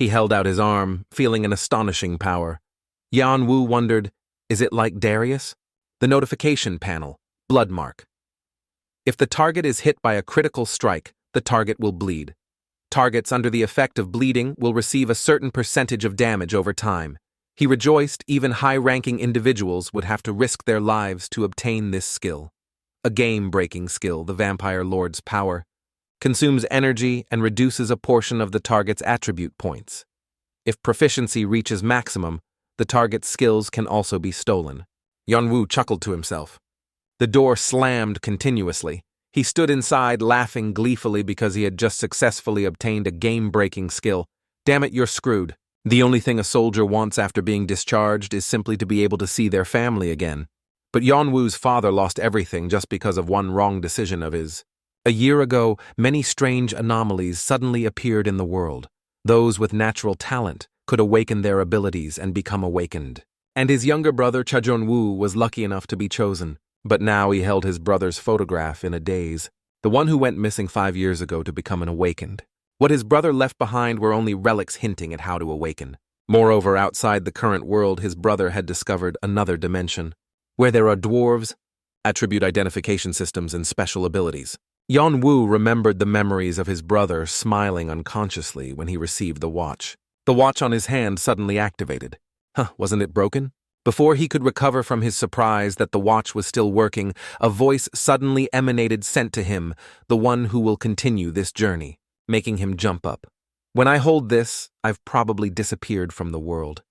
He held out his arm, feeling an astonishing power. Yanwu wondered, is it like Darius? The notification panel, blood mark. If the target is hit by a critical strike, the target will bleed. Targets under the effect of bleeding will receive a certain percentage of damage over time. He rejoiced even high-ranking individuals would have to risk their lives to obtain this skill. A game-breaking skill, the Vampire Lord's power. Consumes energy and reduces a portion of the target's attribute points. If proficiency reaches maximum, the target's skills can also be stolen. Yanwu chuckled to himself. The door slammed continuously. He stood inside, laughing gleefully because he had just successfully obtained a game-breaking skill. Damn it, you're screwed. The only thing a soldier wants after being discharged is simply to be able to see their family again. But Yanwu's father lost everything just because of one wrong decision of his. A year ago, many strange anomalies suddenly appeared in the world. Those with natural talent could awaken their abilities and become awakened. And his younger brother Chajonwu was lucky enough to be chosen. But now he held his brother's photograph in a daze, the one who went missing 5 years ago to become an awakened. What his brother left behind were only relics hinting at how to awaken. Moreover, outside the current world, his brother had discovered another dimension, where there are dwarves, attribute identification systems, and special abilities. Yanwu remembered the memories of his brother smiling unconsciously when he received the watch. The watch on his hand suddenly activated. Wasn't it broken? Before he could recover from his surprise that the watch was still working, a voice suddenly emanated, sent to him, the one who will continue this journey, making him jump up. When I hold this, I've probably disappeared from the world.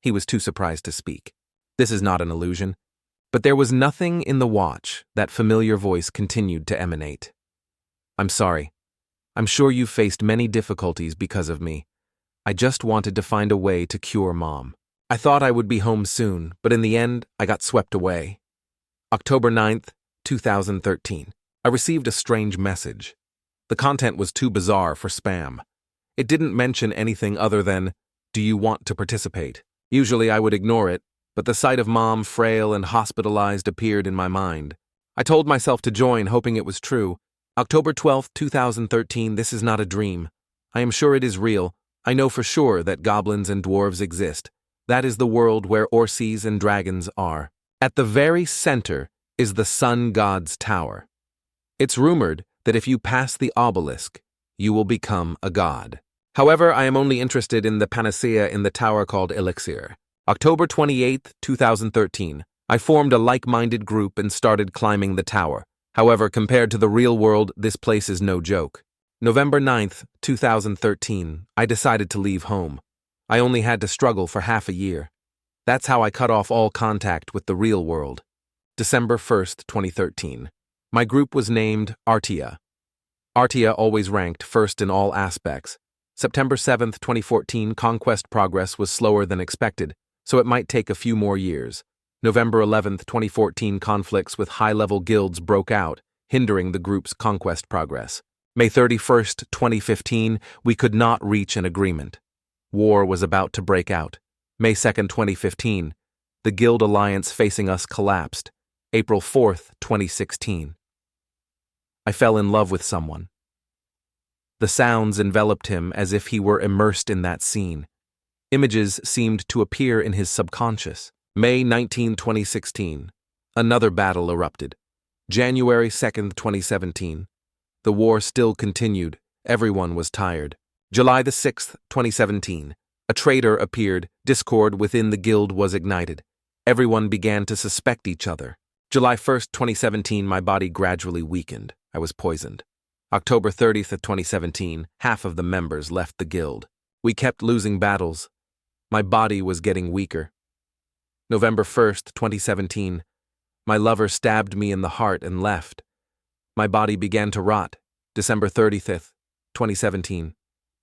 He was too surprised to speak. This is not an illusion. But there was nothing in the watch. That familiar voice continued to emanate. I'm sorry. I'm sure you've faced many difficulties because of me. I just wanted to find a way to cure Mom. I thought I would be home soon, but in the end, I got swept away. October 9th, 2013. I received a strange message. The content was too bizarre for spam. It didn't mention anything other than, "Do you want to participate?" Usually I would ignore it, but the sight of Mom, frail and hospitalized, appeared in my mind. I told myself to join, hoping it was true. October 12th, 2013, this is not a dream. I am sure it is real. I know for sure that goblins and dwarves exist. That is the world where orcs and dragons are. At the very center is the sun god's tower. It's rumored that if you pass the obelisk, you will become a god. However, I am only interested in the panacea in the tower called Elixir. October 28th, 2013. I formed a like-minded group and started climbing the tower. However, compared to the real world, this place is no joke. November 9th, 2013. I decided to leave home. I only had to struggle for half a year. That's how I cut off all contact with the real world. December 1st, 2013. My group was named Artia. Artia always ranked first in all aspects. September 7th, 2014, conquest progress was slower than expected, so it might take a few more years. November 11th, 2014, conflicts with high-level guilds broke out, hindering the group's conquest progress. May 31st, 2015, we could not reach an agreement. War was about to break out. May 2nd, 2015, the guild alliance facing us collapsed. April 4th, 2016. I fell in love with someone. The sounds enveloped him as if he were immersed in that scene. Images seemed to appear in his subconscious. May 19, 2016. Another battle erupted. January 2nd, 2017. The war still continued. Everyone was tired. July the 6th, 2017. A traitor appeared. Discord within the guild was ignited. Everyone began to suspect each other. July 1st, 2017, my body gradually weakened. I was poisoned. October 30th of 2017, half of the members left the guild. We kept losing battles. My body was getting weaker. November 1st, 2017, my lover stabbed me in the heart and left. My body began to rot. December 30th, 2017.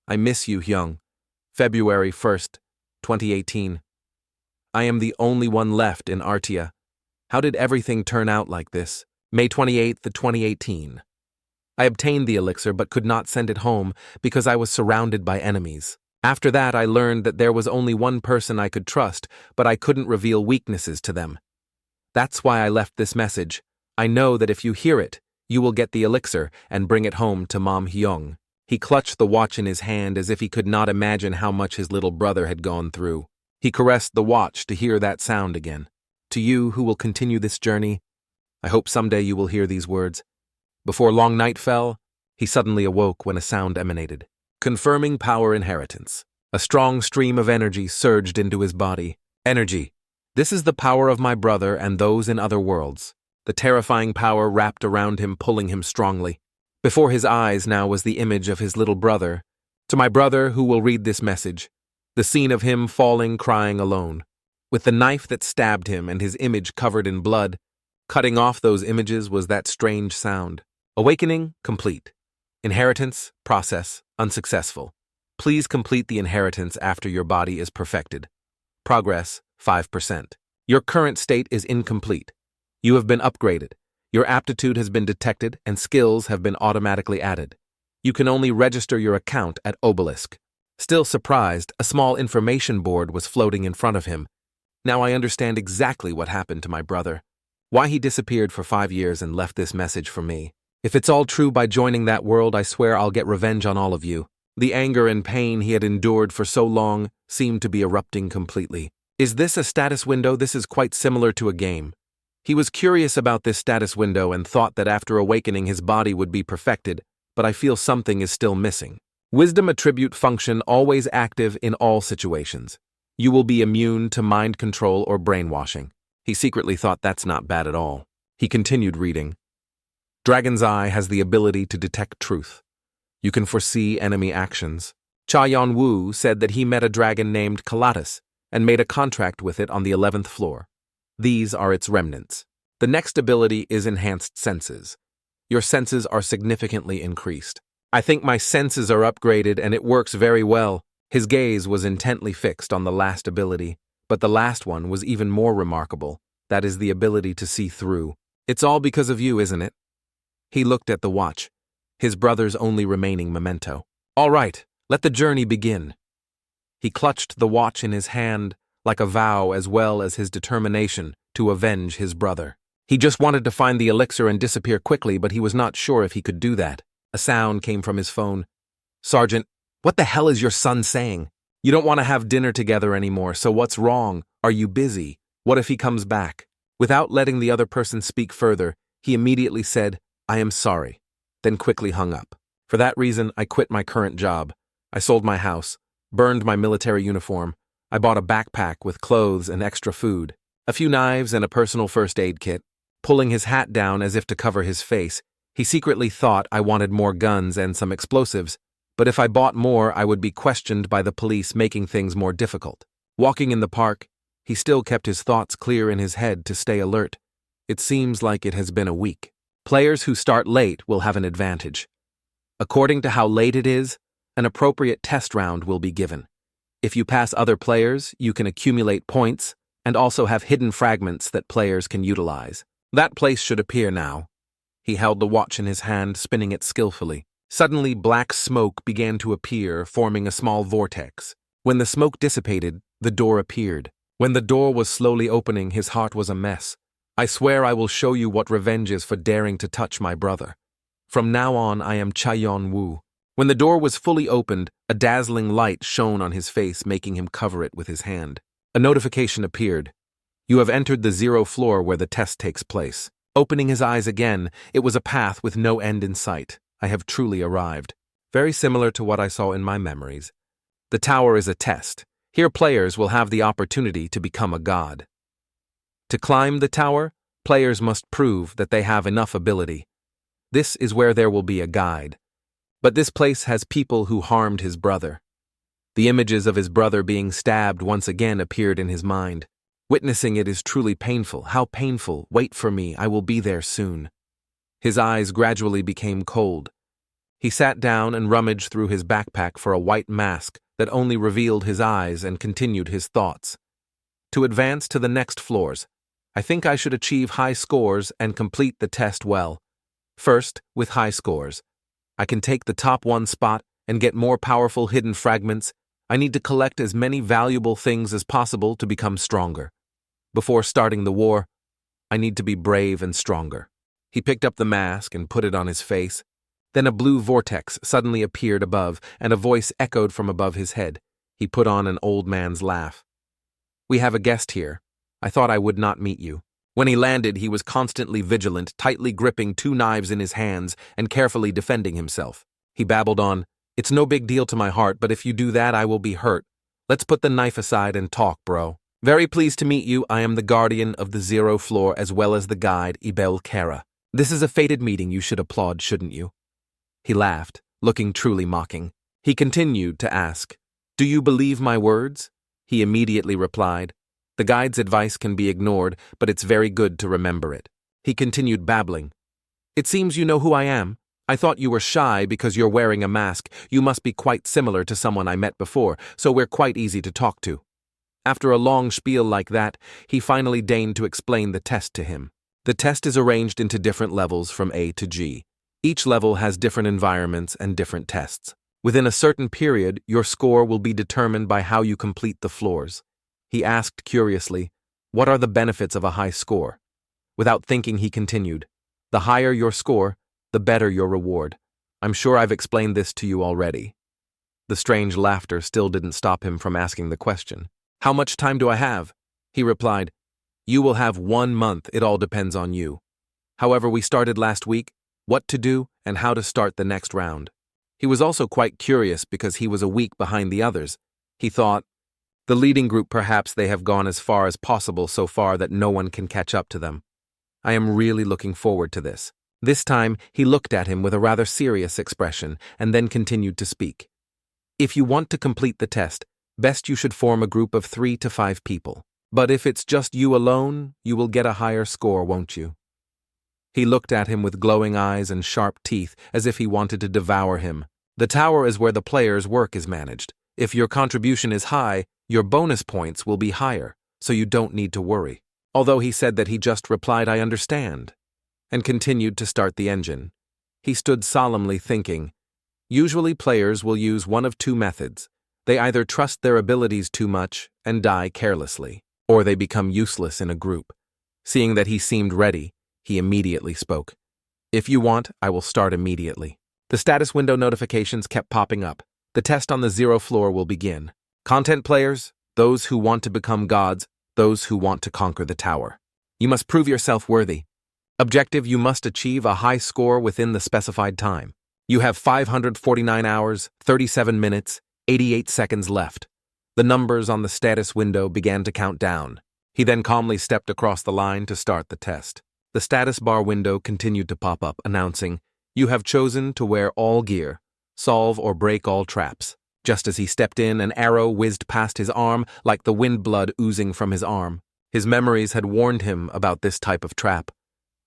I miss you, Hyung. February 1st, 2018. I am the only one left in Artia. How did everything turn out like this? May 28th, 2018. I obtained the elixir but could not send it home because I was surrounded by enemies. After that, I learned that there was only one person I could trust, but I couldn't reveal weaknesses to them. That's why I left this message. I know that if you hear it, you will get the elixir and bring it home to Mom Hyung. He clutched the watch in his hand as if he could not imagine how much his little brother had gone through. He caressed the watch to hear that sound again. To you who will continue this journey, I hope someday you will hear these words. Before long night fell, he suddenly awoke when a sound emanated. Confirming power inheritance. A strong stream of energy surged into his body. Energy. This is the power of my brother and those in other worlds. The terrifying power wrapped around him, pulling him strongly. Before his eyes now was the image of his little brother. To my brother who will read this message, the scene of him falling, crying alone, with the knife that stabbed him and his image covered in blood. Cutting off those images was that strange sound. Awakening, complete. Inheritance, process, unsuccessful. Please complete the inheritance after your body is perfected. Progress, 5%. Your current state is incomplete. You have been upgraded. Your aptitude has been detected and skills have been automatically added. You can only register your account at Obelisk. Still surprised, a small information board was floating in front of him. Now I understand exactly what happened to my brother. Why he disappeared for 5 years and left this message for me. If it's all true, by joining that world, I swear I'll get revenge on all of you. The anger and pain he had endured for so long seemed to be erupting completely. Is this a status window? This is quite similar to a game. He was curious about this status window and thought that after awakening his body would be perfected, but I feel something is still missing. Wisdom attribute function always active in all situations. You will be immune to mind control or brainwashing. He secretly thought that's not bad at all. He continued reading. Dragon's Eye has the ability to detect truth. You can foresee enemy actions. Cha Yan-woo said that he met a dragon named Kalatas and made a contract with it on the 11th floor. These are its remnants. The next ability is enhanced senses. Your senses are significantly increased. I think my senses are upgraded and it works very well. His gaze was intently fixed on the last ability, but the last one was even more remarkable. That is the ability to see through. It's all because of you, isn't it? He looked at the watch, his brother's only remaining memento. All right, let the journey begin. He clutched the watch in his hand like a vow as well as his determination to avenge his brother. He just wanted to find the elixir and disappear quickly, but he was not sure if he could do that. A sound came from his phone. Sergeant, what the hell is your son saying? You don't want to have dinner together anymore, so what's wrong? Are you busy? What if he comes back? Without letting the other person speak further, he immediately said, I am sorry, then quickly hung up. For that reason, I quit my current job. I sold my house, burned my military uniform. I bought a backpack with clothes and extra food, a few knives and a personal first aid kit. Pulling his hat down as if to cover his face, he secretly thought I wanted more guns and some explosives, but if I bought more, I would be questioned by the police, making things more difficult. Walking in the park, he still kept his thoughts clear in his head to stay alert. It seems like it has been a week. Players who start late will have an advantage. According to how late it is, an appropriate test round will be given. If you pass other players, you can accumulate points and also have hidden fragments that players can utilize. That place should appear now. He held the watch in his hand, spinning it skillfully. Suddenly, black smoke began to appear, forming a small vortex. When the smoke dissipated, the door appeared. When the door was slowly opening, his heart was a mess. I swear I will show you what revenge is for daring to touch my brother. From now on, I am Cha Yan-woo. When the door was fully opened, a dazzling light shone on his face, making him cover it with his hand. A notification appeared. You have entered the 0th floor where the test takes place. Opening his eyes again, it was a path with no end in sight. I have truly arrived. Very similar to what I saw in my memories. The tower is a test. Here players will have the opportunity to become a god. To climb the tower, players must prove that they have enough ability. This is where there will be a guide. But this place has people who harmed his brother. The images of his brother being stabbed once again appeared in his mind. Witnessing it is truly painful. How painful. Wait for me. I will be there soon. His eyes gradually became cold. He sat down and rummaged through his backpack for a white mask that only revealed his eyes and continued his thoughts. To advance to the next floors, I think I should achieve high scores and complete the test well. First, with high scores, I can take the top 1 spot and get more powerful hidden fragments. I need to collect as many valuable things as possible to become stronger. Before starting the war, I need to be brave and stronger. He picked up the mask and put it on his face. Then a blue vortex suddenly appeared above, and a voice echoed from above his head. He put on an old man's laugh. "We have a guest here. I thought I would not meet you." When he landed, he was constantly vigilant, tightly gripping 2 knives in his hands and carefully defending himself. He babbled on, "It's no big deal to my heart, but if you do that, I will be hurt. Let's put the knife aside and talk, bro. Very pleased to meet you. I am the guardian of the 0 floor as well as the guide, Ibel Kara. This is a fated meeting. You should applaud, shouldn't you?" He laughed, looking truly mocking. He continued to ask, "Do you believe my words?" He immediately replied, "The guide's advice can be ignored, but it's very good to remember it." He continued babbling, "It seems you know who I am. I thought you were shy because you're wearing a mask. You must be quite similar to someone I met before, so we're quite easy to talk to." After a long spiel like that, he finally deigned to explain the test to him. The test is arranged into different levels from A to G. Each level has different environments and different tests. Within a certain period, your score will be determined by how you complete the floors. He asked curiously, "What are the benefits of a high score?" Without thinking, he continued, "The higher your score, the better your reward. I'm sure I've explained this to you already." The strange laughter still didn't stop him from asking the question. "How much time do I have?" He replied, "You will have 1 month. It all depends on you. However, we started last week, what to do and how to start the next round." He was also quite curious because he was a week behind the others. He thought, the leading group, perhaps they have gone as far as possible so far that no one can catch up to them. "I am really looking forward to this." This time, he looked at him with a rather serious expression and then continued to speak. "If you want to complete the test, best you should form a group of 3 to 5 people. But if it's just you alone, you will get a higher score, won't you?" He looked at him with glowing eyes and sharp teeth as if he wanted to devour him. The tower is where the player's work is managed. If your contribution is high, your bonus points will be higher, so you don't need to worry. Although he said that, he just replied, "I understand," and continued to start the engine. He stood solemnly thinking. Usually players will use one of 2 methods. They either trust their abilities too much and die carelessly, or they become useless in a group. Seeing that he seemed ready, he immediately spoke. "If you want, I will start immediately." The status window notifications kept popping up. The test on the 0 floor will begin. Content players, those who want to become gods, those who want to conquer the tower. You must prove yourself worthy. Objective: you must achieve a high score within the specified time. You have 549 hours, 37 minutes, 88 seconds left. The numbers on the status window began to count down. He then calmly stepped across the line to start the test. The status bar window continued to pop up, announcing, "You have chosen to wear all gear. Solve or break all traps." Just as he stepped in, an arrow whizzed past his arm like the wind blood oozing from his arm. His memories had warned him about this type of trap.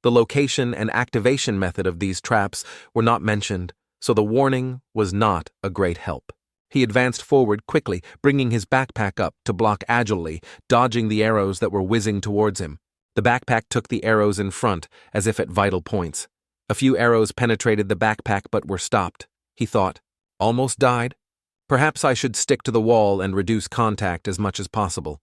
The location and activation method of these traps were not mentioned, so the warning was not a great help. He advanced forward quickly, bringing his backpack up to block agilely, dodging the arrows that were whizzing towards him. The backpack took the arrows in front, as if at vital points. A few arrows penetrated the backpack but were stopped. He thought, "Almost died? Perhaps I should stick to the wall and reduce contact as much as possible."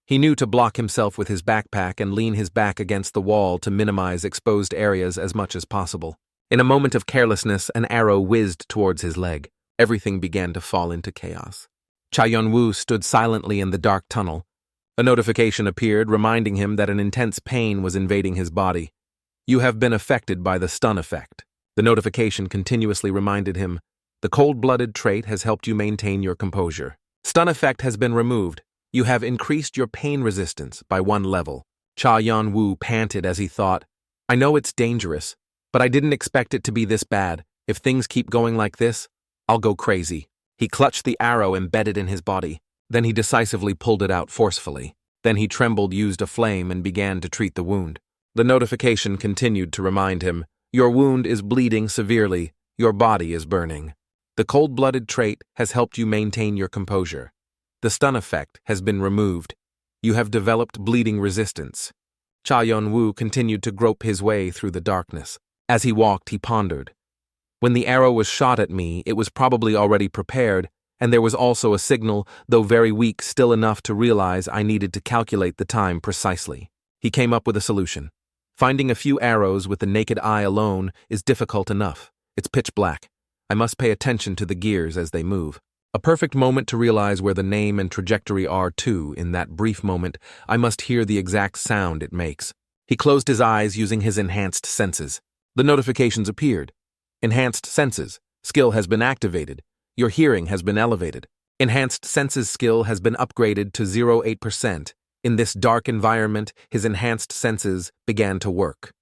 He knew to block himself with his backpack and lean his back against the wall to minimize exposed areas as much as possible. In a moment of carelessness, an arrow whizzed towards his leg. Everything began to fall into chaos. Cha Yun-woo stood silently in the dark tunnel. A notification appeared reminding him that an intense pain was invading his body. "You have been affected by the stun effect." The notification continuously reminded him, "The cold-blooded trait has helped you maintain your composure. Stun effect has been removed. You have increased your pain resistance by 1 level." Cha Yun-woo panted as he thought, "I know it's dangerous, but I didn't expect it to be this bad. If things keep going like this, I'll go crazy." He clutched the arrow embedded in his body. Then he decisively pulled it out forcefully. Then he trembled, used a flame, and began to treat the wound. The notification continued to remind him, "Your wound is bleeding severely. Your body is burning. The cold-blooded trait has helped you maintain your composure. The stun effect has been removed. You have developed bleeding resistance." Cha Yun-woo continued to grope his way through the darkness. As he walked, he pondered. When the arrow was shot at me, it was probably already prepared, and there was also a signal, though very weak, still enough to realize I needed to calculate the time precisely. He came up with a solution. Finding a few arrows with the naked eye alone is difficult enough. It's pitch black. I must pay attention to the gears as they move. A perfect moment to realize where the name and trajectory are too. In that brief moment, I must hear the exact sound it makes. He closed his eyes using his enhanced senses. The notifications appeared. Enhanced senses. Skill has been activated. Your hearing has been elevated. Enhanced senses skill has been upgraded to 0.8%. In this dark environment, his enhanced senses began to work.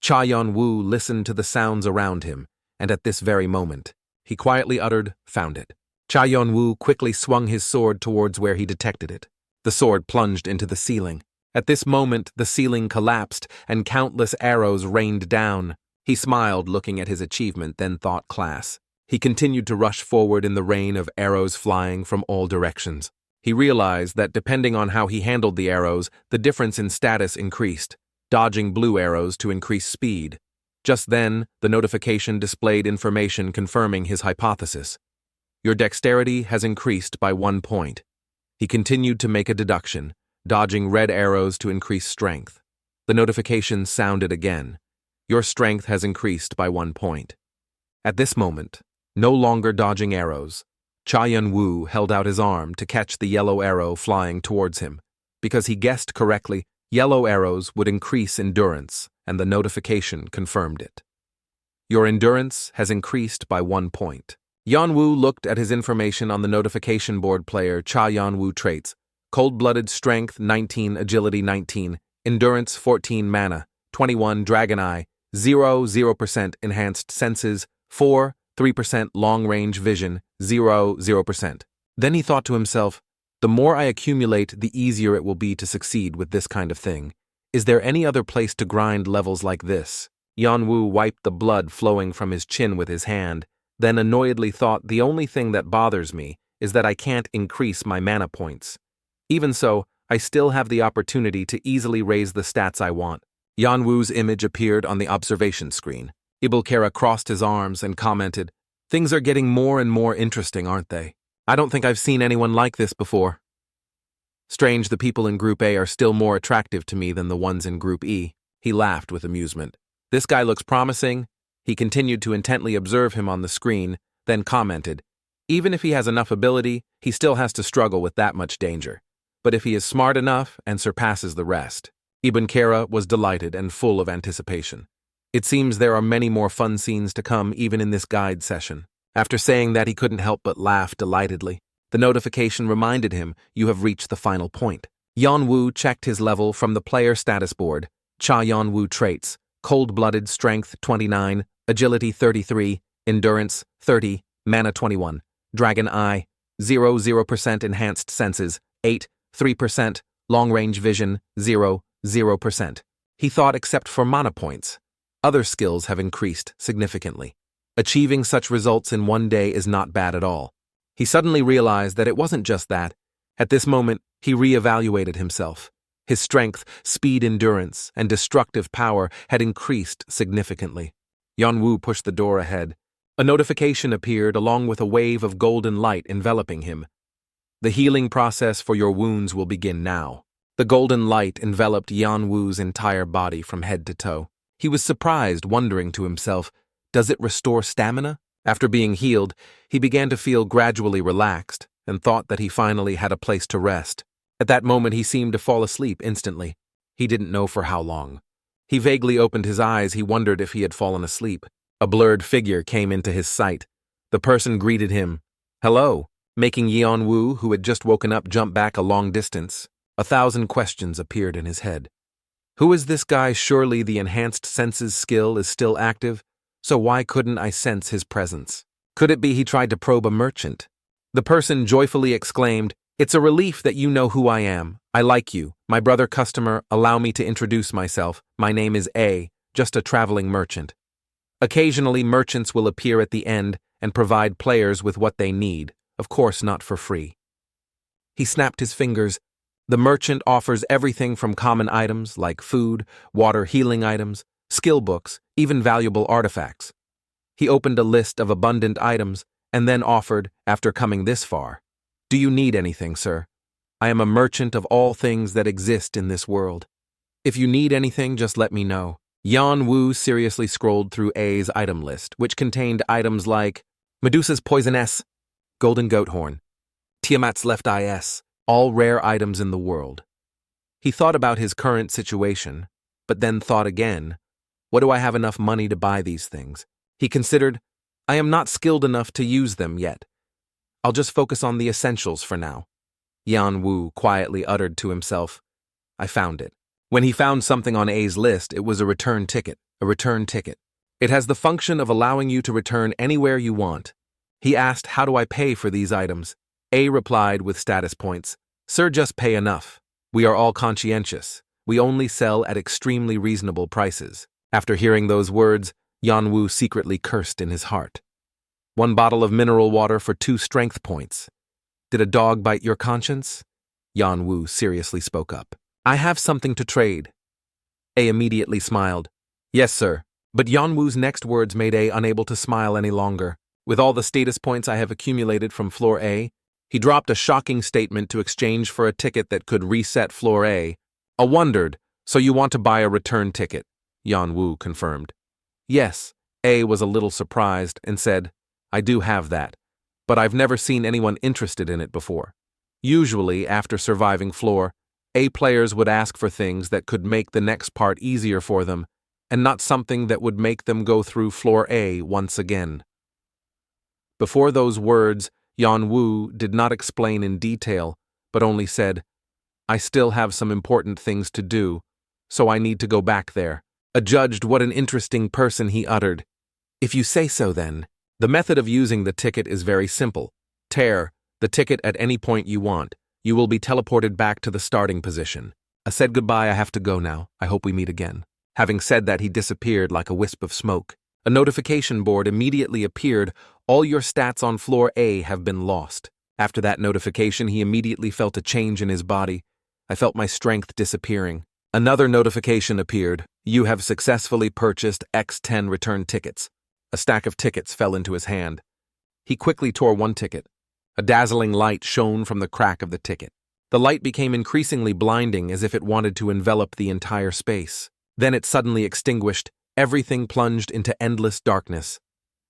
Cha Yun-woo listened to the sounds around him, and at this very moment, he quietly uttered, "Found it." Cha Yun-woo quickly swung his sword towards where he detected it. The sword plunged into the ceiling. At this moment, the ceiling collapsed, and countless arrows rained down. He smiled, looking at his achievement, then thought, "Class." He continued to rush forward in the rain of arrows flying from all directions. He realized that depending on how he handled the arrows, the difference in status increased, dodging blue arrows to increase speed. Just then, the notification displayed information confirming his hypothesis. Your dexterity has increased by 1 point. He continued to make a deduction, dodging red arrows to increase strength. The notification sounded again. Your strength has increased by 1 point. At this moment, no longer dodging arrows, Cha Yun-woo held out his arm to catch the yellow arrow flying towards him. Because he guessed correctly, yellow arrows would increase endurance, and the notification confirmed it. Your endurance has increased by 1 point. Yun-woo looked at his information on the notification board. Player Cha Yun-woo traits: cold-blooded strength 19, agility 19, endurance 14, mana 21, dragon eye 0% enhanced senses 3% long-range vision 0%. Then he thought to himself, the more I accumulate, the easier it will be to succeed with this kind of thing. Is there any other place to grind levels like this? Yun-woo wiped the blood flowing from his chin with his hand, then annoyedly thought, the only thing that bothers me is that I can't increase my mana points. Even so, I still have the opportunity to easily raise the stats I want. Yun-woo's image appeared on the observation screen. Ibelkara crossed his arms and commented, "Things are getting more and more interesting, aren't they? I don't think I've seen anyone like this before. Strange the people in Group A are still more attractive to me than the ones in Group E." He laughed with amusement. "This guy looks promising." He continued to intently observe him on the screen, then commented, "Even if he has enough ability, he still has to struggle with that much danger. But if he is smart enough and surpasses the rest." Ibelkara was delighted and full of anticipation. It seems there are many more fun scenes to come even in this guide session. After saying that, he couldn't help but laugh delightedly. The notification reminded him, "You have reached the final point." Yun-woo checked his level from the player status board. Cha Yun-woo traits: cold-blooded strength 29, agility 33, endurance 30, mana 21, dragon eye 0% enhanced senses 3%, long-range vision 0%. He thought, except for mana points, other skills have increased significantly. Achieving such results in 1 day is not bad at all. He suddenly realized that it wasn't just that. At this moment, he re-evaluated himself. His strength, speed, endurance, and destructive power had increased significantly. Yun-woo pushed the door ahead. A notification appeared along with a wave of golden light enveloping him. The healing process for your wounds will begin now. The golden light enveloped Yun-woo's entire body from head to toe. He was surprised, wondering to himself, does it restore stamina? After being healed, he began to feel gradually relaxed and thought that he finally had a place to rest. At that moment, he seemed to fall asleep instantly. He didn't know for how long. He vaguely opened his eyes. He wondered if he had fallen asleep. A blurred figure came into his sight. The person greeted him, "Hello," making Yun-woo, who had just woken up, jump back a long distance. 1,000 questions appeared in his head. Who is this guy? Surely the enhanced senses skill is still active, so why couldn't I sense his presence? Could it be he tried to probe a merchant? The person joyfully exclaimed, "It's a relief that you know who I am. I like you. My brother customer, allow me to introduce myself. My name is A, just a traveling merchant." Occasionally, merchants will appear at the end and provide players with what they need, of course not for free. He snapped his fingers. The merchant offers everything from common items like food, water, healing items, skill books, even valuable artifacts. He opened a list of abundant items and then offered, after coming this far, "Do you need anything, sir? I am a merchant of all things that exist in this world. If you need anything, just let me know." Yan Wu seriously scrolled through A's item list, which contained items like Medusa's Poison S, Golden Goat Horn, Tiamat's Left Eye S, all rare items in the world. He thought about his current situation, but then thought again, what do I have enough money to buy these things? He considered, I am not skilled enough to use them yet. I'll just focus on the essentials for now. Yan Wu quietly uttered to himself, I found it. When he found something on A's list, it was a return ticket. It has the function of allowing you to return anywhere you want. He asked, how do I pay for these items? A replied with status points, Sir, just pay enough. We are all conscientious. We only sell at extremely reasonable prices. After hearing those words, Yan Wu secretly cursed in his heart. 1 bottle of mineral water for 2 strength points. Did a dog bite your conscience? Yan Wu seriously spoke up. I have something to trade. A immediately smiled. Yes, sir. But Yan Wu's next words made A unable to smile any longer. With all the status points I have accumulated from Floor A, he dropped a shocking statement to exchange for a ticket that could reset Floor A. I wondered, so you want to buy a return ticket? Yan Wu confirmed. Yes. A was a little surprised and said, I do have that, but I've never seen anyone interested in it before. Usually, after surviving Floor, A players would ask for things that could make the next part easier for them, and not something that would make them go through Floor A once again. Before those words, Yan Wu did not explain in detail, but only said, I still have some important things to do, so I need to go back there. Adjudged what an interesting person, he uttered. If you say so, then. The method of using the ticket is very simple. Tear the ticket at any point you want. You will be teleported back to the starting position. I said goodbye, I have to go now. I hope we meet again. Having said that, he disappeared like a wisp of smoke. A notification board immediately appeared. All your stats on Floor A have been lost. After that notification, he immediately felt a change in his body. I felt my strength disappearing. Another notification appeared. You have successfully purchased X10 return tickets. A stack of tickets fell into his hand. He quickly tore one ticket. A dazzling light shone from the crack of the ticket. The light became increasingly blinding, as if it wanted to envelop the entire space. Then it suddenly extinguished. Everything plunged into endless darkness.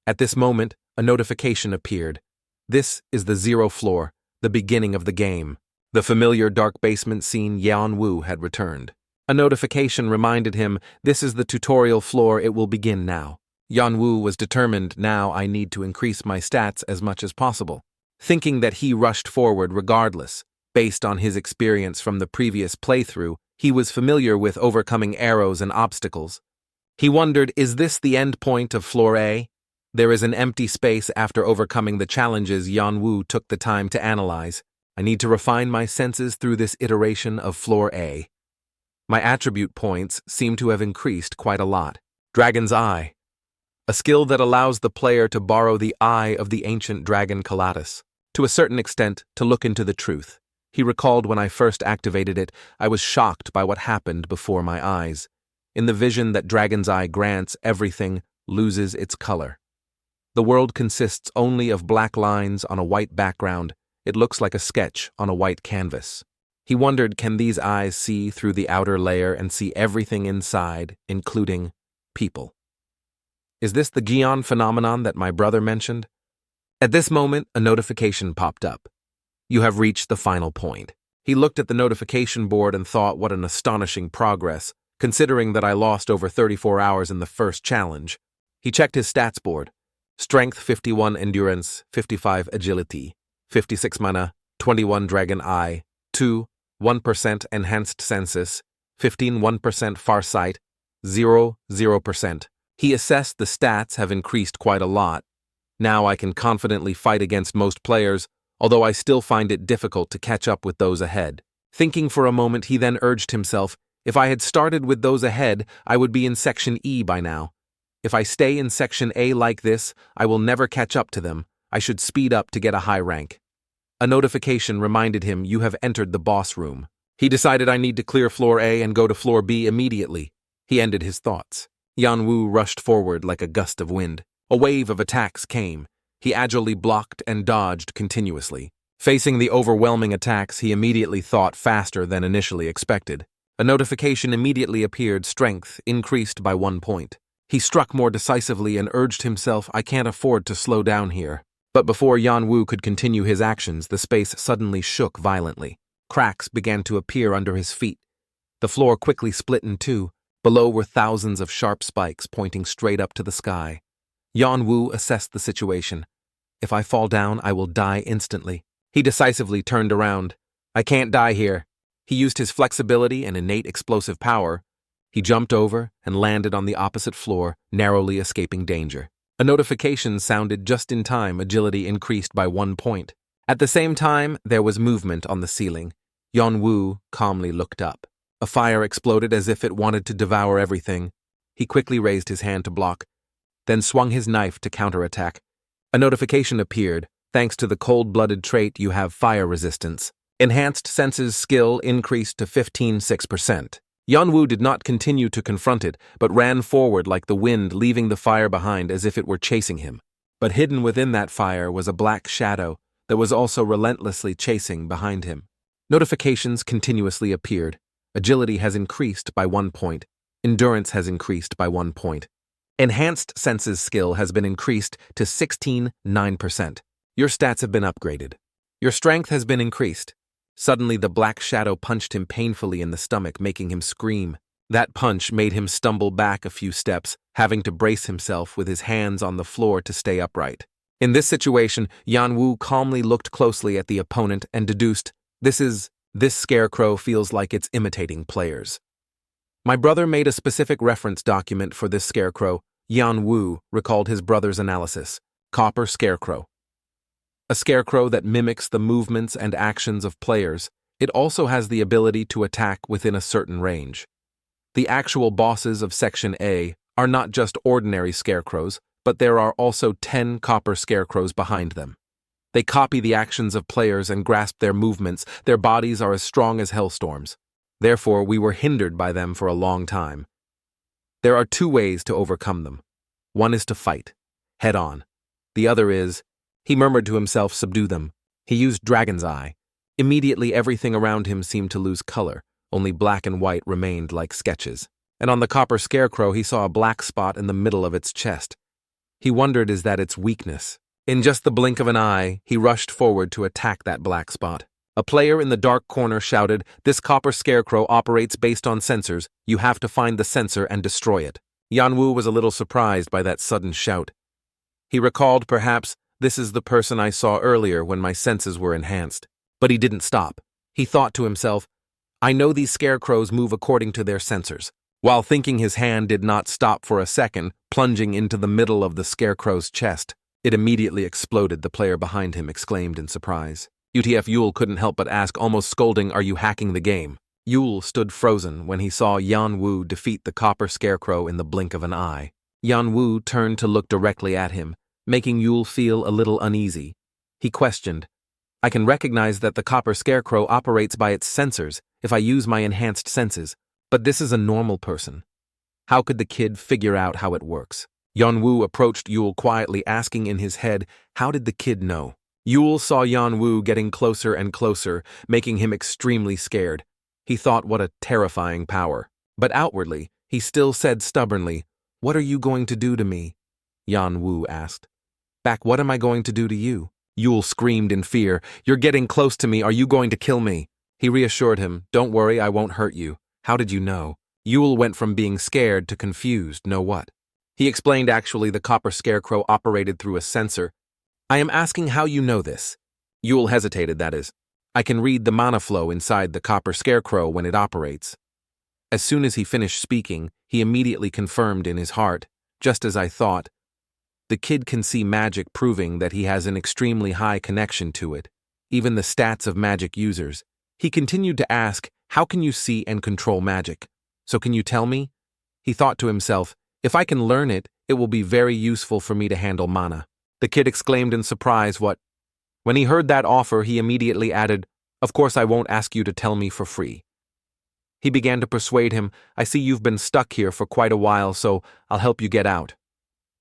At this moment, a notification appeared. This is the 0 floor, the beginning of the game. The familiar dark basement scene Yan Wu had returned. A notification reminded him, this is the tutorial floor, it will begin now. Yan Wu was determined, now I need to increase my stats as much as possible. Thinking that he rushed forward regardless, based on his experience from the previous playthrough, he was familiar with overcoming arrows and obstacles. He wondered, is this the end point of Floor A? There is an empty space after overcoming the challenges Yan Wu took the time to analyze. I need to refine my senses through this iteration of Floor A. My attribute points seem to have increased quite a lot. Dragon's Eye. A skill that allows the player to borrow the eye of the ancient dragon Calatus, to a certain extent, to look into the truth. He recalled when I first activated it, I was shocked by what happened before my eyes. In the vision that Dragon's Eye grants, everything loses its color. The world consists only of black lines on a white background. It looks like a sketch on a white canvas. He wondered, can these eyes see through the outer layer and see everything inside, including people? Is this the Gion phenomenon that my brother mentioned? At this moment, a notification popped up. You have reached the final point. He looked at the notification board and thought, what an astonishing progress, considering that I lost over 34 hours in the first challenge. He checked his stats board. Strength 51, endurance 55, agility 56, mana 21, dragon eye 2, 1% enhanced senses 15, 1% farsight 0%. He assessed the stats have increased quite a lot. Now I can confidently fight against most players, although I still find it difficult to catch up with those ahead. Thinking for a moment, he then urged himself, if I had started with those ahead, I would be in Section E by now. If I stay in Section A like this, I will never catch up to them. I should speed up to get a high rank. A notification reminded him, you have entered the boss room. He decided I need to clear Floor A and go to Floor B immediately. He ended his thoughts. Yan Wu rushed forward like a gust of wind. A wave of attacks came. He agilely blocked and dodged continuously. Facing the overwhelming attacks, he immediately thought faster than initially expected. A notification immediately appeared, strength increased by 1 point. He struck more decisively and urged himself, I can't afford to slow down here. But before Yanwu could continue his actions, the space suddenly shook violently. Cracks began to appear under his feet. The floor quickly split in two. Below were thousands of sharp spikes pointing straight up to the sky. Yanwu assessed the situation. If I fall down, I will die instantly. He decisively turned around. I can't die here. He used his flexibility and innate explosive power. He jumped over and landed on the opposite floor, narrowly escaping danger. A notification sounded just in time, agility increased by 1 point. At the same time, there was movement on the ceiling. Yanwu calmly looked up. A fire exploded as if it wanted to devour everything. He quickly raised his hand to block, then swung his knife to counterattack. A notification appeared. Thanks to the cold-blooded trait, you have fire resistance. Enhanced senses skill increased to 15.6%. Yanwu did not continue to confront it, but ran forward like the wind, leaving the fire behind as if it were chasing him. But hidden within that fire was a black shadow that was also relentlessly chasing behind him. Notifications continuously appeared. Agility has increased by 1 point. Endurance has increased by 1 point. Enhanced senses skill has been increased to 16.9%. Your stats have been upgraded. Your strength has been increased. Suddenly, the black shadow punched him painfully in the stomach, making him scream. That punch made him stumble back a few steps, having to brace himself with his hands on the floor to stay upright. In this situation, Yanwu calmly looked closely at the opponent and deduced, This scarecrow feels like it's imitating players. My brother made a specific reference document for this scarecrow. Yanwu recalled his brother's analysis. Copper scarecrow. A scarecrow that mimics the movements and actions of players. It also has the ability to attack within a certain range. The actual bosses of Section A are not just ordinary scarecrows, but there are also 10 copper scarecrows behind them. They copy the actions of players and grasp their movements. Their bodies are as strong as hellstorms. Therefore, we were hindered by them for a long time. There are 2 ways to overcome them. One is to fight, head on. The other is, he murmured to himself, subdue them. He used Dragon's Eye. Immediately everything around him seemed to lose color. Only black and white remained like sketches. And on the copper scarecrow he saw a black spot in the middle of its chest. He wondered, is that its weakness? In just the blink of an eye, he rushed forward to attack that black spot. A player in the dark corner shouted, this copper scarecrow operates based on sensors. You have to find the sensor and destroy it. Yanwu was a little surprised by that sudden shout. He recalled, perhaps, this is the person I saw earlier when my senses were enhanced. But he didn't stop. He thought to himself, I know these scarecrows move according to their sensors. While thinking, his hand did not stop for a second, plunging into the middle of the scarecrow's chest. It immediately exploded. The player behind him exclaimed in surprise. UTF Yule couldn't help but ask, almost scolding, are you hacking the game? Yule stood frozen when he saw Yanwu defeat the copper scarecrow in the blink of an eye. Yanwu turned to look directly at him, making Yule feel a little uneasy. He questioned, I can recognize that the copper scarecrow operates by its sensors if I use my enhanced senses, but this is a normal person. How could the kid figure out how it works? Yanwu approached Yule quietly, asking in his head, how did the kid know? Yule saw Yanwu getting closer and closer, making him extremely scared. He thought, what a terrifying power. But outwardly, he still said stubbornly, what are you going to do to me? Yanwu asked. Back, what am I going to do to you? Yule screamed in fear. You're getting close to me. Are you going to kill me? He reassured him, don't worry, I won't hurt you. How did you know? Yule went from being scared to confused. Know what? He explained, actually, the copper scarecrow operated through a sensor. I am asking how you know this. Yule hesitated, that is. I can read the mana flow inside the copper scarecrow when it operates. As soon as he finished speaking, he immediately confirmed in his heart, just as I thought. The kid can see magic, proving that he has an extremely high connection to it, even the stats of magic users. He continued to ask, how can you see and control magic? So can you tell me? He thought to himself, if I can learn it, it will be very useful for me to handle mana. The kid exclaimed in surprise, what? When he heard that offer, he immediately added, of course I won't ask you to tell me for free. He began to persuade him, I see you've been stuck here for quite a while, so I'll help you get out.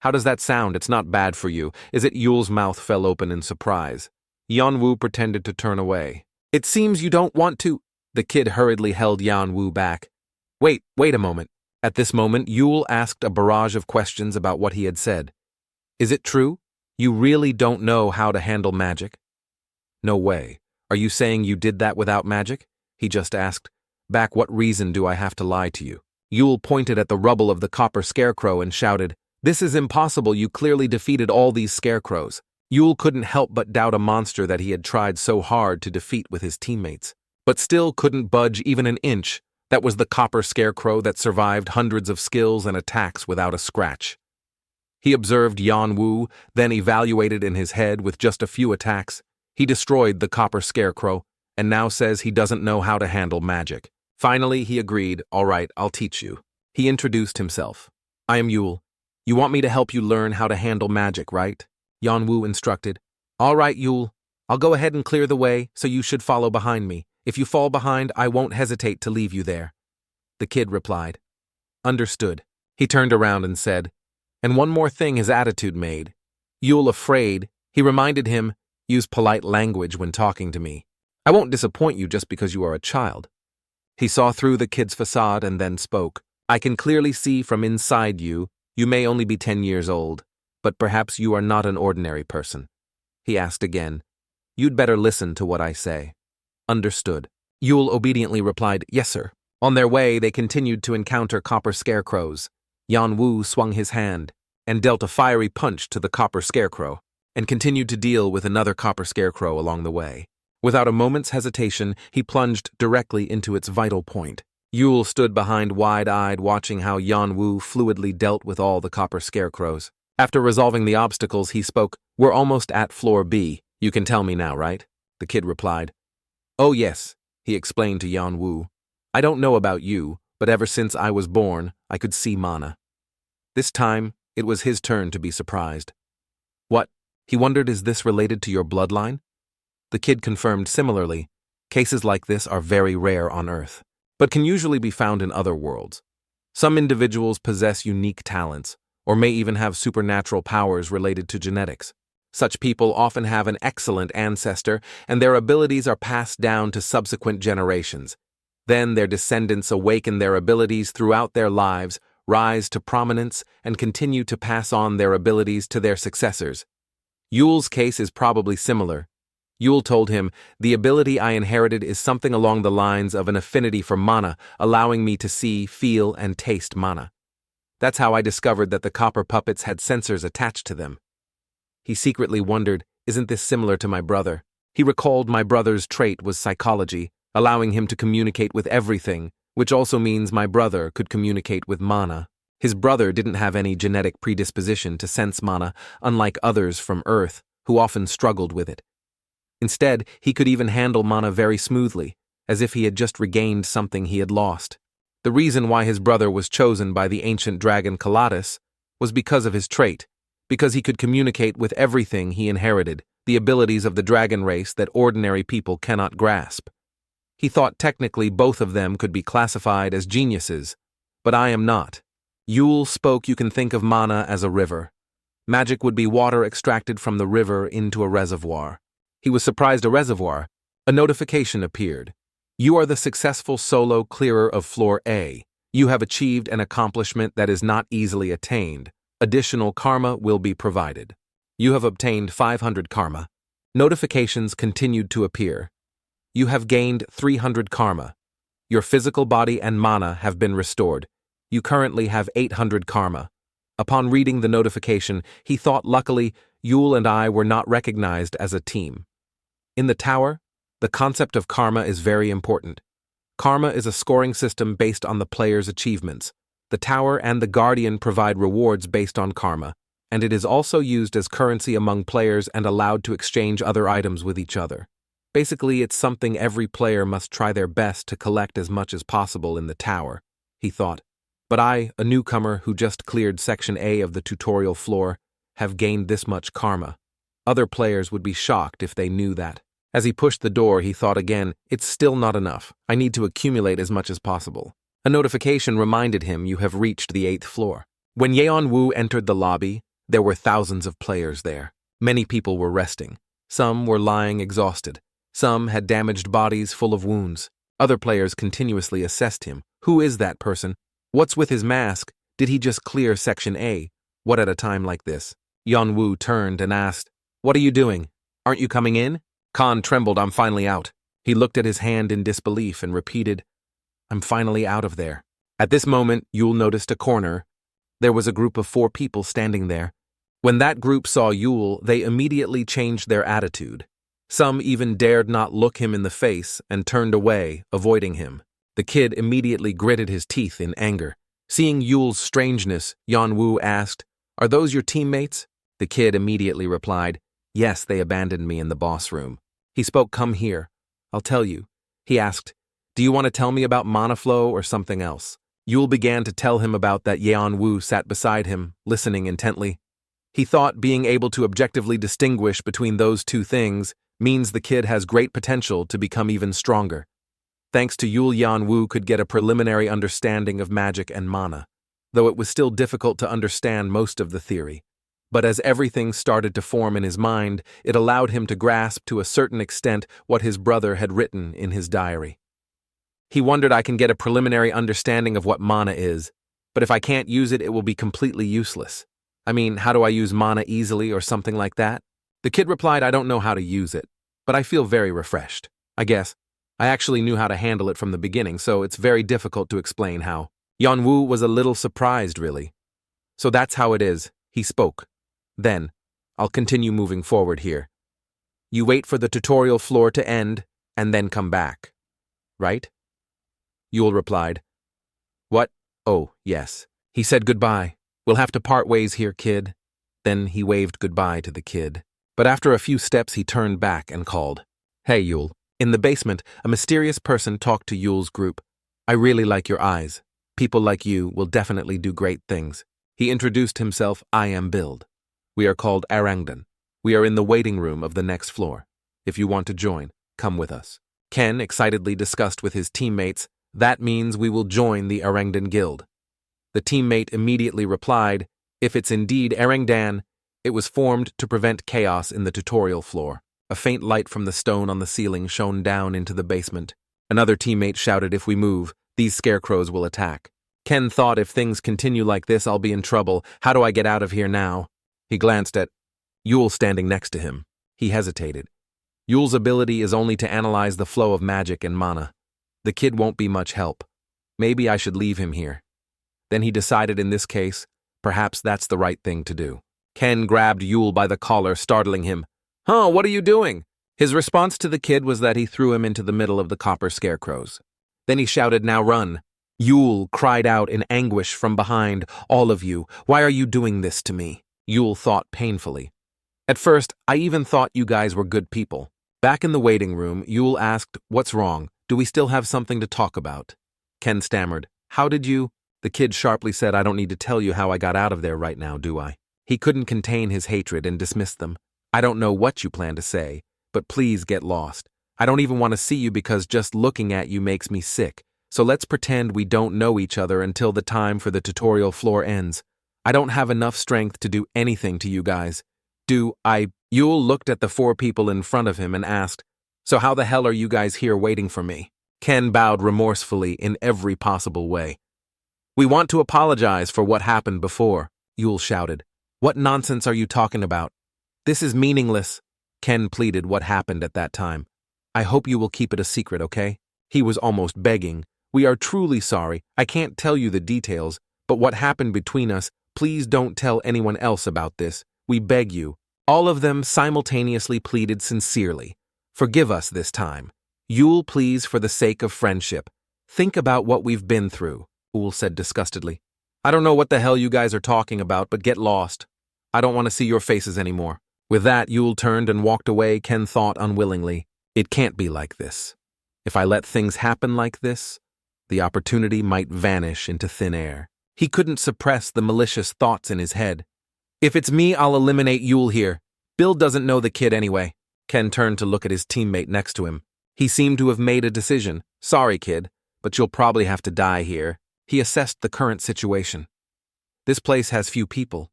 How does that sound? It's not bad for you, is it? Yule's mouth fell open in surprise. Yanwu pretended to turn away. It seems you don't want to. The kid hurriedly held Yan Wu back. Wait a moment. At this moment, Yule asked a barrage of questions about what he had said. Is it true? You really don't know how to handle magic? No way. Are you saying you did that without magic? He just asked. Back, what reason do I have to lie to you? Yule pointed at the rubble of the copper scarecrow and shouted, This is impossible, you clearly defeated all these scarecrows. Yule couldn't help but doubt a monster that he had tried so hard to defeat with his teammates, but still couldn't budge even an inch. That was the copper scarecrow that survived hundreds of skills and attacks without a scratch. He observed Yan Wu, then evaluated in his head with just a few attacks. He destroyed the copper scarecrow, and now says he doesn't know how to handle magic. Finally, he agreed, all right, I'll teach you. He introduced himself. I am Yule. You want me to help you learn how to handle magic, right? Yan Wu instructed. All right, Yule. I'll go ahead and clear the way, so you should follow behind me. If you fall behind, I won't hesitate to leave you there. The kid replied. Understood. He turned around and said, and one more thing his attitude made. Yule afraid, he reminded him, use polite language when talking to me. I won't disappoint you just because you are a child. He saw through the kid's facade and then spoke. I can clearly see from inside you, you may only be 10 years old, but perhaps you are not an ordinary person. He asked again. You'd better listen to what I say. Understood. Yule obediently replied, yes, sir. On their way, they continued to encounter copper scarecrows. Yan Wu swung his hand and dealt a fiery punch to the copper scarecrow and continued to deal with another copper scarecrow along the way. Without a moment's hesitation, he plunged directly into its vital point. Yule stood behind wide-eyed watching how Yan Wu fluidly dealt with all the copper scarecrows. After resolving the obstacles, he spoke, We're almost at floor B. You can tell me now, right? The kid replied. Oh yes, he explained to Yan Wu. I don't know about you, but ever since I was born, I could see mana. This time, it was his turn to be surprised. What? He wondered, is this related to your bloodline? The kid confirmed similarly. Cases like this are very rare on Earth, but can usually be found in other worlds. Some individuals possess unique talents, or may even have supernatural powers related to genetics. Such people often have an excellent ancestor, and their abilities are passed down to subsequent generations. Then their descendants awaken their abilities throughout their lives, rise to prominence, and continue to pass on their abilities to their successors. Yule's case is probably similar. Yule told him, the ability I inherited is something along the lines of an affinity for mana, allowing me to see, feel, and taste mana. That's how I discovered that the copper puppets had sensors attached to them. He secretly wondered, isn't this similar to my brother? He recalled my brother's trait was psychology, allowing him to communicate with everything, which also means my brother could communicate with mana. His brother didn't have any genetic predisposition to sense mana, unlike others from Earth, who often struggled with it. Instead, he could even handle mana very smoothly, as if he had just regained something he had lost. The reason why his brother was chosen by the ancient dragon Kalatis was because of his trait, because he could communicate with everything he inherited, the abilities of the dragon race that ordinary people cannot grasp. He thought technically both of them could be classified as geniuses, but I am not. Yule spoke, you can think of mana as a river. Magic would be water extracted from the river into a reservoir. He was surprised. A reservoir. A notification appeared. You are the successful solo clearer of floor A. You have achieved an accomplishment that is not easily attained. Additional karma will be provided. You have obtained 500 karma. Notifications continued to appear. You have gained 300 karma. Your physical body and mana have been restored. You currently have 800 karma. Upon reading the notification, he thought luckily Yule and I were not recognized as a team. In the tower, the concept of karma is very important. Karma is a scoring system based on the player's achievements. The tower and the guardian provide rewards based on karma, and it is also used as currency among players and allowed to exchange other items with each other. Basically, it's something every player must try their best to collect as much as possible in the tower, he thought. But I, a newcomer who just cleared Section A of the tutorial floor, have gained this much karma. Other players would be shocked if they knew that. As he pushed the door, he thought again, it's still not enough. I need to accumulate as much as possible. A notification reminded him you have reached the 8th floor. When Yan Wu entered the lobby, there were thousands of players there. Many people were resting. Some were lying exhausted. Some had damaged bodies full of wounds. Other players continuously assessed him. Who is that person? What's with his mask? Did he just clear Section A? What at a time like this? Yanwu turned and asked, "What are you doing? Aren't you coming in?" Khan trembled. "I'm finally out." He looked at his hand in disbelief and repeated, "I'm finally out of there." At this moment, Yule noticed a corner. There was a group of 4 people standing there. When that group saw Yule, they immediately changed their attitude. Some even dared not look him in the face and turned away, avoiding him. The kid immediately gritted his teeth in anger. Seeing Yule's strangeness, Yanwu asked, "Are those your teammates?" The kid immediately replied, "Yes, they abandoned me in the boss room." He spoke, "Come here. I'll tell you." He asked, "Do you want to tell me about mana flow or something else?" Yule began to tell him about that. Yanwu sat beside him, listening intently. He thought being able to objectively distinguish between those 2 things means the kid has great potential to become even stronger. Thanks to Yule, Yanwu could get a preliminary understanding of magic and mana, though it was still difficult to understand most of the theory. But as everything started to form in his mind, it allowed him to grasp to a certain extent what his brother had written in his diary. He wondered, "I can get a preliminary understanding of what mana is, but if I can't use it, it will be completely useless. I mean, how do I use mana easily or something like that?" The kid replied, "I don't know how to use it, but I feel very refreshed. I guess I actually knew how to handle it from the beginning, so it's very difficult to explain how." Yanwu was a little surprised, really. "So that's how it is," he spoke. "Then, I'll continue moving forward here. You wait for the tutorial floor to end, and then come back. Right?" Yule replied, "What? Oh, yes." He said goodbye. "We'll have to part ways here, kid." Then he waved goodbye to the kid. But after a few steps, he turned back and called, "Hey, Yule." In the basement, a mysterious person talked to Yule's group. "I really like your eyes. People like you will definitely do great things." He introduced himself. "I am Build. We are called Arangdan. We are in the waiting room of the next floor. If you want to join, come with us." Ken excitedly discussed with his teammates, "That means we will join the Arangdan Guild." The teammate immediately replied, "If it's indeed Arangdan, it was formed to prevent chaos in the tutorial floor." A faint light from the stone on the ceiling shone down into the basement. Another teammate shouted, "If we move, these scarecrows will attack." Ken thought, "If things continue like this, I'll be in trouble. How do I get out of here now?" He glanced at Yule standing next to him. He hesitated. Yule's ability is only to analyze the flow of magic and mana. The kid won't be much help. Maybe I should leave him here. Then he decided, in this case, perhaps that's the right thing to do. Ken grabbed Yule by the collar, startling him. "Huh, what are you doing?" His response to the kid was that he threw him into the middle of the copper scarecrows. Then he shouted, "Now run." Yule cried out in anguish from behind, "All of you, why are you doing this to me?" Yule thought painfully. "At first, I even thought you guys were good people." Back in the waiting room, Yule asked, "What's wrong? Do we still have something to talk about?" Ken stammered, "How did you?" The kid sharply said, "I don't need to tell you how I got out of there right now, do I?" He couldn't contain his hatred and dismissed them. "I don't know what you plan to say, but please get lost. I don't even want to see you because just looking at you makes me sick. So let's pretend we don't know each other until the time for the tutorial floor ends. I don't have enough strength to do anything to you guys. Do I?" Yule looked at the 4 people in front of him and asked, "So how the hell are you guys here waiting for me?" Ken bowed remorsefully in every possible way. "We want to apologize for what happened before," Yule shouted. "What nonsense are you talking about? This is meaningless." Ken pleaded what happened at that time. "I hope you will keep it a secret, okay?" He was almost begging. "We are truly sorry. I can't tell you the details, but what happened between us, please don't tell anyone else about this. We beg you." All of them simultaneously pleaded sincerely. "Forgive us this time. Yule, please, for the sake of friendship. Think about what we've been through," Yule said disgustedly. "I don't know what the hell you guys are talking about, but get lost. I don't want to see your faces anymore." With that, Yule turned and walked away. Ken thought unwillingly, "It can't be like this. If I let things happen like this, the opportunity might vanish into thin air." He couldn't suppress the malicious thoughts in his head. "If it's me, I'll eliminate Yule here. Bill doesn't know the kid anyway." Ken turned to look at his teammate next to him. He seemed to have made a decision. "Sorry, kid, but you'll probably have to die here." He assessed the current situation. This place has few people.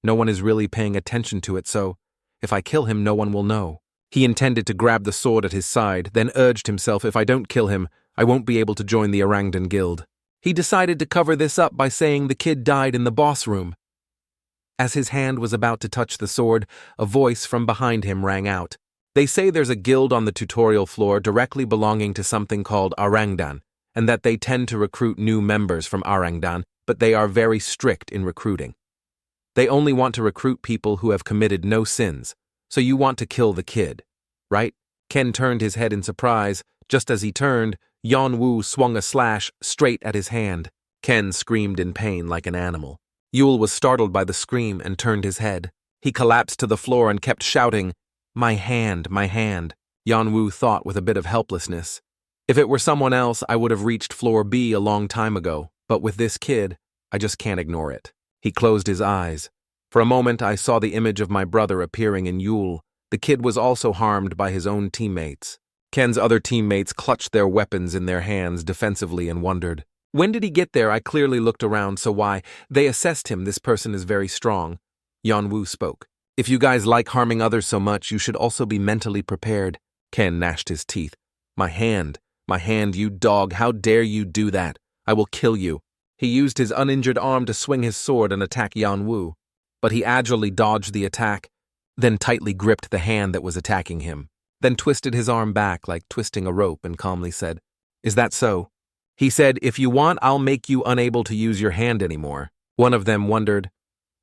No one is really paying attention to it, so if I kill him, no one will know. He intended to grab the sword at his side, then urged himself, if I don't kill him, I won't be able to join the Orangutan Guild. He decided to cover this up by saying the kid died in the boss room. As his hand was about to touch the sword, a voice from behind him rang out. They say there's a guild on the tutorial floor directly belonging to something called Orangutan, and that they tend to recruit new members from Orangutan, but they are very strict in recruiting. They only want to recruit people who have committed no sins, so you want to kill the kid, right? Ken turned his head in surprise. Just as he turned, Yanwu swung a slash straight at his hand. Ken screamed in pain like an animal. Yule was startled by the scream and turned his head. He collapsed to the floor and kept shouting, my hand, my hand. Yanwu thought with a bit of helplessness. If it were someone else, I would have reached floor B a long time ago, but with this kid, I just can't ignore it. He closed his eyes. For a moment, I saw the image of my brother appearing in Yule. The kid was also harmed by his own teammates. Ken's other teammates clutched their weapons in their hands defensively and wondered, when did he get there? I clearly looked around, so why? They assessed him. This person is very strong. Yanwu spoke. If you guys like harming others so much, you should also be mentally prepared. Ken gnashed his teeth. My hand, you dog, how dare you do that? I will kill you. He used his uninjured arm to swing his sword and attack Yanwu, but he agilely dodged the attack, then tightly gripped the hand that was attacking him, then twisted his arm back like twisting a rope and calmly said, is that so? He said, if you want, I'll make you unable to use your hand anymore. One of them wondered,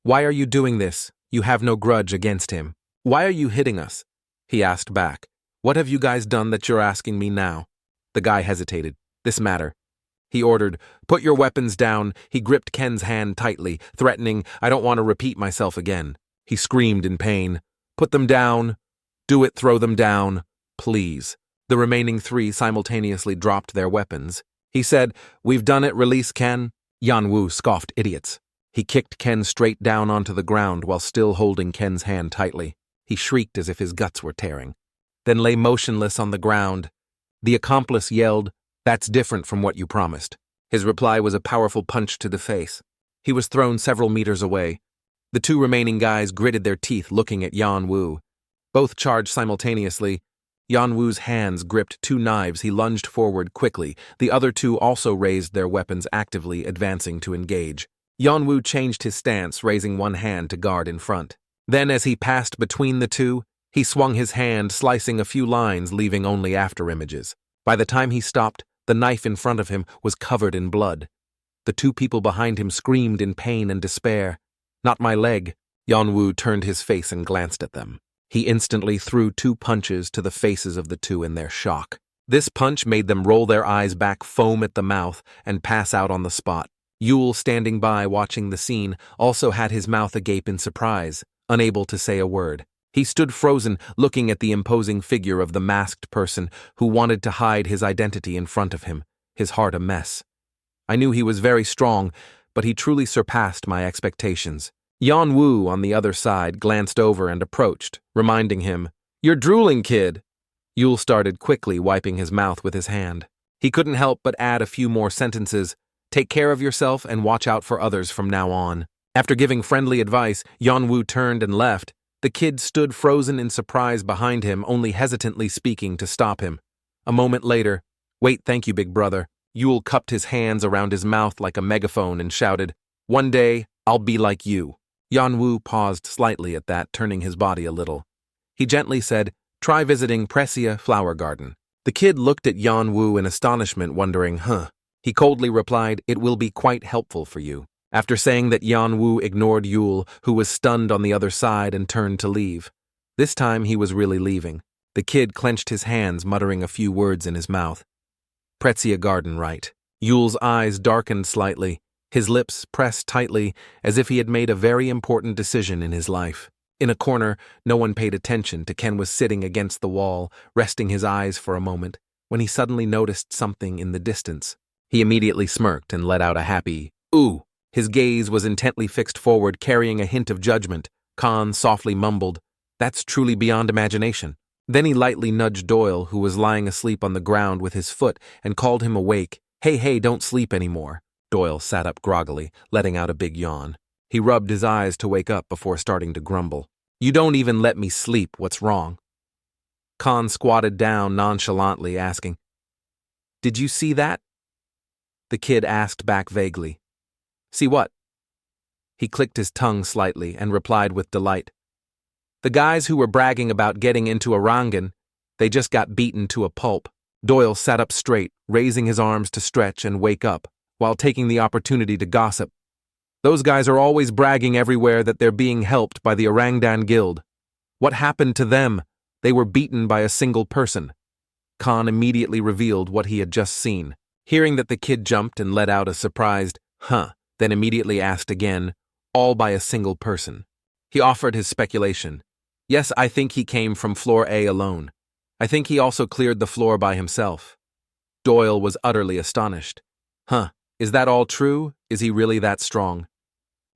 why are you doing this? You have no grudge against him. Why are you hitting us? He asked back. What have you guys done that you're asking me now? The guy hesitated. This matter. He ordered, put your weapons down. He gripped Ken's hand tightly, threatening, I don't want to repeat myself again. He screamed in pain. Put them down. Do it, throw them down. Please. The remaining three simultaneously dropped their weapons. He said, we've done it, release Ken. Yanwu scoffed, idiots. He kicked Ken straight down onto the ground while still holding Ken's hand tightly. He shrieked as if his guts were tearing, then lay motionless on the ground. The accomplice yelled, that's different from what you promised. His reply was a powerful punch to the face. He was thrown several meters away. The two remaining guys gritted their teeth looking at Yanwu. Both charged simultaneously. Yanwu's hands gripped two knives. He lunged forward quickly. The other two also raised their weapons actively, advancing to engage. Yanwu changed his stance, raising one hand to guard in front. Then, as he passed between the two, he swung his hand, slicing a few lines, leaving only afterimages. By the time he stopped, the knife in front of him was covered in blood. The two people behind him screamed in pain and despair. Not my leg. Yanwu turned his face and glanced at them. He instantly threw two punches to the faces of the two in their shock. This punch made them roll their eyes back, foam at the mouth, and pass out on the spot. Yule, standing by watching the scene, also had his mouth agape in surprise, unable to say a word. He stood frozen, looking at the imposing figure of the masked person who wanted to hide his identity in front of him, his heart a mess. I knew he was very strong, but he truly surpassed my expectations. Yanwu, on the other side, glanced over and approached, reminding him, "You're drooling, kid." Yule started quickly, wiping his mouth with his hand. He couldn't help but add a few more sentences. Take care of yourself and watch out for others from now on. After giving friendly advice, Yanwu turned and left. The kid stood frozen in surprise behind him, only hesitantly speaking to stop him. A moment later, "Wait, thank you, big brother." Yule cupped his hands around his mouth like a megaphone and shouted, "One day, I'll be like you." Yanwu paused slightly at that, turning his body a little. He gently said, "Try visiting Precia Flower Garden." The kid looked at Yanwu in astonishment, wondering, He coldly replied, "It will be quite helpful for you." After saying that, Yanwu ignored Yule, who was stunned on the other side, and turned to leave. This time he was really leaving. The kid clenched his hands, muttering a few words in his mouth. Precia Garden, right. Yule's eyes darkened slightly, his lips pressed tightly, as if he had made a very important decision in his life. In a corner, no one paid attention to Ken was sitting against the wall, resting his eyes for a moment, when he suddenly noticed something in the distance. He immediately smirked and let out a happy, "Ooh." His gaze was intently fixed forward, carrying a hint of judgment. Khan softly mumbled, "That's truly beyond imagination." Then he lightly nudged Doyle, who was lying asleep on the ground, with his foot, and called him awake. Hey, don't sleep anymore." Doyle sat up groggily, letting out a big yawn. He rubbed his eyes to wake up before starting to grumble. "You don't even let me sleep, what's wrong?" Khan squatted down nonchalantly, asking, "Did you see that?" The kid asked back vaguely. "See what?" He clicked his tongue slightly and replied with delight. "The guys who were bragging about getting into a Hargan, they just got beaten to a pulp." Doyle sat up straight, raising his arms to stretch and wake up, while taking the opportunity to gossip. "Those guys are always bragging everywhere that they're being helped by the Orangutan Guild. What happened to them? They were beaten by a single person." Khan immediately revealed what he had just seen. Hearing that, the kid jumped and let out a surprised, "Huh," then immediately asked again, "All by a single person?" He offered his speculation. "Yes, I think he came from floor A alone. I think he also cleared the floor by himself." Doyle was utterly astonished. "Huh, is that all true? Is he really that strong?"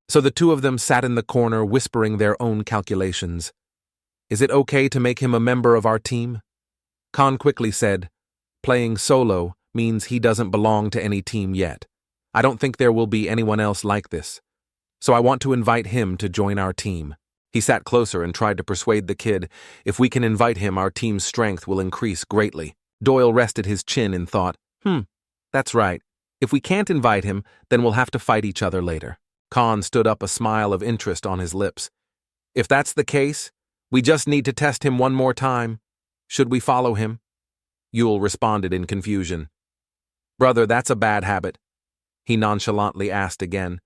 So the two of them sat in the corner whispering their own calculations. "Is it okay to make him a member of our team?" Khan quickly said, "Playing solo means he doesn't belong to any team yet. I don't think there will be anyone else like this. So I want to invite him to join our team." He sat closer and tried to persuade the kid, "If we can invite him, our team's strength will increase greatly." Doyle rested his chin and thought, That's right. If we can't invite him, then we'll have to fight each other later." Khan stood up, a smile of interest on his lips. "If that's the case, we just need to test him one more time. Should we follow him?" Yule responded in confusion. "Brother, that's a bad habit." He nonchalantly asked again,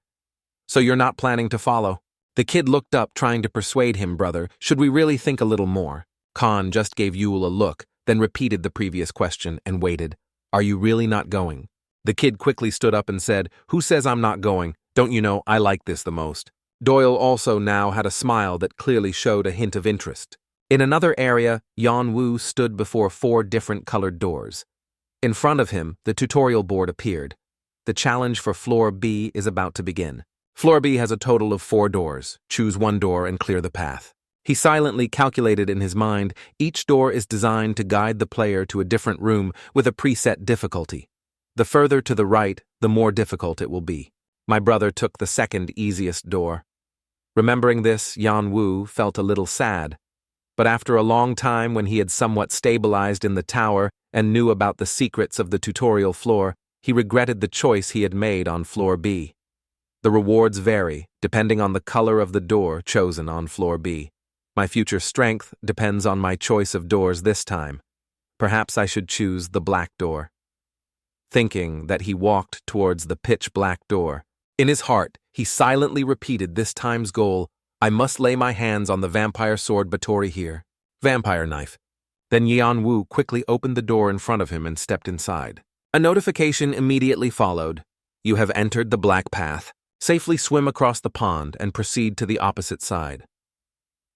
"So you're not planning to follow?" The kid looked up, trying to persuade him, "Brother, should we really think a little more?" Khan just gave Yule a look, then repeated the previous question and waited. "Are you really not going?" The kid quickly stood up and said, "Who says I'm not going? Don't you know, I like this the most." Doyle also now had a smile that clearly showed a hint of interest. In another area, Yanwu stood before 4 different colored doors. In front of him, the tutorial board appeared. The challenge for Floor B is about to begin. Floor B has a total of 4 doors. Choose one door and clear the path. He silently calculated in his mind. Each door is designed to guide the player to a different room with a preset difficulty. The further to the right, the more difficult it will be. My brother took the second easiest door. Remembering this, Yanwu felt a little sad. But after a long time, when he had somewhat stabilized in the tower and knew about the secrets of the tutorial floor, he regretted the choice he had made on Floor B. The rewards vary, depending on the color of the door chosen on Floor B. My future strength depends on my choice of doors this time. Perhaps I should choose the black door. Thinking that, he walked towards the pitch-black door. In his heart, he silently repeated this time's goal: "I must lay my hands on the vampire sword Batori here." Vampire knife. Then Yanwu quickly opened the door in front of him and stepped inside. A notification immediately followed. "You have entered the black path. Safely swim across the pond and proceed to the opposite side."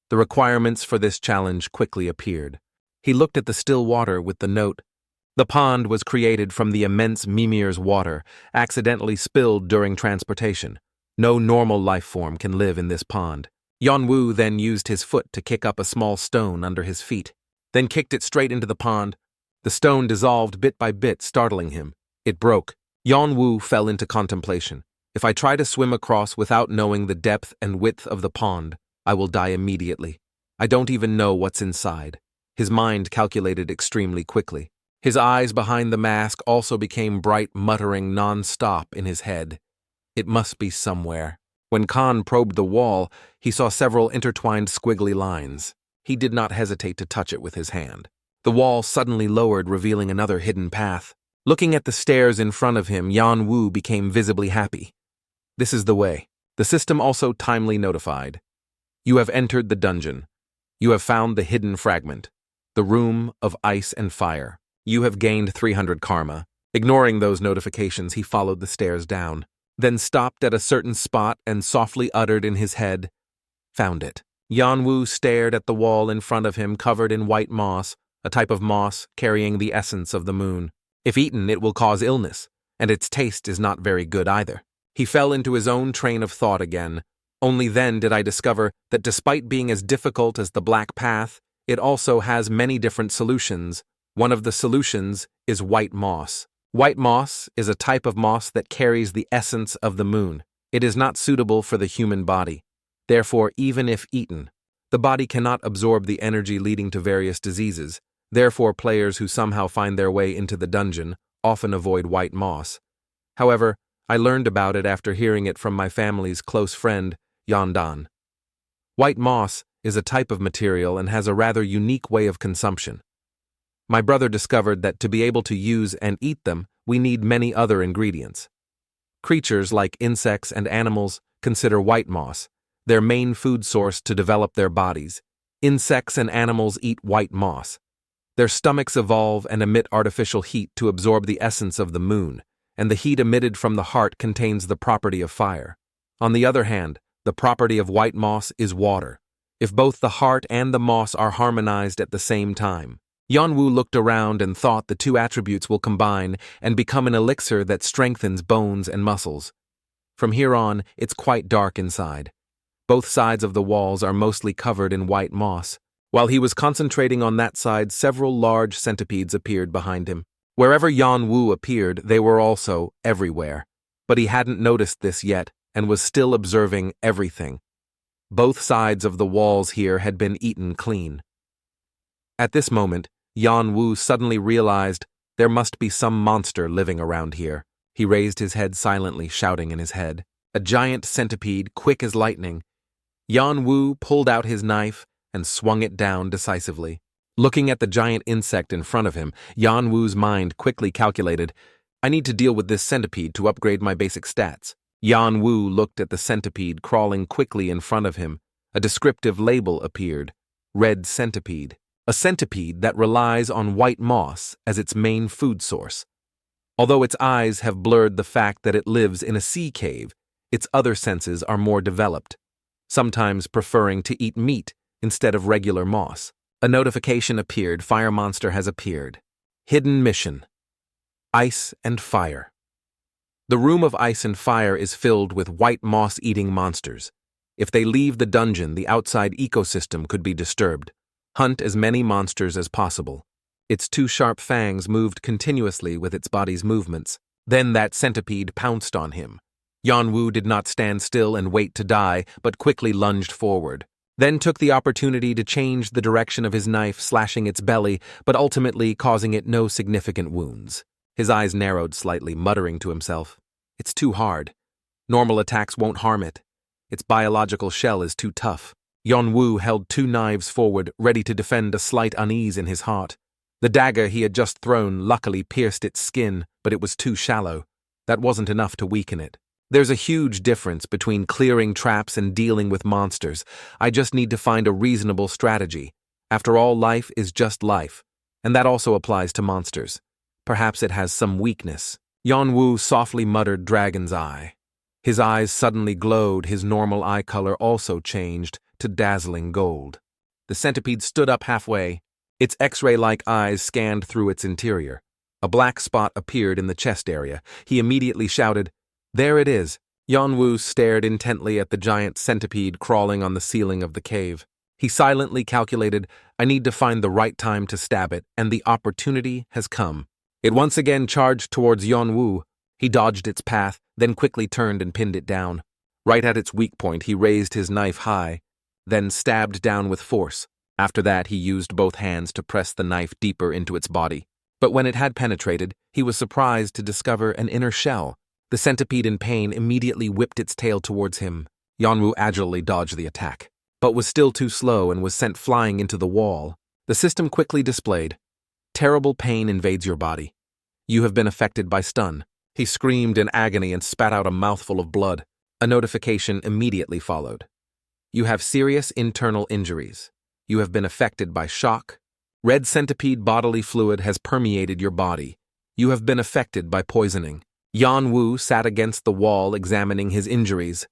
The requirements for this challenge quickly appeared. He looked at the still water with the note. The pond was created from the immense Mimir's water, accidentally spilled during transportation. No normal life form can live in this pond. Yanwu then used his foot to kick up a small stone under his feet, then kicked it straight into the pond. The stone dissolved bit by bit, startling him. It broke. Yanwu fell into contemplation. "If I try to swim across without knowing the depth and width of the pond, I will die immediately. I don't even know what's inside." His mind calculated extremely quickly. His eyes behind the mask also became bright, muttering non-stop in his head. It must be somewhere. When Khan probed the wall, he saw several intertwined squiggly lines. He did not hesitate to touch it with his hand. The wall suddenly lowered, revealing another hidden path. Looking at the stairs in front of him, Yanwu became visibly happy. "This is the way." The system also timely notified. "You have entered the dungeon. You have found the hidden fragment, the room of ice and fire. You have gained 300 karma." Ignoring those notifications, he followed the stairs down, then stopped at a certain spot and softly uttered in his head, "Found it." Yanwu stared at the wall in front of him, covered in white moss, a type of moss carrying the essence of the moon. If eaten, it will cause illness, and its taste is not very good either. He fell into his own train of thought again. Only then did I discover that despite being as difficult as the black path, it also has many different solutions. One of the solutions is white moss. White moss is a type of moss that carries the essence of the moon. It is not suitable for the human body. Therefore, even if eaten, the body cannot absorb the energy, leading to various diseases. Therefore, players who somehow find their way into the dungeon often avoid white moss. However, I learned about it after hearing it from my family's close friend, Yandan. White moss is a type of material and has a rather unique way of consumption. My brother discovered that to be able to use and eat them, we need many other ingredients. Creatures like insects and animals consider white moss their main food source to develop their bodies. Insects and animals eat white moss. Their stomachs evolve and emit artificial heat to absorb the essence of the moon, and the heat emitted from the heart contains the property of fire. On the other hand, the property of white moss is water, if both the heart and the moss are harmonized at the same time. Yanwu looked around and thought the two attributes will combine and become an elixir that strengthens bones and muscles. From here on, it's quite dark inside. Both sides of the walls are mostly covered in white moss. While he was concentrating on that side, several large centipedes appeared behind him. Wherever Yanwu appeared, they were also everywhere. But he hadn't noticed this yet and was still observing everything. Both sides of the walls here had been eaten clean. At this moment, Yanwu suddenly realized there must be some monster living around here. He raised his head silently, shouting in his head. A giant centipede, quick as lightning. Yanwu pulled out his knife and swung it down decisively. Looking at the giant insect in front of him, Yanwu's mind quickly calculated, I need to deal with this centipede to upgrade my basic stats. Yanwu looked at the centipede crawling quickly in front of him. A descriptive label appeared. Red centipede. A centipede that relies on white moss as its main food source. Although its eyes have blurred the fact that it lives in a sea cave, its other senses are more developed, sometimes preferring to eat meat instead of regular moss. A notification appeared. Fire monster has appeared. Hidden mission. Ice and fire. The room of ice and fire is filled with white moss-eating monsters. If they leave the dungeon, the outside ecosystem could be disturbed. Hunt as many monsters as possible. Its two sharp fangs moved continuously with its body's movements. Then that centipede pounced on him. Yanwu did not stand still and wait to die, but quickly lunged forward. Then took the opportunity to change the direction of his knife, slashing its belly, but ultimately causing it no significant wounds. His eyes narrowed slightly, muttering to himself, It's too hard. Normal attacks won't harm it. Its biological shell is too tough. Yanwu held two knives forward, ready to defend a slight unease in his heart. The dagger he had just thrown luckily pierced its skin, but it was too shallow. That wasn't enough to weaken it. There's a huge difference between clearing traps and dealing with monsters. I just need to find a reasonable strategy. After all, life is just life, and that also applies to monsters. Perhaps it has some weakness. Yanwu softly muttered dragon's eye. His eyes suddenly glowed. His normal eye color also changed to dazzling gold. The centipede stood up halfway. Its X-ray-like eyes scanned through its interior. A black spot appeared in the chest area. He immediately shouted, There it is. Yanwu stared intently at the giant centipede crawling on the ceiling of the cave. He silently calculated, I need to find the right time to stab it, and the opportunity has come. It once again charged towards Yanwu. He dodged its path, then quickly turned and pinned it down. Right at its weak point, he raised his knife high, then stabbed down with force. After that, he used both hands to press the knife deeper into its body. But when it had penetrated, he was surprised to discover an inner shell. The centipede in pain immediately whipped its tail towards him. Yanwu agilely dodged the attack, but was still too slow and was sent flying into the wall. The system quickly displayed, Terrible pain invades your body. You have been affected by stun. He screamed in agony and spat out a mouthful of blood. A notification immediately followed. You have serious internal injuries. You have been affected by shock. Red centipede bodily fluid has permeated your body. You have been affected by poisoning. Yanwu sat against the wall examining his injuries.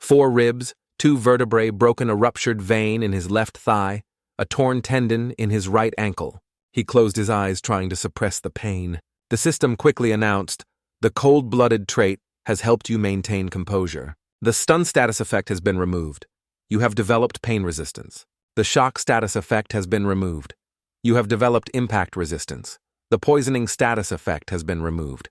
4 ribs, 2 vertebrae broken, a ruptured vein in his left thigh, a torn tendon in his right ankle. He closed his eyes, trying to suppress the pain. The system quickly announced, The cold-blooded trait has helped you maintain composure. The stun status effect has been removed. You have developed pain resistance. The shock status effect has been removed. You have developed impact resistance. The poisoning status effect has been removed.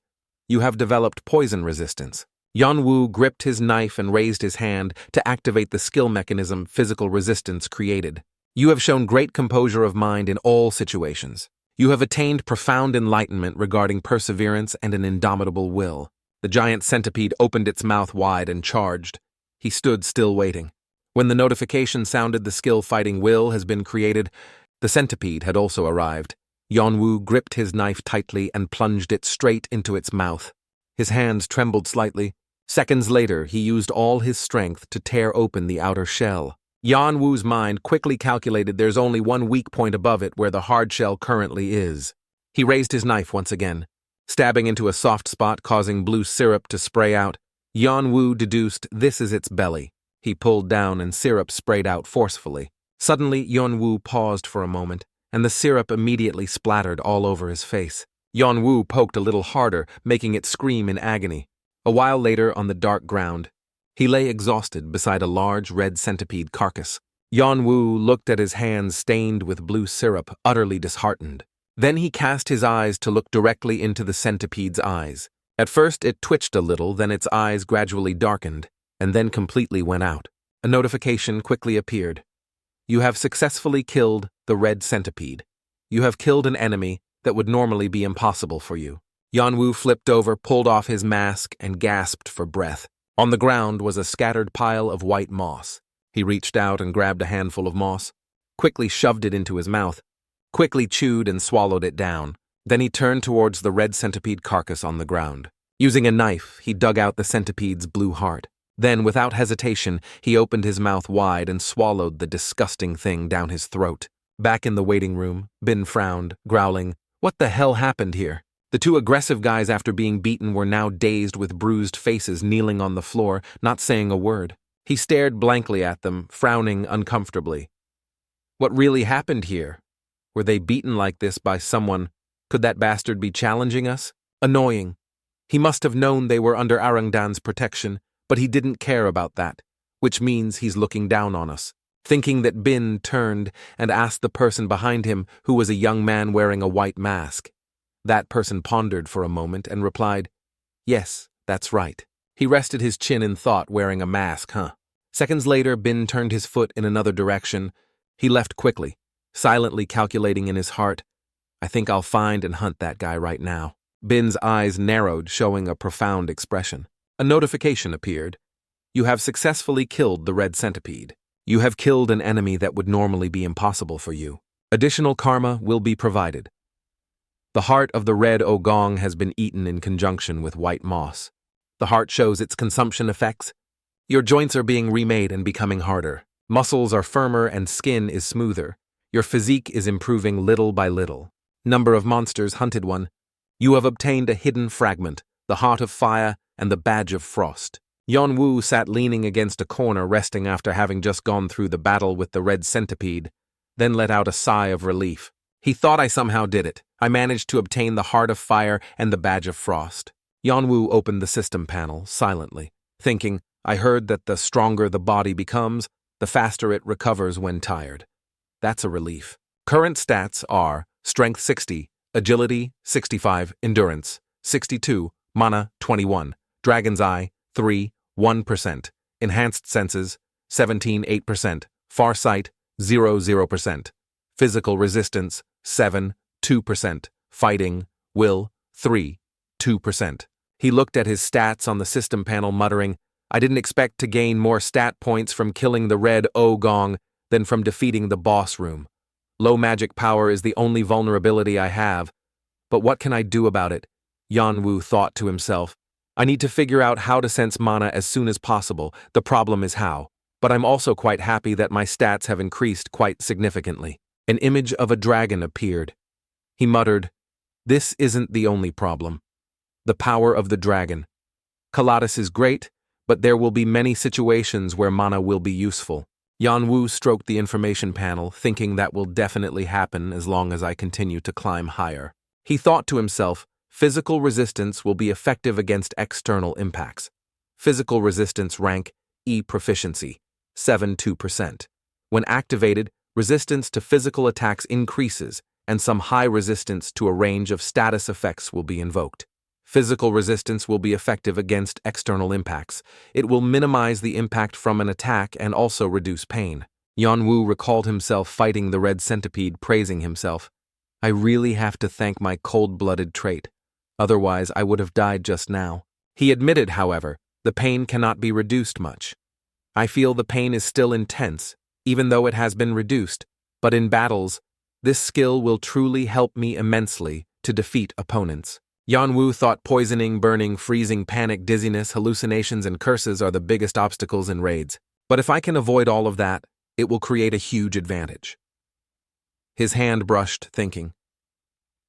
You have developed poison resistance. Yanwu gripped his knife and raised his hand to activate the skill mechanism physical resistance created. You have shown great composure of mind in all situations. You have attained profound enlightenment regarding perseverance and an indomitable will. The giant centipede opened its mouth wide and charged. He stood still waiting. When the notification sounded the skill fighting will has been created, the centipede had also arrived. Yanwu gripped his knife tightly and plunged it straight into its mouth. His hands trembled slightly. Seconds later, he used all his strength to tear open the outer shell. Yanwu's mind quickly calculated there's only one weak point above it where the hard shell currently is. He raised his knife once again, stabbing into a soft spot causing blue syrup to spray out. Yanwu deduced this is its belly. He pulled down and syrup sprayed out forcefully. Suddenly, Yanwu paused for a moment, and the syrup immediately splattered all over his face. Yanwu poked a little harder, making it scream in agony. A while later, on the dark ground, he lay exhausted beside a large red centipede carcass. Yanwu looked at his hands stained with blue syrup, utterly disheartened. Then he cast his eyes to look directly into the centipede's eyes. At first it twitched a little, then its eyes gradually darkened, and then completely went out. A notification quickly appeared. You have successfully killed the red centipede. You have killed an enemy that would normally be impossible for you. Yanwu flipped over, pulled off his mask, and gasped for breath. On the ground was a scattered pile of white moss. He reached out and grabbed a handful of moss, quickly shoved it into his mouth, quickly chewed and swallowed it down. Then he turned towards the red centipede carcass on the ground. Using a knife, he dug out the centipede's blue heart. Then, without hesitation, he opened his mouth wide and swallowed the disgusting thing down his throat. Back in the waiting room, Bin frowned, growling, "What the hell happened here?" The two aggressive guys after being beaten were now dazed with bruised faces kneeling on the floor, not saying a word. He stared blankly at them, frowning uncomfortably. What really happened here? Were they beaten like this by someone? Could that bastard be challenging us? Annoying. He must have known they were under Arangdan's protection, but he didn't care about that, which means he's looking down on us. Thinking that Bin turned and asked the person behind him, who was a young man wearing a white mask. That person pondered for a moment and replied, "Yes, that's right." He rested his chin in thought, wearing a mask, huh? Seconds later, Bin turned his foot in another direction. He left quickly, silently calculating in his heart, "I think I'll find and hunt that guy right now." Bin's eyes narrowed, showing a profound expression. A notification appeared. You have successfully killed the red centipede. You have killed an enemy that would normally be impossible for you. Additional karma will be provided. The heart of the red ogong has been eaten in conjunction with white moss. The heart shows its consumption effects. Your joints are being remade and becoming harder. Muscles are firmer and skin is smoother. Your physique is improving little by little. Number of monsters hunted 1. You have obtained a hidden fragment, the heart of fire and the badge of frost. Yanwu sat leaning against a corner, resting after having just gone through the battle with the red centipede, then let out a sigh of relief. He thought I somehow did it. I managed to obtain the heart of fire and the badge of frost. Yanwu opened the system panel, silently, thinking, I heard that the stronger the body becomes, the faster it recovers when tired. That's a relief. Current stats are Strength 60, Agility 65, Endurance 62, Mana 21, Dragon's Eye 3, 1%, Enhanced Senses 17, 8%, Farsight 0%, Physical Resistance 7, 2%, Fighting, Will 3, 2%. He looked at his stats on the system panel, muttering, I didn't expect to gain more stat points from killing the red ogong than from defeating the boss room. Low magic power is the only vulnerability I have. But what can I do about it? Yanwu thought to himself. I need to figure out how to sense mana as soon as possible. The problem is how. But I'm also quite happy that my stats have increased quite significantly. An image of a dragon appeared. He muttered, This isn't the only problem. The power of the dragon. Kaladas is great, but there will be many situations where mana will be useful. Yanwu stroked the information panel, thinking that will definitely happen as long as I continue to climb higher. He thought to himself, physical resistance will be effective against external impacts. Physical resistance rank E proficiency, 7-2%. When activated, resistance to physical attacks increases, and some high resistance to a range of status effects will be invoked. Physical resistance will be effective against external impacts. It will minimize the impact from an attack and also reduce pain. Yanwu recalled himself fighting the red centipede, praising himself. I really have to thank my cold-blooded trait. Otherwise, I would have died just now. He admitted, however, the pain cannot be reduced much. I feel the pain is still intense, even though it has been reduced, but in battles, this skill will truly help me immensely to defeat opponents. Yanwu thought poisoning, burning, freezing, panic, dizziness, hallucinations, and curses are the biggest obstacles in raids. But if I can avoid all of that, it will create a huge advantage. His hand brushed, thinking.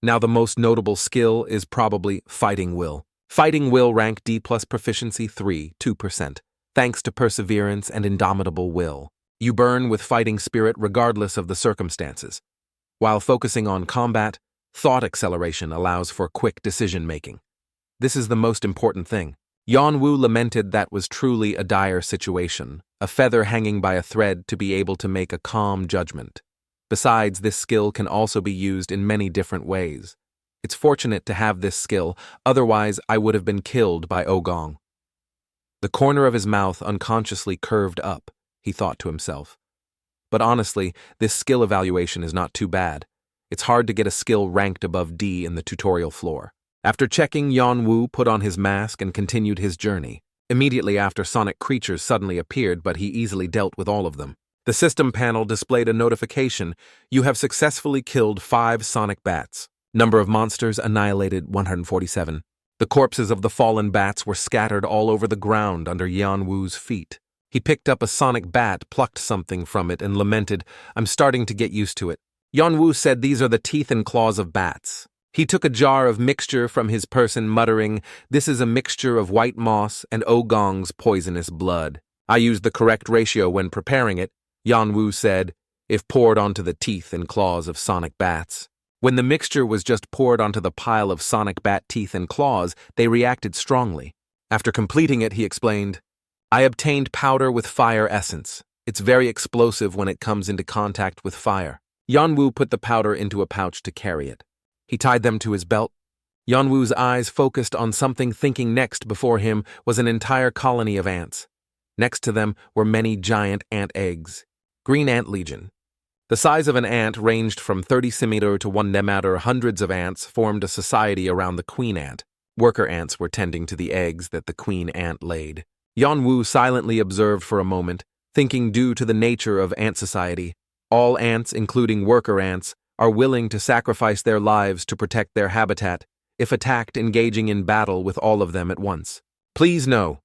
Now the most notable skill is probably Fighting Will. Fighting Will rank D+ proficiency 2%, thanks to perseverance and indomitable will. You burn with fighting spirit regardless of the circumstances. While focusing on combat, thought acceleration allows for quick decision-making. This is the most important thing. Yanwu lamented that was truly a dire situation, a feather hanging by a thread to be able to make a calm judgment. Besides, this skill can also be used in many different ways. It's fortunate to have this skill, otherwise I would have been killed by Ogong. The corner of his mouth unconsciously curved up, he thought to himself. But honestly, this skill evaluation is not too bad. It's hard to get a skill ranked above D in the tutorial floor. After checking, Yanwu put on his mask and continued his journey. Immediately after, sonic creatures suddenly appeared, but he easily dealt with all of them. The system panel displayed a notification. You have successfully killed 5 sonic bats. Number of monsters annihilated 147. The corpses of the fallen bats were scattered all over the ground under Yanwu's feet. He picked up a sonic bat, plucked something from it, and lamented, I'm starting to get used to it. Yanwu said these are the teeth and claws of bats. He took a jar of mixture from his person, muttering, this is a mixture of white moss and Ogong's poisonous blood. I used the correct ratio when preparing it, Yanwu said, if poured onto the teeth and claws of sonic bats. When the mixture was just poured onto the pile of sonic bat teeth and claws, they reacted strongly. After completing it, he explained, I obtained powder with fire essence. It's very explosive when it comes into contact with fire. Yanwu put the powder into a pouch to carry it. He tied them to his belt. Yanwu's eyes focused on something, thinking next before him was an entire colony of ants. Next to them were many giant ant eggs. Green ant legion. The size of an ant ranged from 30 cm to 1 nemater. Hundreds of ants formed a society around the queen ant. Worker ants were tending to the eggs that the queen ant laid. Yanwu silently observed for a moment, thinking due to the nature of ant society, all ants, including worker ants, are willing to sacrifice their lives to protect their habitat, if attacked, engaging in battle with all of them at once. Please no.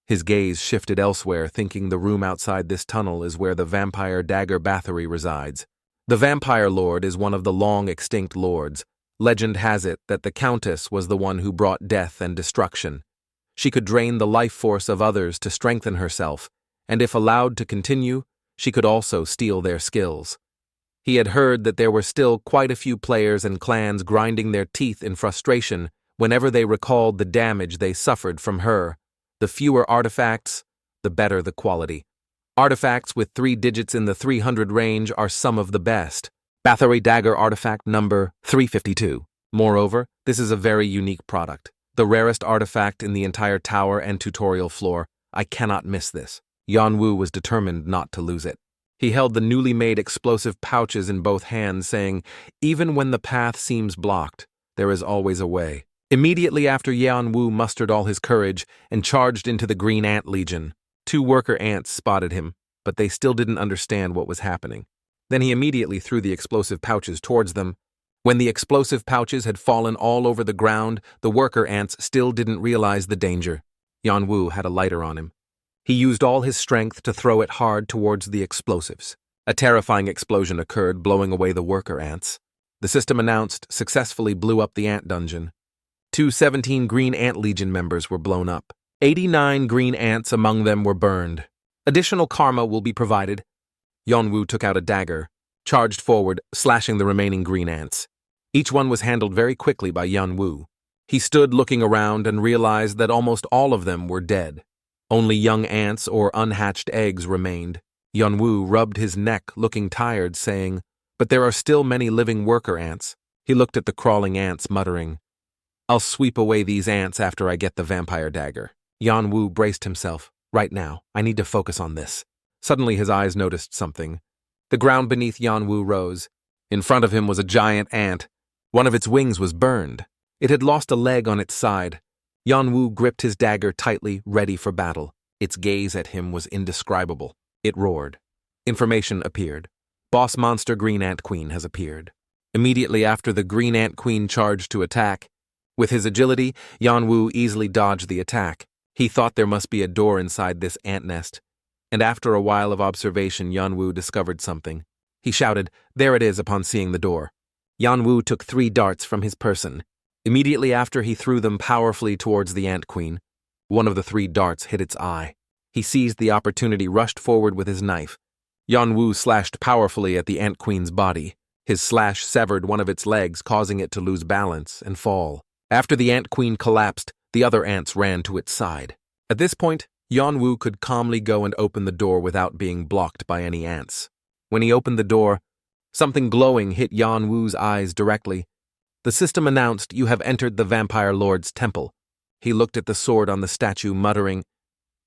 His gaze shifted elsewhere, thinking the room outside this tunnel is where the vampire Dagger Bathory resides. The vampire lord is one of the long-extinct lords. Legend has it that the countess was the one who brought death and destruction. She could drain the life force of others to strengthen herself, and if allowed to continue, she could also steal their skills. He had heard that there were still quite a few players and clans grinding their teeth in frustration whenever they recalled the damage they suffered from her. The fewer artifacts, the better the quality. Artifacts with 3 digits in the 300 range are some of the best. Bathory Dagger Artifact number 352. Moreover, this is a very unique product. The rarest artifact in the entire tower and tutorial floor. I cannot miss this. Yanwu was determined not to lose it. He held the newly made explosive pouches in both hands, saying, even when the path seems blocked, there is always a way. Immediately after, Yanwu mustered all his courage and charged into the Green Ant Legion. 2 worker ants spotted him, but they still didn't understand what was happening. Then he immediately threw the explosive pouches towards them. When the explosive pouches had fallen all over the ground, the worker ants still didn't realize the danger. Yanwu had a lighter on him. He used all his strength to throw it hard towards the explosives. A terrifying explosion occurred, blowing away the worker ants. The system announced successfully blew up the ant dungeon. 217 Green Ant Legion members were blown up. 89 green ants among them were burned. Additional karma will be provided. Yanwu took out a dagger, charged forward, slashing the remaining green ants. Each one was handled very quickly by Yanwu. He stood looking around and realized that almost all of them were dead. Only young ants or unhatched eggs remained. Yanwu rubbed his neck, looking tired, saying, but there are still many living worker ants. He looked at the crawling ants, muttering, I'll sweep away these ants after I get the vampire dagger. Yanwu braced himself. Right now, I need to focus on this. Suddenly his eyes noticed something. The ground beneath Yanwu rose. In front of him was a giant ant. One of its wings was burned. It had lost a leg on its side. Yanwu gripped his dagger tightly, ready for battle. Its gaze at him was indescribable. It roared. Information appeared. Boss monster Green Ant Queen has appeared. Immediately after the Green Ant Queen charged to attack. With his agility, Yanwu easily dodged the attack. He thought there must be a door inside this ant nest. And after a while of observation, Yanwu discovered something. He shouted, "There it is," upon seeing the door. Yanwu took 3 darts from his person. Immediately after, he threw them powerfully towards the Ant Queen. One of the 3 darts hit its eye. He seized the opportunity, rushed forward with his knife. Yanwu slashed powerfully at the Ant Queen's body. His slash severed one of its legs, causing it to lose balance and fall. After the Ant Queen collapsed, the other ants ran to its side. At this point, Yanwu could calmly go and open the door without being blocked by any ants. When he opened the door, something glowing hit Yanwu's eyes directly. The system announced, "You have entered the Vampire Lord's temple." He looked at the sword on the statue, muttering,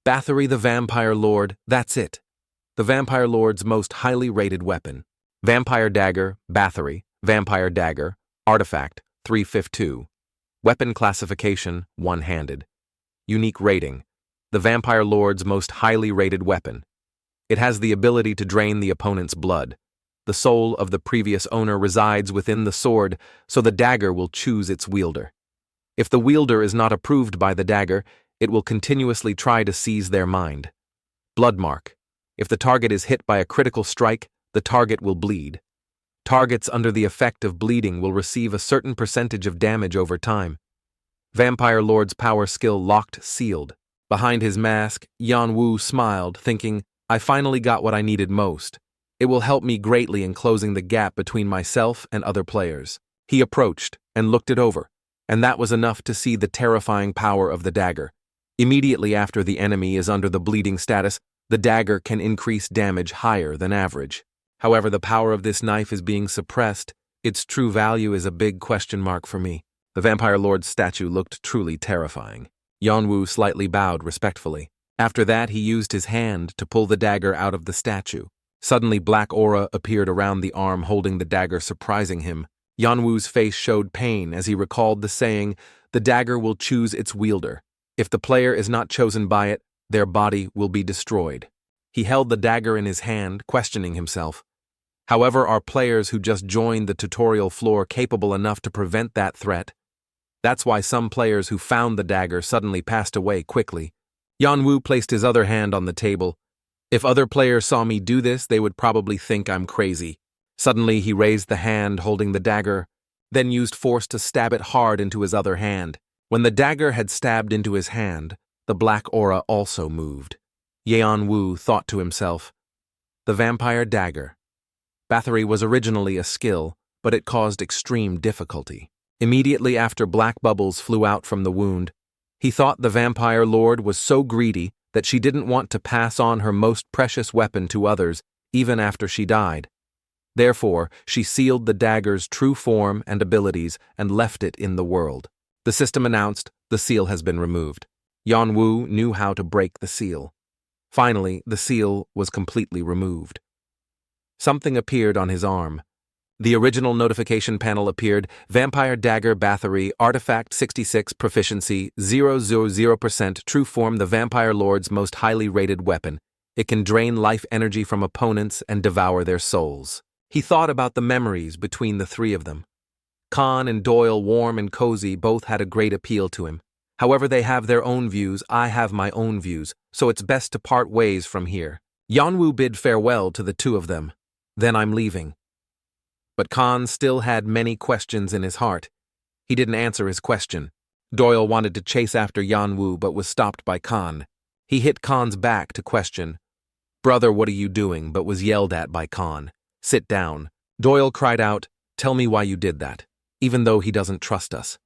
"Bathory the Vampire Lord, that's it. The Vampire Lord's most highly rated weapon. Vampire Dagger, Bathory, Vampire Dagger, Artifact, 352. Weapon classification, one-handed. Unique rating. The Vampire Lord's most highly rated weapon. It has the ability to drain the opponent's blood. The soul of the previous owner resides within the sword, so the dagger will choose its wielder. If the wielder is not approved by the dagger, it will continuously try to seize their mind. Bloodmark. If the target is hit by a critical strike, the target will bleed. Targets under the effect of bleeding will receive a certain percentage of damage over time. Vampire Lord's power skill locked, sealed. Behind his mask, Yanwu smiled, thinking, "I finally got what I needed most. It will help me greatly in closing the gap between myself and other players." He approached and looked it over, and that was enough to see the terrifying power of the dagger. Immediately after the enemy is under the bleeding status, the dagger can increase damage higher than average. However, the power of this knife is being suppressed. Its true value is a big question mark for me. The Vampire Lord's statue looked truly terrifying. Yanwu slightly bowed respectfully. After that, he used his hand to pull the dagger out of the statue. Suddenly, black aura appeared around the arm holding the dagger, surprising him. Yanwu's face showed pain as he recalled the saying, "The dagger will choose its wielder. If the player is not chosen by it, their body will be destroyed." He held the dagger in his hand, questioning himself. However, are players who just joined the tutorial floor capable enough to prevent that threat? That's why some players who found the dagger suddenly passed away quickly. Yanwu placed his other hand on the table. If other players saw me do this, they would probably think I'm crazy. Suddenly, he raised the hand holding the dagger, then used force to stab it hard into his other hand. When the dagger had stabbed into his hand, the black aura also moved. Yanwu thought to himself, "The vampire dagger. Bathory was originally a skill, but it caused extreme difficulty." Immediately after black bubbles flew out from the wound, he thought the Vampire Lord was so greedy that she didn't want to pass on her most precious weapon to others, even after she died. Therefore, she sealed the dagger's true form and abilities and left it in the world. The system announced, "The seal has been removed." Yanwu knew how to break the seal. Finally, the seal was completely removed. Something appeared on his arm. The original notification panel appeared, "Vampire Dagger Bathory, Artifact 66, Proficiency, 000%, True Form, the Vampire Lord's most highly rated weapon. It can drain life energy from opponents and devour their souls." He thought about the memories between the 3 of them. Khan and Doyle, warm and cozy, both had a great appeal to him. However, they have their own views, I have my own views, so it's best to part ways from here. Yanwu bid farewell to the 2 of them. "Then I'm leaving." But Khan still had many questions in his heart. He didn't answer his question. Doyle wanted to chase after Yanwu but was stopped by Khan. He hit Khan's back to question, "Brother, what are you doing?" but was yelled at by Khan. "Sit down." Doyle cried out, "Tell me why you did that. Even though he doesn't trust us,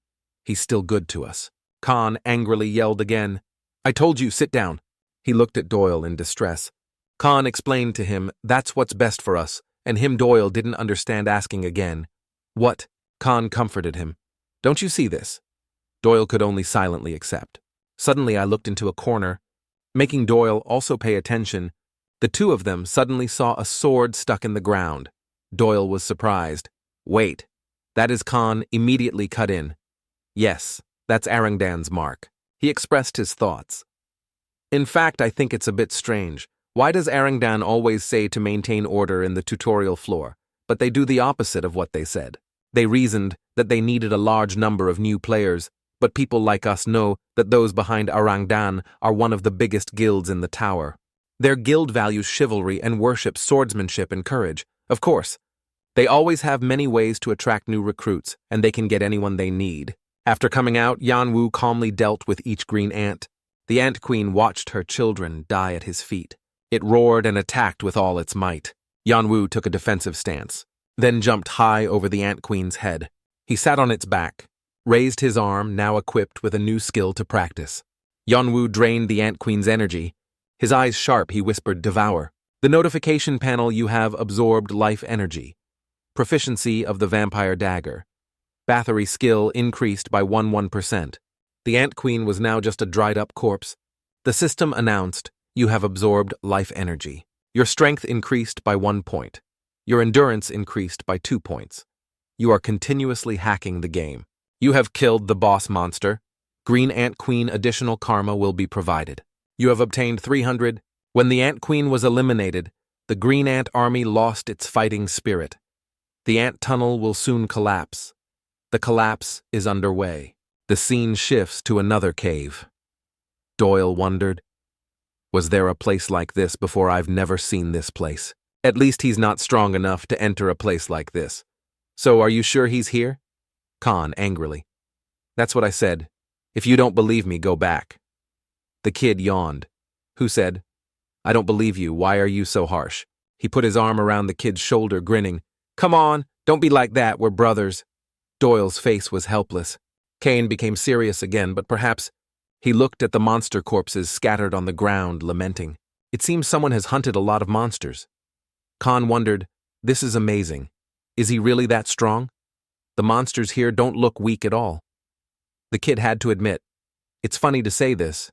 he's still good to us." Khan angrily yelled again, "I told you, sit down." He looked at Doyle in distress. Khan explained to him, "That's what's best for us," and Doyle didn't understand, asking again, "What?" Khan comforted him. "Don't you see this?" Doyle could only silently accept. Suddenly I looked into a corner, making Doyle also pay attention. The two of them suddenly saw a sword stuck in the ground. Doyle was surprised. Wait, that is Khan immediately cut in. Yes, that's Arangdan's mark. He expressed his thoughts. In fact, I think it's a bit strange. Why does Arangdan always say to maintain order in the tutorial floor, but they do the opposite of what they said? They reasoned that they needed a large number of new players, but people like us know that those behind Arangdan are one of the biggest guilds in the tower. Their guild values chivalry and worships swordsmanship and courage. Of course, they always have many ways to attract new recruits, and they can get anyone they need. After coming out, Yanwu calmly dealt with each green ant. The ant queen watched her children die at his feet. It roared and attacked with all its might. Yanwu took a defensive stance, then jumped high over the ant queen's head. He sat on its back, raised his arm, now equipped with a new skill to practice. Yanwu drained the ant queen's energy. His eyes sharp, he whispered, "Devour." The notification panel: you have absorbed life energy. Proficiency of the vampire dagger. Bathory skill increased by 11%. The ant queen was now just a dried-up corpse. The system announced, you have absorbed life energy. Your strength increased by 1 point. Your endurance increased by 2 points. You are continuously hacking the game. You have killed the boss monster. Green Ant Queen additional karma will be provided. You have obtained 300. When the Ant Queen was eliminated, the Green Ant Army lost its fighting spirit. The ant tunnel will soon collapse. The collapse is underway. The scene shifts to another cave. Doyle wondered, was there a place like this before? I've never seen this place. At least he's not strong enough to enter a place like this. So are you sure he's here? Khan angrily. That's what I said. If you don't believe me, go back. The kid yawned. Who said? I don't believe you. Why are you so harsh? He put his arm around the kid's shoulder, grinning. Come on, don't be like that. We're brothers. Doyle's face was helpless. Kane became serious again, but perhaps he looked at the monster corpses scattered on the ground, lamenting. It seems someone has hunted a lot of monsters. Khan wondered, this is amazing. Is he really that strong? The monsters here don't look weak at all. The kid had to admit, it's funny to say this,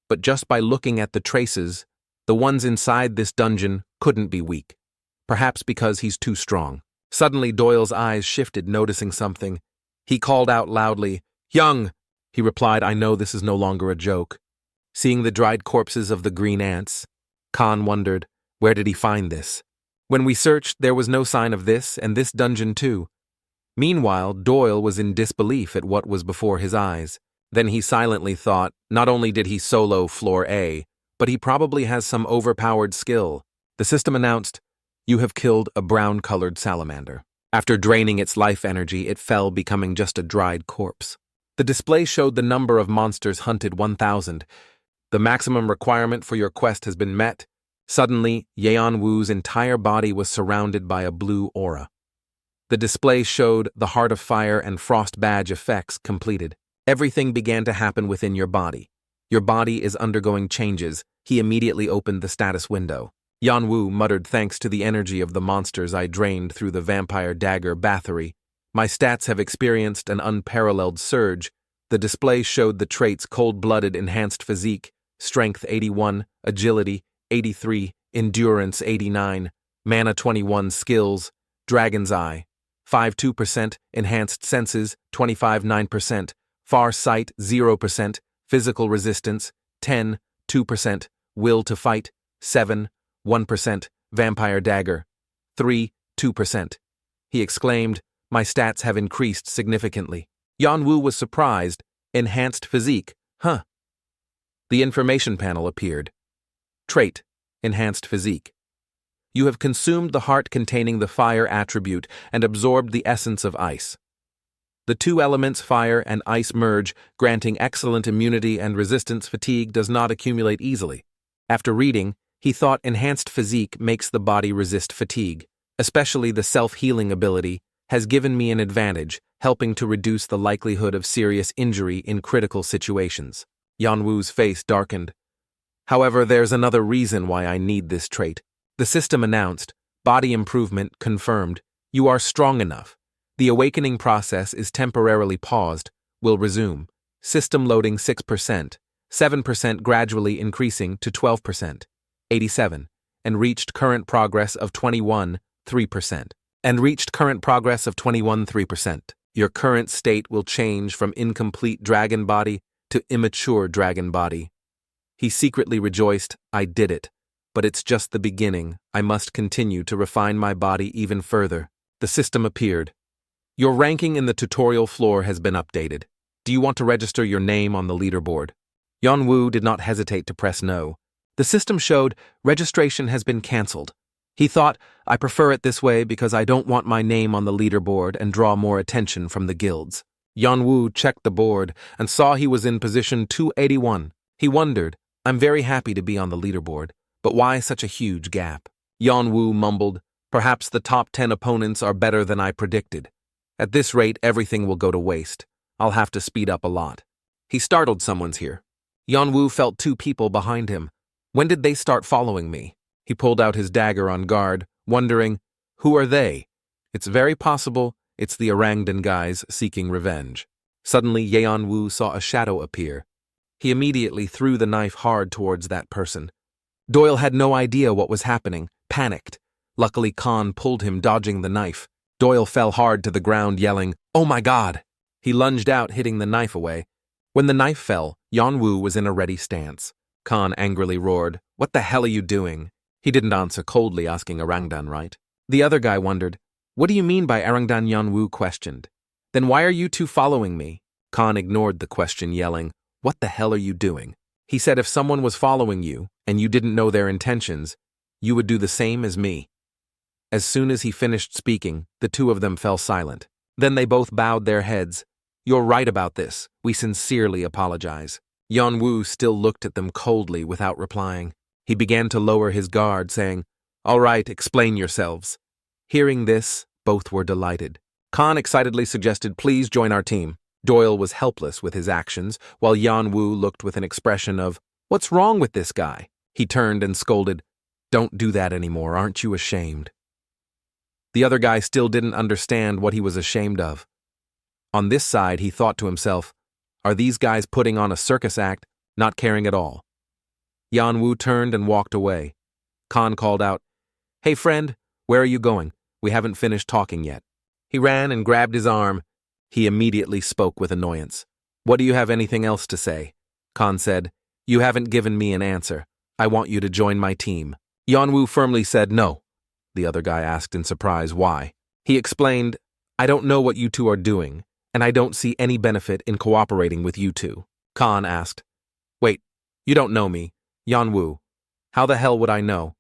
but just by looking at the traces, the ones inside this dungeon couldn't be weak. Perhaps because he's too strong. Suddenly Doyle's eyes shifted, noticing something. He called out loudly, Young! He replied, I know this is no longer a joke. Seeing the dried corpses of the green ants, Khan wondered, where did he find this? When we searched, there was no sign of this, and this dungeon too. Meanwhile, Doyle was in disbelief at what was before his eyes. Then he silently thought, not only did he solo floor A, but he probably has some overpowered skill. The system announced, you have killed a brown-colored salamander. After draining its life energy, it fell, becoming just a dried corpse. The display showed the number of monsters hunted, 1,000. The maximum requirement for your quest has been met. Suddenly, Yeon Wu's entire body was surrounded by a blue aura. The display showed the Heart of Fire and Frost Badge effects completed. Everything began to happen within your body. Your body is undergoing changes. He immediately opened the status window. Yanwu muttered, thanks to the energy of the monsters I drained through the vampire dagger battery, my stats have experienced an unparalleled surge. The display showed the traits cold-blooded enhanced physique, strength 81, agility 83, endurance 89, mana 21, skills, dragon's eye, 5.2%, enhanced senses 25.9%, far sight 0%, physical resistance 10.2%, will to fight 7.1%, vampire dagger 3.2%. He exclaimed, my stats have increased significantly. Yanwu was surprised. Enhanced physique, huh? The information panel appeared. Trait, enhanced physique. You have consumed the heart containing the fire attribute and absorbed the essence of ice. The two elements fire and ice merge, granting excellent immunity and resistance. Fatigue does not accumulate easily. After reading, he thought enhanced physique makes the body resist fatigue. Especially the self-healing ability has given me an advantage, helping to reduce the likelihood of serious injury in critical situations. Yanwu's face darkened. However, there's another reason why I need this trait. The system announced, body improvement confirmed. You are strong enough. The awakening process is temporarily paused, will resume. System loading 6%, 7% gradually increasing to 12%, 87. and reached current progress of 21.3%. Your current state will change from incomplete dragon body to immature dragon body. He secretly rejoiced, I did it. But it's just the beginning. I must continue to refine my body even further. The system appeared. Your ranking in the tutorial floor has been updated. Do you want to register your name on the leaderboard? Yanwu did not hesitate to press no. The system showed registration has been cancelled. He thought, I prefer it this way because I don't want my name on the leaderboard and draw more attention from the guilds. Yanwu checked the board and saw he was in position 281. He wondered, I'm very happy to be on the leaderboard, but why such a huge gap? Yanwu mumbled, perhaps the top 10 opponents are better than I predicted. At this rate, everything will go to waste. I'll have to speed up a lot. He startled someone's here. Yanwu felt 2 people behind him. When did they start following me? He pulled out his dagger on guard, wondering, who are they? It's very possible it's the Orangdan guys seeking revenge. Suddenly, Yanwu saw a shadow appear. He immediately threw the knife hard towards that person. Doyle had no idea what was happening, panicked. Luckily, Khan pulled him, dodging the knife. Doyle fell hard to the ground, yelling, "Oh my God!" He lunged out, hitting the knife away. When the knife fell, Yanwu was in a ready stance. Khan angrily roared, "What the hell are you doing?" He didn't answer, coldly asking Orangdan, right? The other guy wondered, "What do you mean by Orangdan?" Yanwu questioned. "Then why are you 2 following me?" Khan ignored the question, yelling, "What the hell are you doing?" He said if someone was following you, and you didn't know their intentions, you would do the same as me. As soon as he finished speaking, the 2 of them fell silent. Then they both bowed their heads. "You're right about this. We sincerely apologize." Yanwu still looked at them coldly without replying. He began to lower his guard, saying, "All right, explain yourselves." Hearing this, both were delighted. Khan excitedly suggested, "Please join our team." Doyle was helpless with his actions, while Yanwu looked with an expression of, "What's wrong with this guy?" He turned and scolded, "Don't do that anymore, aren't you ashamed?" The other guy still didn't understand what he was ashamed of. On this side, he thought to himself, are these guys putting on a circus act, not caring at all? Yanwu turned and walked away. Khan called out, "Hey friend, where are you going? We haven't finished talking yet." He ran and grabbed his arm. He immediately spoke with annoyance. "What, do you have anything else to say?" Khan said, "You haven't given me an answer. I want you to join my team." Yanwu firmly said no. The other guy asked in surprise why. He explained, "I don't know what you 2 are doing, and I don't see any benefit in cooperating with you 2. Khan asked, "Wait, you don't know me, Yanwu. How the hell would I know?"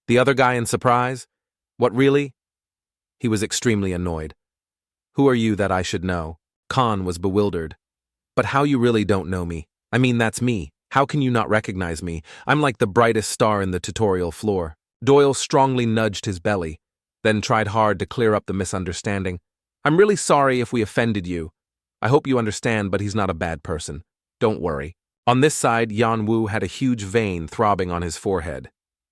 The other guy in surprise, "What, really?" He was extremely annoyed. "Who are you that I should know?" Khan was bewildered. "But how you really don't know me? I mean, that's me. How can you not recognize me? I'm like the brightest star in the tutorial floor." Doyle strongly nudged his belly, then tried hard to clear up the misunderstanding. "I'm really sorry if we offended you. I hope you understand, but he's not a bad person. Don't worry." On this side, Yanwu had a huge vein throbbing on his forehead.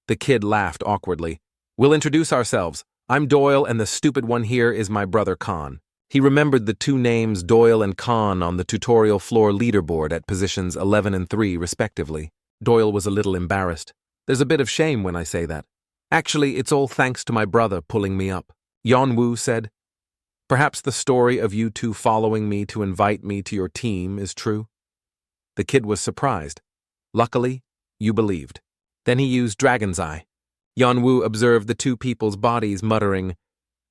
The kid laughed awkwardly. "We'll introduce ourselves. I'm Doyle, and the stupid one here is my brother Khan." He remembered the 2 names Doyle and Khan on the tutorial floor leaderboard at positions 11 and 3, respectively. Doyle was a little embarrassed. "There's a bit of shame when I say that. Actually, it's all thanks to my brother pulling me up." Yanwu said, "Perhaps the story of you 2 following me to invite me to your team is true?" The kid was surprised. "Luckily, you believed." Then he used Dragon's Eye. Yanwu observed the 2 people's bodies, muttering,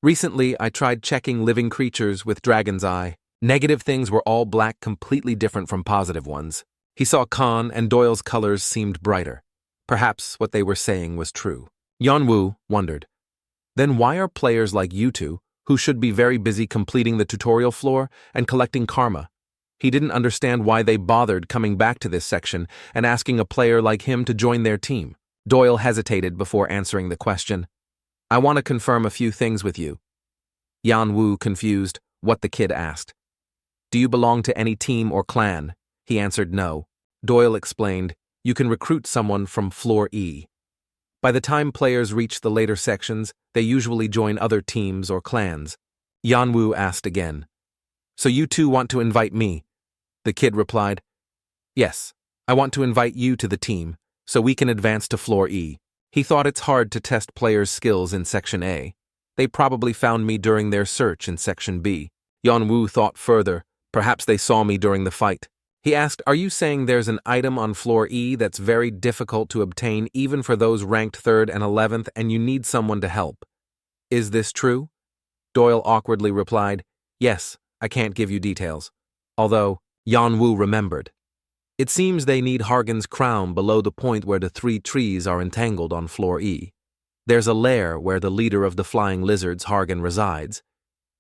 "Recently, I tried checking living creatures with Dragon's Eye. Negative things were all black, completely different from positive ones." He saw Khan, and Doyle's colors seemed brighter. Perhaps what they were saying was true. Yanwu wondered, then why are players like you 2, who should be very busy completing the tutorial floor and collecting karma? He didn't understand why they bothered coming back to this section and asking a player like him to join their team. Doyle hesitated before answering the question. "I want to confirm a few things with you." Yanwu confused what the kid asked. "Do you belong to any team or clan?" He answered no. Doyle explained, "You can recruit someone from floor E. By the time players reach the later sections, they usually join other teams or clans." Yanwu asked again, "So you 2 want to invite me?" The kid replied, "Yes, I want to invite you to the team, so we can advance to floor E." He thought it's hard to test players' skills in Section A. They probably found me during their search in Section B. Yanwu thought further. Perhaps they saw me during the fight. He asked, "Are you saying there's an item on floor E that's very difficult to obtain even for those ranked 3rd and 11th and you need someone to help? Is this true?" Doyle awkwardly replied, "Yes, I can't give you details." Although, Yanwu remembered. It seems they need Hargan's crown below the point where the 3 trees are entangled on floor E. There's a lair where the leader of the flying lizards, Hargan, resides.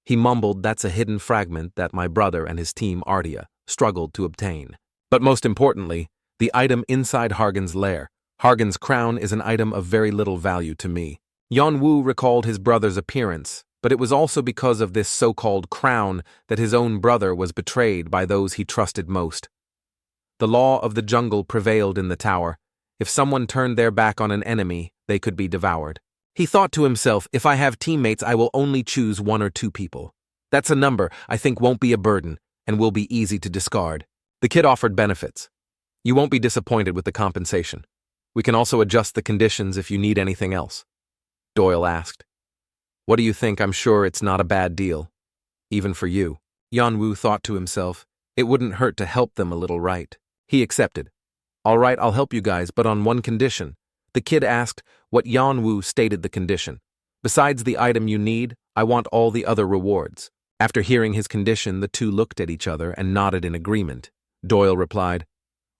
He mumbled that's a hidden fragment that my brother and his team, Ardia, struggled to obtain. But most importantly, the item inside Hargan's lair. Hargan's crown is an item of very little value to me. Yanwu recalled his brother's appearance, but it was also because of this so-called crown that his own brother was betrayed by those he trusted most. The law of the jungle prevailed in the tower. If someone turned their back on an enemy, they could be devoured. He thought to himself, if I have teammates, I will only choose 1 or 2 people. That's a number I think won't be a burden and will be easy to discard. The kid offered benefits. You won't be disappointed with the compensation. We can also adjust the conditions if you need anything else. Doyle asked. What do you think? I'm sure it's not a bad deal. Even for you. Yanwu thought to himself, it wouldn't hurt to help them a little, right? He accepted. All right, I'll help you guys, but on one condition. The kid asked what Yanwu stated the condition. Besides the item you need, I want all the other rewards. After hearing his condition, the two looked at each other and nodded in agreement. Doyle replied,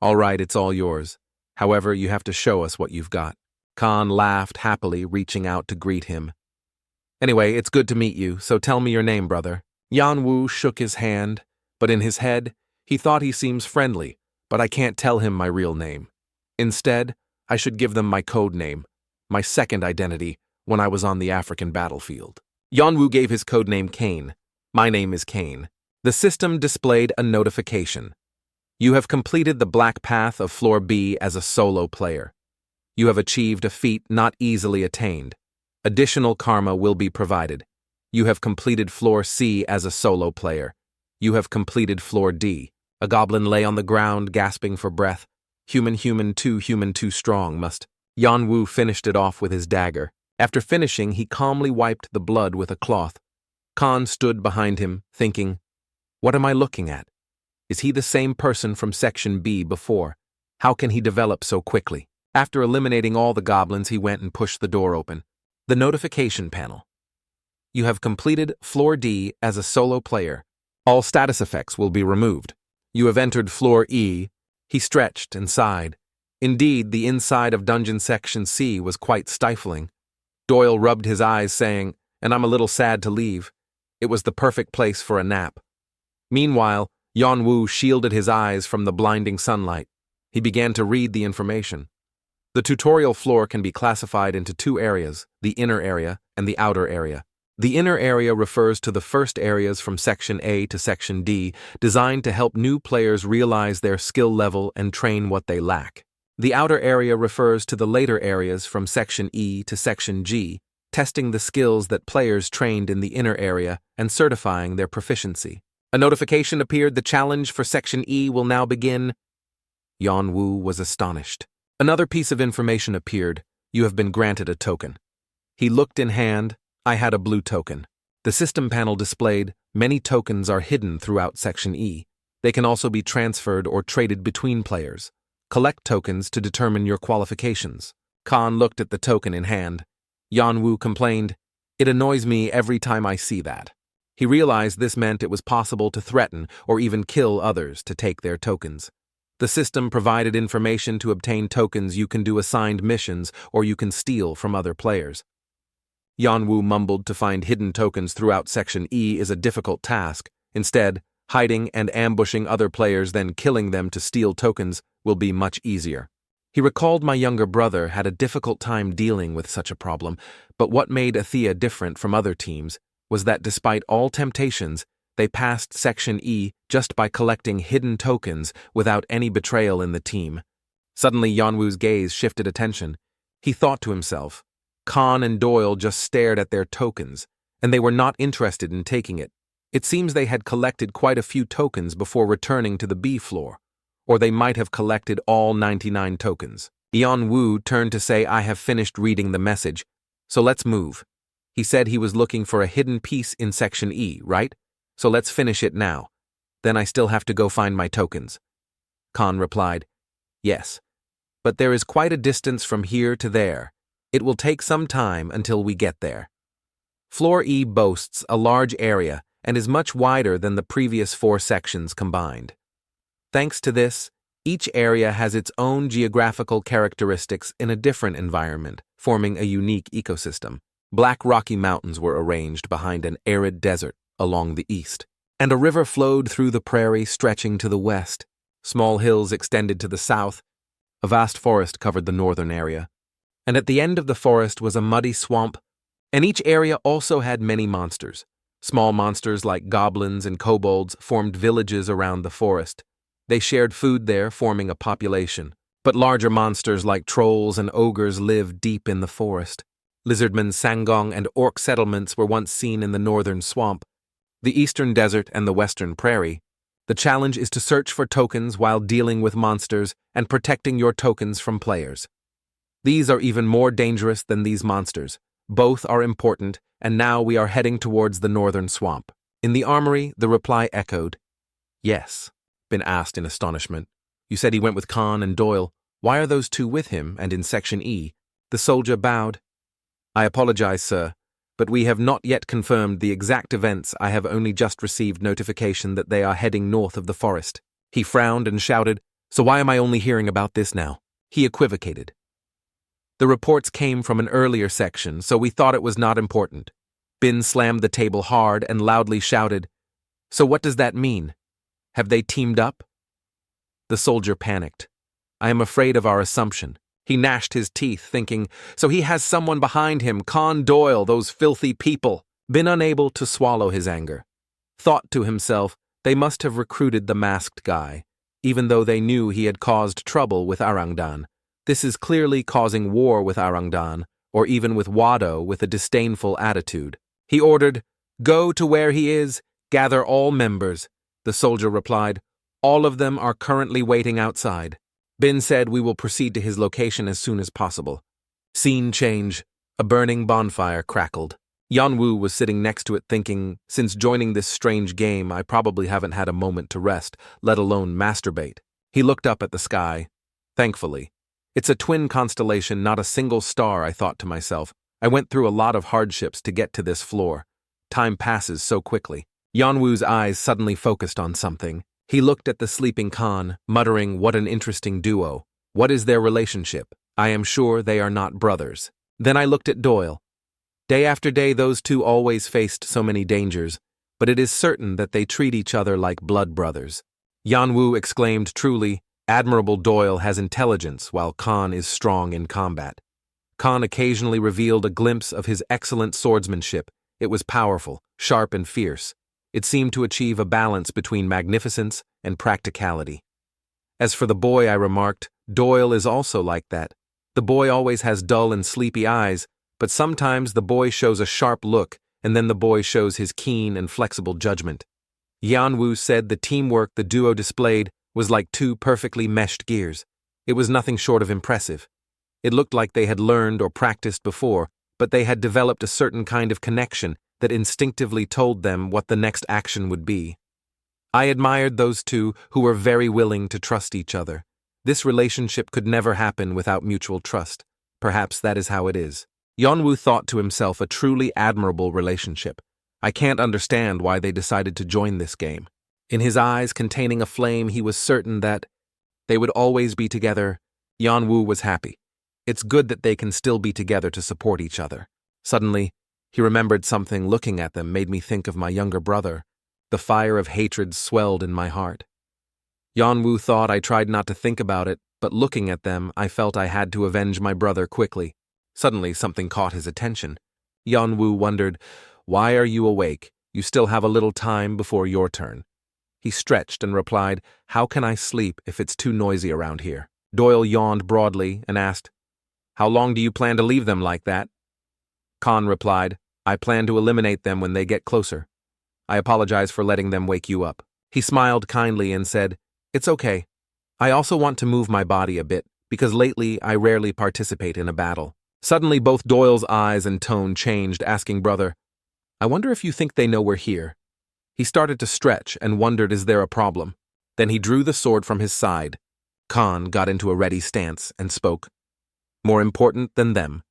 All right, it's all yours. However, you have to show us what you've got. Khan laughed happily, reaching out to greet him. Anyway, it's good to meet you, so tell me your name, brother. Yanwu shook his hand, but in his head, he thought he seems friendly, but I can't tell him my real name. Instead, I should give them my code name, my second identity, when I was on the African battlefield. Yanwu gave his code name Kane. My name is Kane. The system displayed a notification. You have completed the black path of floor B as a solo player. You have achieved a feat not easily attained. Additional karma will be provided. You have completed floor C as a solo player. You have completed floor D. A goblin lay on the ground, gasping for breath. Human too strong must. Yanwu finished it off with his dagger. After finishing, he calmly wiped the blood with a cloth. Khan stood behind him, thinking, What am I looking at? Is he the same person from Section B before? How can he develop so quickly? After eliminating all the goblins, he went and pushed the door open. The notification panel. You have completed Floor D as a solo player. All status effects will be removed. You have entered Floor E. He stretched and sighed. Indeed, the inside of Dungeon Section C was quite stifling. Doyle rubbed his eyes, saying, And I'm a little sad to leave. It was the perfect place for a nap. Meanwhile, Yanwu shielded his eyes from the blinding sunlight. He began to read the information. The tutorial floor can be classified into 2 areas, the inner area and the outer area. The inner area refers to the first areas from Section A to Section D, designed to help new players realize their skill level and train what they lack. The outer area refers to the later areas from Section E to Section G, testing the skills that players trained in the inner area and certifying their proficiency. A notification appeared. The challenge for Section E will now begin. Yanwu was astonished. Another piece of information appeared. You have been granted a token. He looked in hand. I had a blue token. The system panel displayed, many tokens are hidden throughout Section E. They can also be transferred or traded between players. Collect tokens to determine your qualifications. Khan looked at the token in hand. Yanwu complained, It annoys me every time I see that. He realized this meant it was possible to threaten or even kill others to take their tokens. The system provided information to obtain tokens. You can do assigned missions or you can steal from other players. Yanwu mumbled to find hidden tokens throughout Section E is a difficult task. Instead, hiding and ambushing other players, then killing them to steal tokens will be much easier. He recalled my younger brother had a difficult time dealing with such a problem, but what made Athea different from other teams was that despite all temptations, they passed Section E just by collecting hidden tokens without any betrayal in the team. Suddenly, Yanwu's gaze shifted attention. He thought to himself, Khan and Doyle just stared at their tokens, and they were not interested in taking it. It seems they had collected quite a few tokens before returning to the B floor, or they might have collected all 99 tokens. Wu turned to say, I have finished reading the message, so let's move. He said he was looking for a hidden piece in Section E, right? So let's finish it now. Then I still have to go find my tokens. Khan replied, yes. But there is quite a distance from here to there. It will take some time until we get there. Floor E boasts a large area and is much wider than the previous 4 sections combined. Thanks to this, each area has its own geographical characteristics in a different environment, forming a unique ecosystem. Black rocky mountains were arranged behind an arid desert along the east, and a river flowed through the prairie stretching to the west. Small hills extended to the south. A vast forest covered the northern area, and at the end of the forest was a muddy swamp, and each area also had many monsters. Small monsters like goblins and kobolds formed villages around the forest. They shared food there, forming a population. But larger monsters like trolls and ogres lived deep in the forest. Lizardmen, Sangong, and orc settlements were once seen in the northern swamp, the eastern desert, and the western prairie. The challenge is to search for tokens while dealing with monsters and protecting your tokens from players. These are even more dangerous than these monsters. Both are important, and now we are heading towards the northern swamp. In the armory, the reply echoed, yes. Bin asked in astonishment. You said he went with Khan and Doyle. Why are those 2 with him and in Section E? The soldier bowed. I apologize, sir, but we have not yet confirmed the exact events. I have only just received notification that they are heading north of the forest. He frowned and shouted, so why am I only hearing about this now? He equivocated. The reports came from an earlier section, so we thought it was not important. Bin slammed the table hard and loudly shouted, so what does that mean? Have they teamed up? The soldier panicked. I am afraid of our assumption. He gnashed his teeth, thinking, so he has someone behind him, Con Doyle, those filthy people. Bin unable to swallow his anger. Thought to himself, they must have recruited the masked guy, even though they knew he had caused trouble with Arangdan. This is clearly causing war with Arangdan, or even with Wado with a disdainful attitude. He ordered, go to where he is, gather all members. The soldier replied, all of them are currently waiting outside. Bin said we will proceed to his location as soon as possible. Scene change. A burning bonfire crackled. Yanwu was sitting next to it thinking, since joining this strange game I probably haven't had a moment to rest, let alone masturbate. He looked up at the sky. Thankfully. It's a twin constellation, not a single star, I thought to myself. I went through a lot of hardships to get to this floor. Time passes so quickly. Yanwu's eyes suddenly focused on something. He looked at the sleeping Khan, muttering, what an interesting duo. What is their relationship? I am sure they are not brothers. Then I looked at Doyle. Day after day those 2 always faced so many dangers, but it is certain that they treat each other like blood brothers. Yanwu exclaimed, truly, Admirable Doyle has intelligence while Khan is strong in combat. Khan occasionally revealed a glimpse of his excellent swordsmanship. It was powerful, sharp, and fierce. It seemed to achieve a balance between magnificence and practicality. As for the boy, I remarked, Doyle is also like that. The boy always has dull and sleepy eyes, but sometimes the boy shows a sharp look, and then the boy shows his keen and flexible judgment. Yanwu said the teamwork the duo displayed was like 2 perfectly meshed gears. It was nothing short of impressive. It looked like they had learned or practiced before, but they had developed a certain kind of connection that instinctively told them what the next action would be. I admired those 2 who were very willing to trust each other. This relationship could never happen without mutual trust. Perhaps that is how it is. Yanwu thought to himself, a truly admirable relationship. I can't understand why they decided to join this game. In his eyes containing a flame, he was certain that they would always be together. Yanwu was happy. It's good that they can still be together to support each other. Suddenly, he remembered something. Looking at them made me think of my younger brother. The fire of hatred swelled in my heart. Yanwu thought I tried not to think about it, but looking at them, I felt I had to avenge my brother quickly. Suddenly, something caught his attention. Yanwu wondered, why are you awake? You still have a little time before your turn. He stretched and replied, how can I sleep if it's too noisy around here? Doyle yawned broadly and asked, how long do you plan to leave them like that? Khan replied, I plan to eliminate them when they get closer. I apologize for letting them wake you up. He smiled kindly and said, it's okay. I also want to move my body a bit because lately I rarely participate in a battle. Suddenly both Doyle's eyes and tone changed, asking brother, I wonder if you think they know we're here. He started to stretch and wondered, is there a problem? Then he drew the sword from his side. Khan got into a ready stance and spoke. More important than them.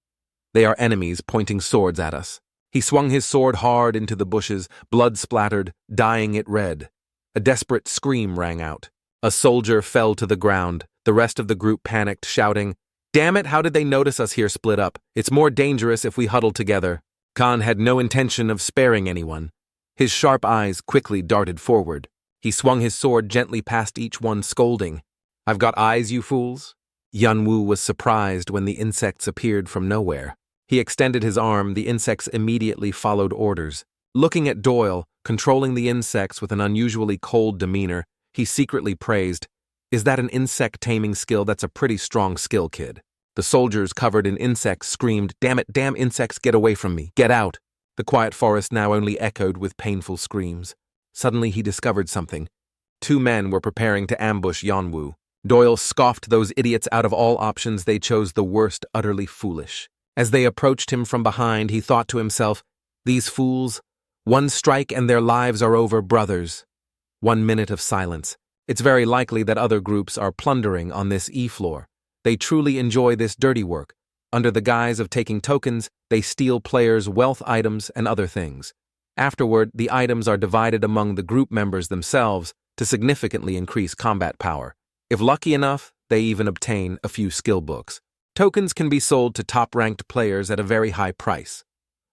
They are enemies pointing swords at us. He swung his sword hard into the bushes, blood splattered, dyeing it red. A desperate scream rang out. A soldier fell to the ground. The rest of the group panicked, shouting, Damn it, how did they notice us here split up? It's more dangerous if we huddle together. Khan had no intention of sparing anyone. His sharp eyes quickly darted forward. He swung his sword gently past each one, scolding, I've got eyes, you fools? Yanwu was surprised when the insects appeared from nowhere. He extended his arm. The insects immediately followed orders. Looking at Doyle, controlling the insects with an unusually cold demeanor, he secretly praised, Is that an insect taming skill? That's a pretty strong skill, kid. The soldiers covered in insects screamed, Damn it, damn insects, get away from me, get out. The quiet forest now only echoed with painful screams. Suddenly he discovered something. 2 men were preparing to ambush Yanwu. Doyle scoffed those idiots. Out of all options, they chose the worst, utterly foolish. As they approached him from behind, he thought to himself, These fools, one strike and their lives are over, brothers. 1 minute of silence. It's very likely that other groups are plundering on this E-floor. They truly enjoy this dirty work. Under the guise of taking tokens, they steal players' wealth items and other things. Afterward, the items are divided among the group members themselves to significantly increase combat power. If lucky enough, they even obtain a few skill books. Tokens can be sold to top-ranked players at a very high price.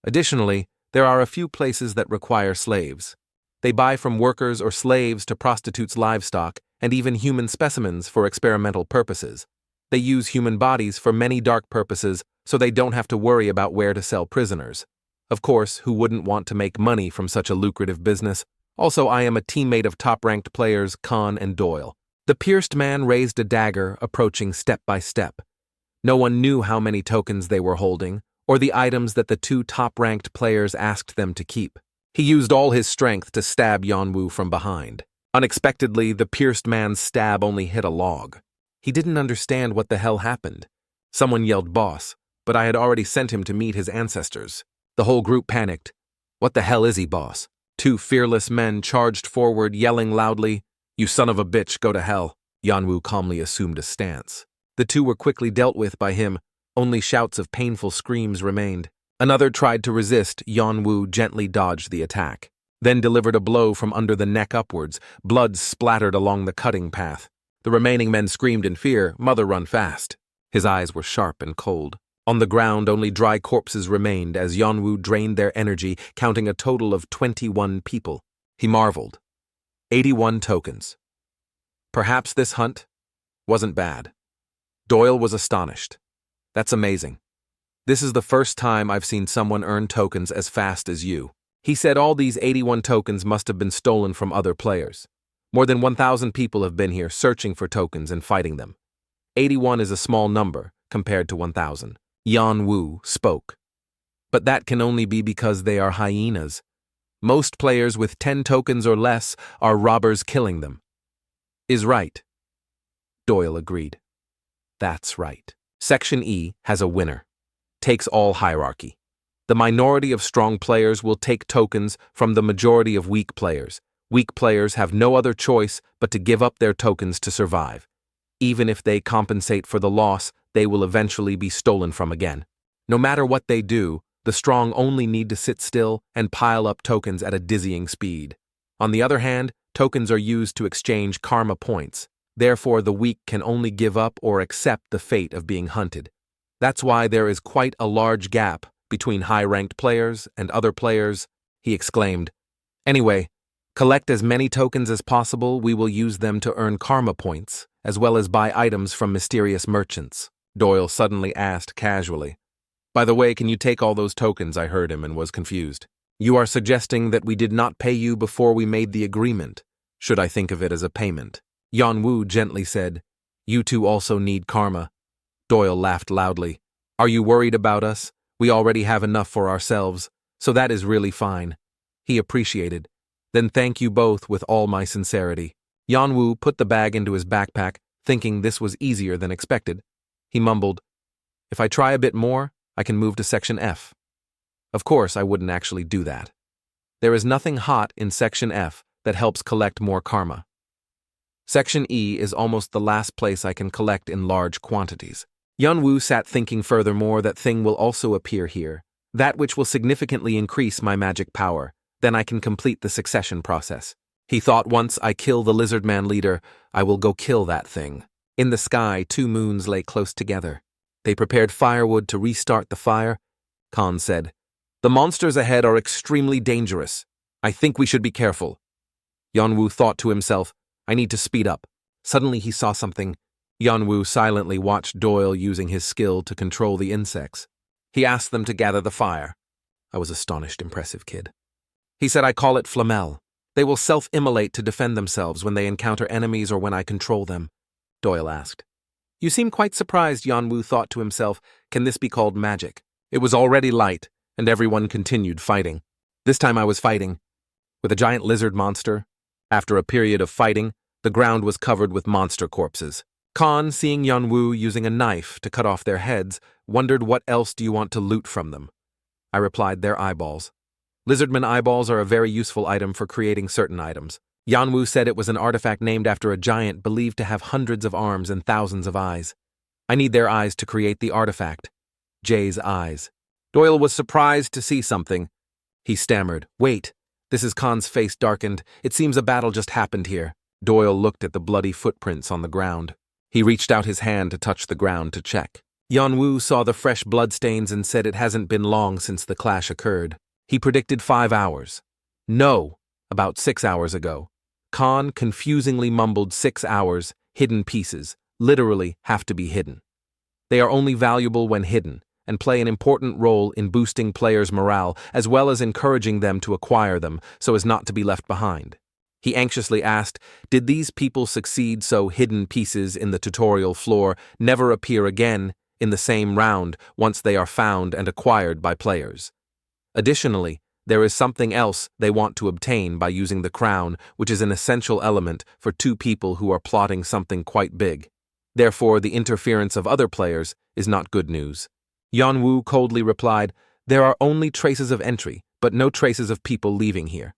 Additionally, there are a few places that require slaves. They buy from workers or slaves to prostitutes' livestock and even human specimens for experimental purposes. They use human bodies for many dark purposes, so they don't have to worry about where to sell prisoners. Of course, who wouldn't want to make money from such a lucrative business? Also, I am a teammate of top-ranked players Khan and Doyle. The pierced man raised a dagger, approaching step by step. No one knew how many tokens they were holding, or the items that the 2 top-ranked players asked them to keep. He used all his strength to stab Yanwu from behind. Unexpectedly, the pierced man's stab only hit a log. He didn't understand what the hell happened. Someone yelled boss, but I had already sent him to meet his ancestors. The whole group panicked. What the hell is he, boss? 2 fearless men charged forward, yelling loudly, You son of a bitch, go to hell. Yanwu calmly assumed a stance. The 2 were quickly dealt with by him. Only shouts of painful screams remained. Another tried to resist. Yanwu gently dodged the attack, then delivered a blow from under the neck upwards. Blood splattered along the cutting path. The remaining men screamed in fear, Mother, run fast. His eyes were sharp and cold. On the ground, only dry corpses remained as Yanwu drained their energy, counting a total of 21 people. He marveled. 81 tokens. Perhaps this hunt wasn't bad. Doyle was astonished. That's amazing. This is the first time I've seen someone earn tokens as fast as you. He said all these 81 tokens must have been stolen from other players. More than 1,000 people have been here searching for tokens and fighting them. 81 is a small number compared to 1,000. Yanwu spoke. But that can only be because they are hyenas. Most players with 10 tokens or less are robbers killing them. Is right. Doyle agreed. That's right. Section E has a winner. Takes all hierarchy. The minority of strong players will take tokens from the majority of weak players. Weak players have no other choice but to give up their tokens to survive. Even if they compensate for the loss, they will eventually be stolen from again. No matter what they do, the strong only need to sit still and pile up tokens at a dizzying speed. On the other hand, tokens are used to exchange karma points. Therefore, the weak can only give up or accept the fate of being hunted. That's why there is quite a large gap between high-ranked players and other players, he exclaimed. Anyway, collect as many tokens as possible. We will use them to earn karma points, as well as buy items from mysterious merchants. Doyle suddenly asked casually. By the way, can you take all those tokens? I heard him and was confused. You are suggesting that we did not pay you before we made the agreement. Should I think of it as a payment? Yanwu gently said. You 2 also need karma. Doyle laughed loudly. Are you worried about us? We already have enough for ourselves, so that is really fine. He appreciated. Then thank you both with all my sincerity. Yanwu put the bag into his backpack, thinking this was easier than expected. He mumbled, "If I try a bit more, I can move to Section F." Of course, I wouldn't actually do that. There is nothing hot in Section F that helps collect more karma. Section E is almost the last place I can collect in large quantities. Yunwoo sat thinking furthermore that thing will also appear here, that which will significantly increase my magic power, then I can complete the succession process. He thought once I kill the lizardman leader, I will go kill that thing. In the sky, 2 moons lay close together. They prepared firewood to restart the fire. Khan said, "The monsters ahead are extremely dangerous. I think we should be careful." Yunwoo thought to himself, "I need to speed up." Suddenly he saw something. Yunwoo silently watched Doyle using his skill to control the insects. He asked them to gather the fire. I was astonished, impressive kid. He said, "I call it flamel. They will self-immolate to defend themselves when they encounter enemies or when I control them." Doyle asked. "You seem quite surprised," Yunwoo thought to himself. "Can this be called magic?" It was already light, and everyone continued fighting. This time I was fighting with a giant lizard monster. After a period of fighting, the ground was covered with monster corpses. Khan, seeing Yunwoo using a knife to cut off their heads, wondered, "What else do you want to loot from them?" I replied, "Their eyeballs." Lizardman eyeballs are a very useful item for creating certain items. Yunwoo said it was an artifact named after a giant believed to have hundreds of arms and thousands of eyes. I need their eyes to create the artifact. Jay's eyes. Doyle was surprised to see something. He stammered, "Wait." This is Khan's face darkened. "It seems a battle just happened here." Doyle looked at the bloody footprints on the ground. He reached out his hand to touch the ground to check. Yunwoo saw the fresh bloodstains and said it hasn't been long since the clash occurred. He predicted 5 hours. No, about 6 hours ago. Khan confusingly mumbled 6 hours, hidden pieces, literally have to be hidden. They are only valuable when hidden, and play an important role in boosting players' morale, as well as encouraging them to acquire them, so as not to be left behind. He anxiously asked, did these people succeed so hidden pieces in the tutorial floor never appear again in the same round once they are found and acquired by players? Additionally, there is something else they want to obtain by using the crown, which is an essential element for 2 people who are plotting something quite big. Therefore, the interference of other players is not good news. Yunwoo coldly replied, there are only traces of entry, but no traces of people leaving here.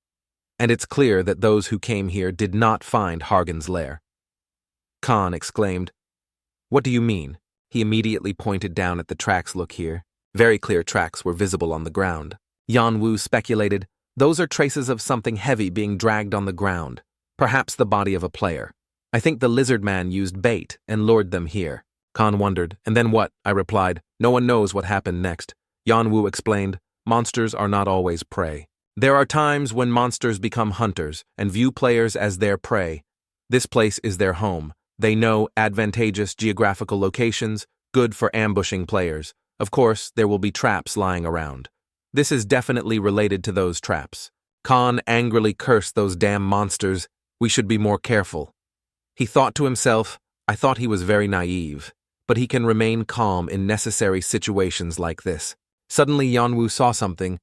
And it's clear that those who came here did not find Hargan's lair. Khan exclaimed, what do you mean? He immediately pointed down at the tracks. Look here. Very clear tracks were visible on the ground. Yunwoo speculated, those are traces of something heavy being dragged on the ground, perhaps the body of a player. I think the lizard man used bait and lured them here. Khan wondered, and then what? I replied, no one knows what happened next. Yunwoo explained, monsters are not always prey. There are times when monsters become hunters and view players as their prey. This place is their home. They know advantageous geographical locations, good for ambushing players. Of course, there will be traps lying around. This is definitely related to those traps. Khan angrily cursed those damn monsters. We should be more careful. He thought to himself, I thought he was very naive, but he can remain calm in necessary situations like this. Suddenly Yunwoo saw something.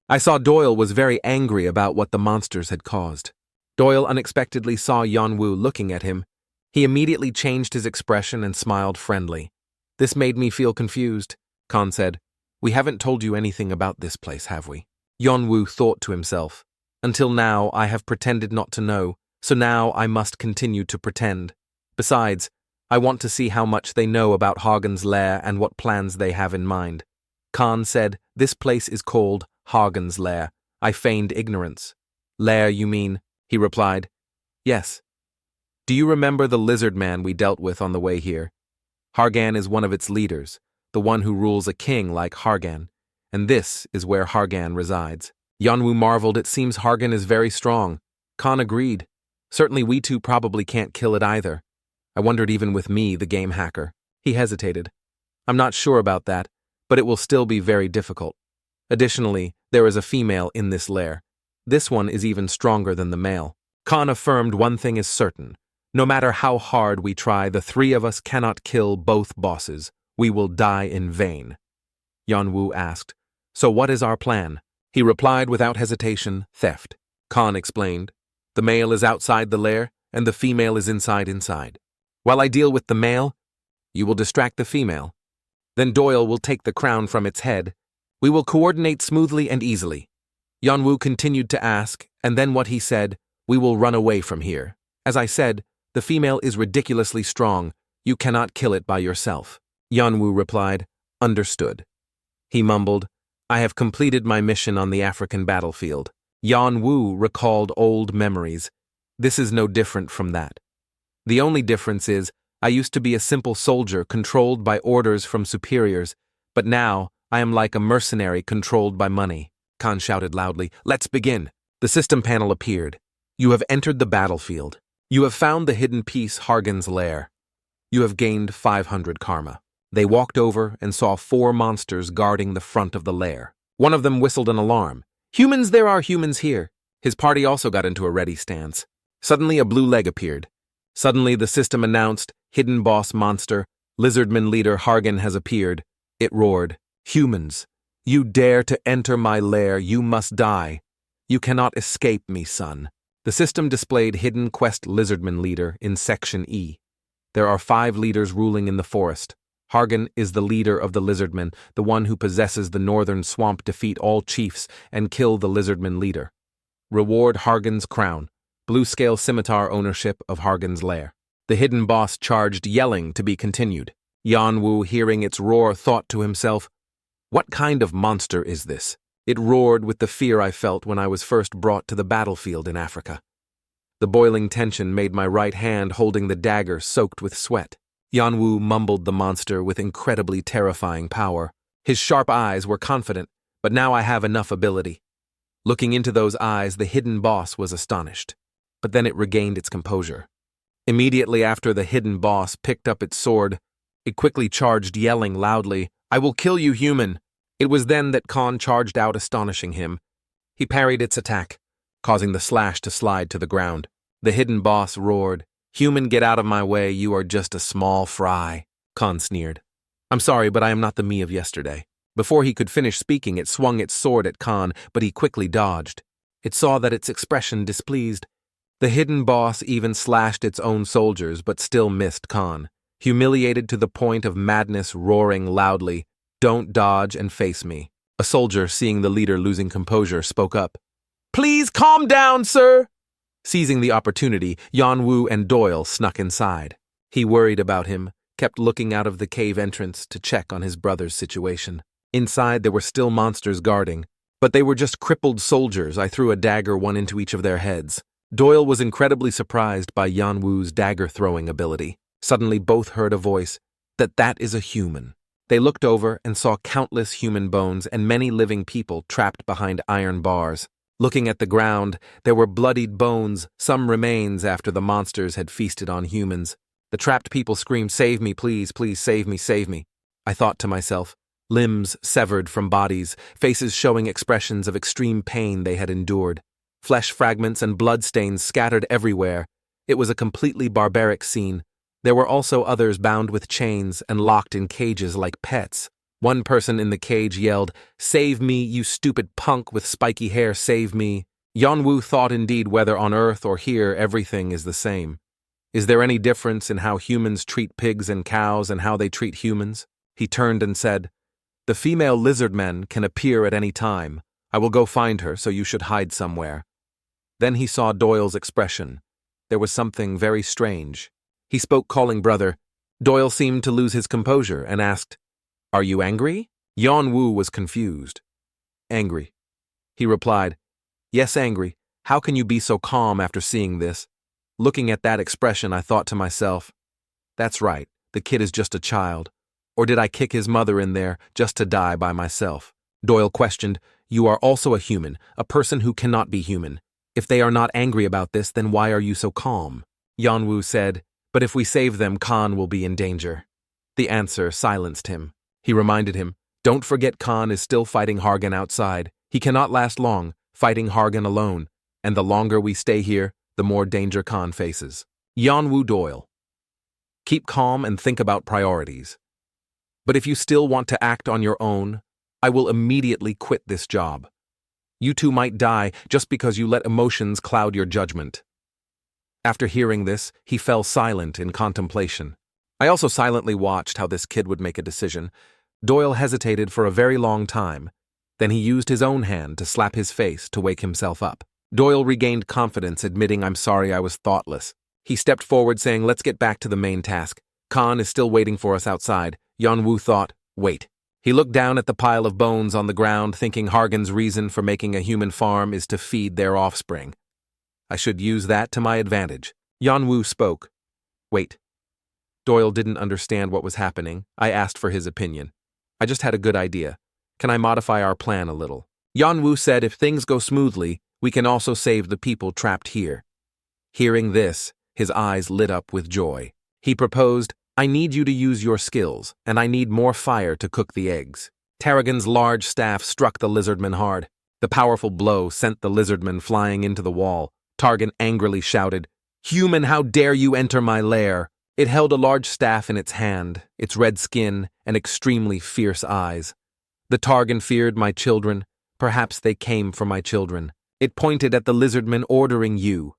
I saw Doyle was very angry about what the monsters had caused. Doyle unexpectedly saw Yunwoo looking at him. He immediately changed his expression and smiled friendly. This made me feel confused. Khan said, we haven't told you anything about this place, have we? Yunwoo thought to himself, until now I have pretended not to know, so now I must continue to pretend. Besides, I want to see how much they know about Hargan's lair and what plans they have in mind. Khan said, this place is called Hargan's lair. I feigned ignorance. Lair, you mean? He replied, yes. Do you remember the lizard man we dealt with on the way here? Hargan is one of its leaders, the one who rules a king like Hargan, and this is where Hargan resides. Yunwoo marveled, it seems Hargan is very strong. Khan agreed. Certainly we two probably can't kill it either. I wondered even with me, the game hacker. He hesitated. I'm not sure about that, but it will still be very difficult. Additionally, there is a female in this lair. This one is even stronger than the male. Khan affirmed one thing is certain. No matter how hard we try, the 3 of us cannot kill both bosses. We will die in vain. Yunwoo asked, so what is our plan? He replied without hesitation, theft. Khan explained, the male is outside the lair, and the female is inside. While I deal with the male, You will distract the female. Then Doyle will take the crown from its head. We will coordinate smoothly and easily. Yanwu continued to ask, and then what he said, we will run away from here. As I said, the female is ridiculously strong. You cannot kill it by yourself. Yanwu replied, understood. He mumbled, I have completed my mission on the African battlefield. Yanwu recalled old memories. This is no different from that. The only difference is, I used to be a simple soldier controlled by orders from superiors, but now I am like a mercenary controlled by money. Khan shouted loudly, let's begin. The system panel appeared. You have entered the battlefield. You have found the hidden piece Hargan's lair. You have gained 500 karma. They walked over and saw 4 monsters guarding the front of the lair. One of them whistled an alarm. Humans, there are humans here. His party also got into a ready stance. Suddenly a blue leg appeared. Suddenly the system announced, hidden boss monster, lizardman leader Hargan has appeared. It roared, humans, you dare to enter my lair, you must die. You cannot escape me, son. The system displayed hidden quest lizardman leader in section E. There are 5 leaders ruling in the forest. Hargan is the leader of the lizardmen, the one who possesses the northern swamp. Defeat all chiefs and kill the lizardman leader. Reward Hargan's crown. Blue scale scimitar ownership of Hargan's lair. The hidden boss charged, yelling to be continued. Yanwu, hearing its roar, thought to himself, what kind of monster is this? It roared with the fear I felt when I was first brought to the battlefield in Africa. The boiling tension made my right hand holding the dagger soaked with sweat. Yanwu mumbled the monster with incredibly terrifying power. His sharp eyes were confident, but now I have enough ability. Looking into those eyes, the hidden boss was astonished. But then it regained its composure. Immediately after the hidden boss picked up its sword, it quickly charged, yelling loudly, I will kill you, human! It was then that Khan charged out, astonishing him. He parried its attack, causing the slash to slide to the ground. The hidden boss roared, human, get out of my way, you are just a small fry. Khan sneered. I'm sorry, but I am not the me of yesterday. Before he could finish speaking, it swung its sword at Khan, but he quickly dodged. It saw that its expression displeased. The hidden boss even slashed its own soldiers, but still missed Khan. Humiliated to the point of madness, roaring loudly, don't dodge and face me. A soldier, seeing the leader losing composure, spoke up. Please calm down, sir! Seizing the opportunity, Yanwu and Doyle snuck inside. He worried about him, kept looking out of the cave entrance to check on his brother's situation. Inside there were still monsters guarding, but they were just crippled soldiers. I threw a dagger, one into each of their heads. Doyle was incredibly surprised by Yanwu's dagger-throwing ability. Suddenly both heard a voice, that is a human. They looked over and saw countless human bones and many living people trapped behind iron bars. Looking at the ground, there were bloodied bones, some remains after the monsters had feasted on humans. The trapped people screamed, save me, please, please, save me, save me. I thought to myself, limbs severed from bodies, faces showing expressions of extreme pain they had endured. Flesh fragments and bloodstains scattered everywhere. It was a completely barbaric scene. There were also others bound with chains and locked in cages like pets. One person in the cage yelled, save me, you stupid punk with spiky hair, save me. Yanwu thought indeed whether on earth or here everything is the same. Is there any difference in how humans treat pigs and cows and how they treat humans? He turned and said, the female lizard men can appear at any time. I will go find her, so you should hide somewhere. Then he saw Doyle's expression. There was something very strange. He spoke, calling brother. Doyle seemed to lose his composure and asked, are you angry? Yanwu was confused. Angry. He replied, yes, angry. How can you be so calm after seeing this? Looking at that expression, I thought to myself, that's right, the kid is just a child. Or did I kick his mother in there just to die by myself? Doyle questioned, you are also a human, a person who cannot be human. If they are not angry about this, then why are you so calm? Yanwu said, but if we save them, Khan will be in danger. The answer silenced him. He reminded him, don't forget Khan is still fighting Hargan outside. He cannot last long, fighting Hargan alone, and the longer we stay here, the more danger Khan faces. Yanwu Doyle. Keep calm and think about priorities. But if you still want to act on your own, I will immediately quit this job. You two might die just because you let emotions cloud your judgment. After hearing this, he fell silent in contemplation. I also silently watched how this kid would make a decision. Doyle hesitated for a very long time. Then he used his own hand to slap his face to wake himself up. Doyle regained confidence, admitting, "I'm sorry, I was thoughtless." He stepped forward, saying, "Let's get back to the main task. Khan is still waiting for us outside." Yanwu thought, "Wait." He looked down at the pile of bones on the ground, thinking Hargan's reason for making a human farm is to feed their offspring. I should use that to my advantage. Yanwu spoke. "Wait." Doyle didn't understand what was happening. I asked for his opinion. "I just had a good idea. Can I modify our plan a little?" Yanwu said, "If things go smoothly, we can also save the people trapped here." Hearing this, his eyes lit up with joy. He proposed, "I need you to use your skills, and I need more fire to cook the eggs." Tarragon's large staff struck the lizardman hard. The powerful blow sent the lizardman flying into the wall. Targan angrily shouted, "Human, how dare you enter my lair?" It held a large staff in its hand, its red skin, and extremely fierce eyes. The Targan feared my children. Perhaps they came for my children. It pointed at the lizardman, ordering you